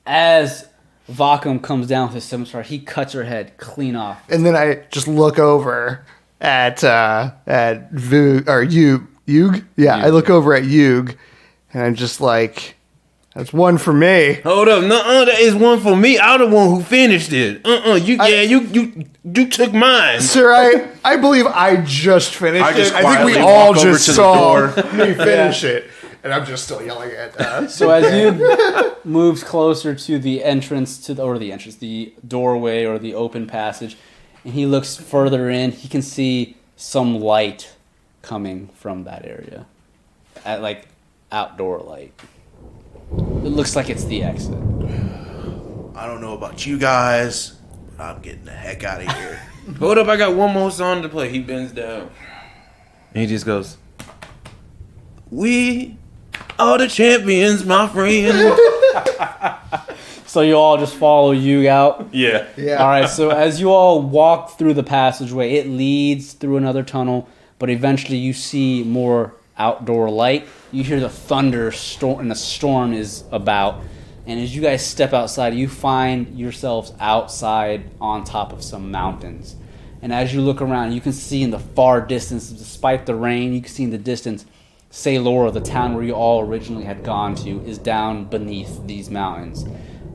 As Vokkum comes down with his scimitar, he cuts her head clean off. And then I just look over at Yug. Yeah, I look over at Yug, and I'm just like, that's one for me. Hold up, no, that is one for me. I'm the one who finished it. You took mine. Sir, I believe I just finished I just it. I think we quietly all walk over just to the saw door. me finish it. And I'm just still yelling at So as you moves closer to the entrance the doorway or the open passage, and he looks further in, he can see some light coming from that area. At like outdoor light. It looks like it's the exit. I don't know about you guys, but I'm getting the heck out of here. Hold up, I got one more song to play. He bends down. And he just goes, "We are the champions, my friend." So you all just follow you out? Yeah. Yeah. Alright, so as you all walk through the passageway, it leads through another tunnel, but eventually you see more outdoor light. You hear the thunder storm, and a storm is about. And as you guys step outside, you find yourselves outside on top of some mountains. And as you look around, you can see in the far distance, despite the rain, you can see in the distance, Sailora, the town where you all originally had gone to, is down beneath these mountains.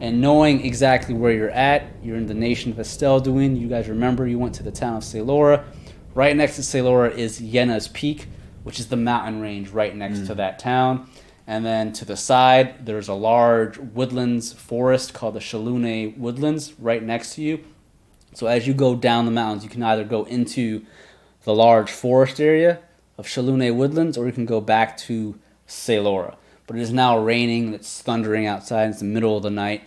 And knowing exactly where you're at, you're in the nation of Estelduin. You guys remember you went to the town of Sailora. Right next to Sailora is Yenna's Peak, which is the mountain range right next to that town. And then to the side, there's a large woodlands forest called the Shalune Woodlands right next to you. So as you go down the mountains, you can either go into the large forest area of Shalune Woodlands, or you can go back to Sailora. But it is now raining, and it's thundering outside. It's the middle of the night.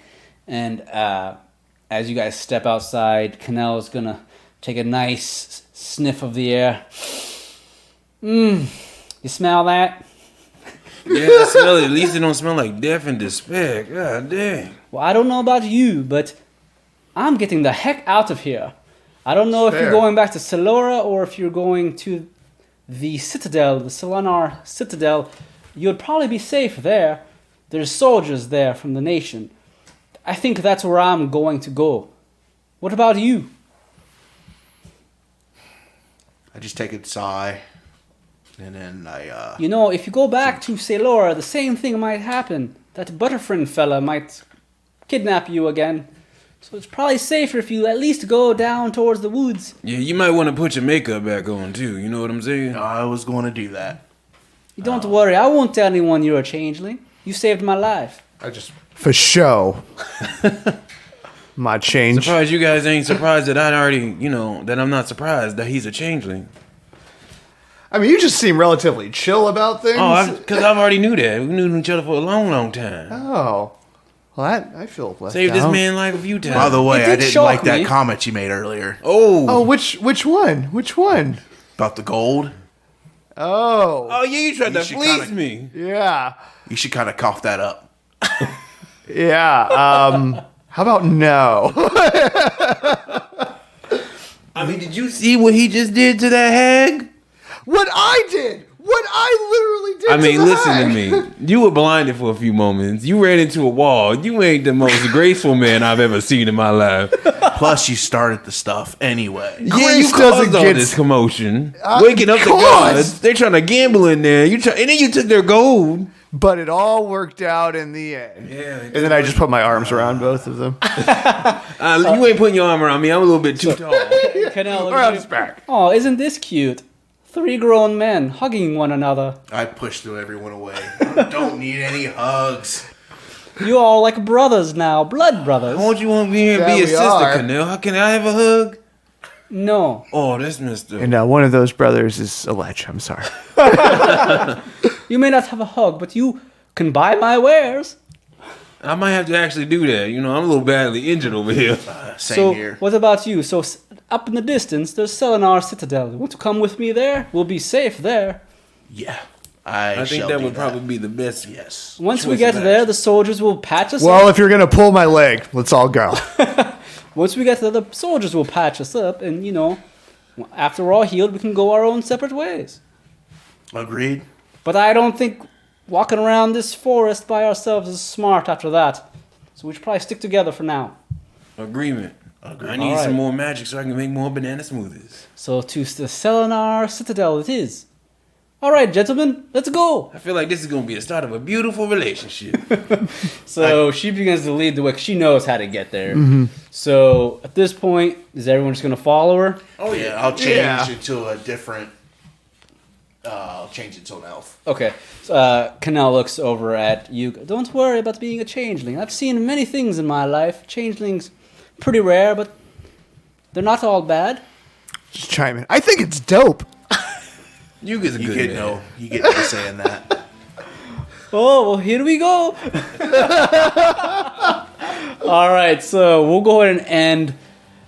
And as you guys step outside, Qinnel is going to take a nice sniff of the air. You smell that? Yeah, I smell it. At least it don't smell like death and despair. God dang. Well, I don't know about you, but I'm getting the heck out of here. I don't know if Fair. you're going back to Sailora or if you're going to the Citadel, the Selenar Citadel. You'd probably be safe there. There's soldiers there from the nation. I think that's where I'm going to go. What about you? I just take a sigh, and then I, You know, if you go back to Sailora, the same thing might happen. That Butterfrin fella might kidnap you again. So it's probably safer if you at least go down towards the woods. Yeah, you might want to put your makeup back on, too. You know what I'm saying? I was going to do that. Don't worry, I won't tell anyone you're a changeling. You saved my life. I just, for show, my change. Surprised you guys ain't surprised that I already, that I'm not surprised that he's a changeling. I mean, you just seem relatively chill about things. Oh, because I've already knew that. We knew each other for a long, long time. Oh. Well, I feel left Saved out. this man's life a few times. By the way, It did I didn't shock like me. that comment you made earlier Oh, which one? Which one? about the gold. Oh. Oh, yeah, you tried You to should fleece kinda- me. Yeah. You should kind of cough that up. Yeah. How about no? I mean, did you see what he just did to that hag? What I did. What I literally did. I mean, to the listen to hag. me. You were blinded for a few moments. You ran into a wall. You ain't the most graceful man I've ever seen in my life. Plus, you started the stuff anyway. Yeah, Grace you doesn't caused all get- this commotion. Waking up the caused. gods. They're trying to gamble in there. And then you took their gold. But it all worked out in the end. Yeah. And then I just put my arms around both of them. You ain't putting your arm around me. I'm a little bit too tall. Qinnel, look Around at his you. back. Oh, isn't this cute? 3 grown men hugging one another. I pushed everyone away. I don't need any hugs. You all like brothers now, blood brothers. Won't you want me here and Yeah, be a we sister, are. Qinnel? How can I have a hug? No. Oh, that's Mr. And one of those brothers is a ledge. I'm sorry. You may not have a hug, but you can buy my wares. I might have to actually do that. I'm a little badly injured over here. Same So, here. what about you? So, up in the distance, there's Selenar Citadel. You want to come with me there? We'll be safe there. Yeah. I think shall that do would probably be the best. Yes. Once we Choice get of there, action. the soldiers will patch us Well, up. if you're going to pull my leg, let's all go. Once we get there, the soldiers will patch us up, and, after we're all healed, we can go our own separate ways. Agreed. But I don't think walking around this forest by ourselves is smart after that. So we should probably stick together for now. Agreement. I need Alright. some more magic so I can make more banana smoothies. So to the Selenar Citadel it is. Alright, gentlemen, let's go! I feel like this is going to be the start of a beautiful relationship. So she begins to lead the way. 'Cause she knows how to get there. Mm-hmm. So at this point, is everyone just going to follow her? Oh yeah, I'll change Yeah. it to a different. I'll change it to an elf. Okay. So, Qinnel looks over at you. Don't worry about being a changeling. I've seen many things in my life. Changelings, pretty rare, but they're not all bad. Just chime in. I think it's dope. You get a You good get man. no. You get no saying that. Oh, well, here we go. All right, so we'll go ahead and end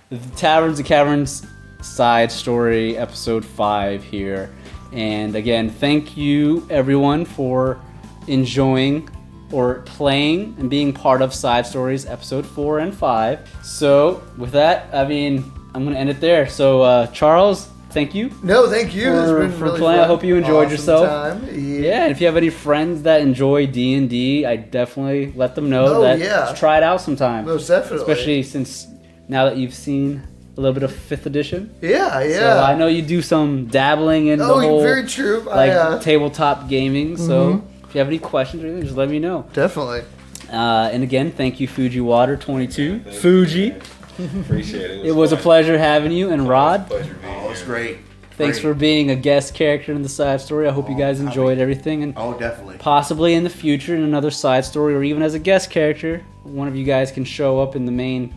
the Taverns and Caverns side story, episode 5 here. And again, thank you, everyone, for enjoying or playing and being part of Side Stories, episode 4 and 5. So, with that, I mean, I'm going to end it there. So, Charles, thank you. No, thank you. It's For- been for really playing. I fun. hope you enjoyed Awesome yourself. Time. Yeah, and if you have any friends that enjoy D&D, I definitely let them know Oh, that yeah. let's try it out sometime. Most definitely. Especially since now that you've seen a little bit of 5th edition. Yeah, yeah. So I know you do some dabbling in the Oh, whole very true. like tabletop gaming. So if you have any questions or anything, just let me know. Definitely. And again, thank you, Fuji Water 22. Thank you, Fuji. man. Appreciate it. It was a fun. pleasure having you. And Rod, Pleasure being Oh, it's here. great. thanks for Great. being a guest character in the side story. I hope you guys happy. enjoyed everything. And Oh, definitely. possibly in the future in another side story or even as a guest character, one of you guys can show up in the main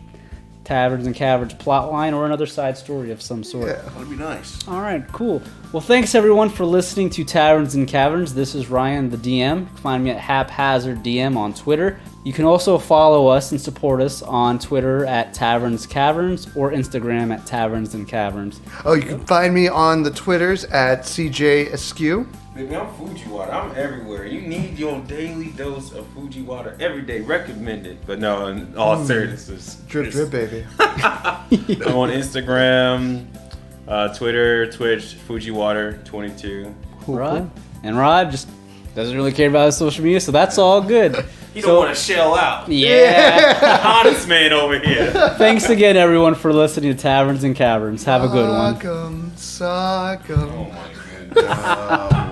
Taverns and Caverns plotline or another side story of some sort. Yeah. That'd be nice. All right, cool. Well, thanks everyone for listening to Taverns and Caverns. This is Ryan, the DM. You can find me at Haphazard DM on Twitter. You can also follow us and support us on Twitter at Taverns Caverns or Instagram at Taverns and Caverns. Oh, you can find me on the Twitters at CJ Eskew. Baby, I'm Fuji Water. I'm everywhere. You need your daily dose of Fuji Water every day. Recommended. But no, in all seriousness. Drip, drip, baby. I'm on Instagram, Twitter, Twitch, Fuji Water 22. Rod? And Rod just doesn't really care about his social media, so that's all good. You don't want to shell out. Yeah. Honest man over here. Thanks again, everyone, for listening to Taverns and Caverns. Have a good one. Vokkum, Sokkum. Oh my goodness.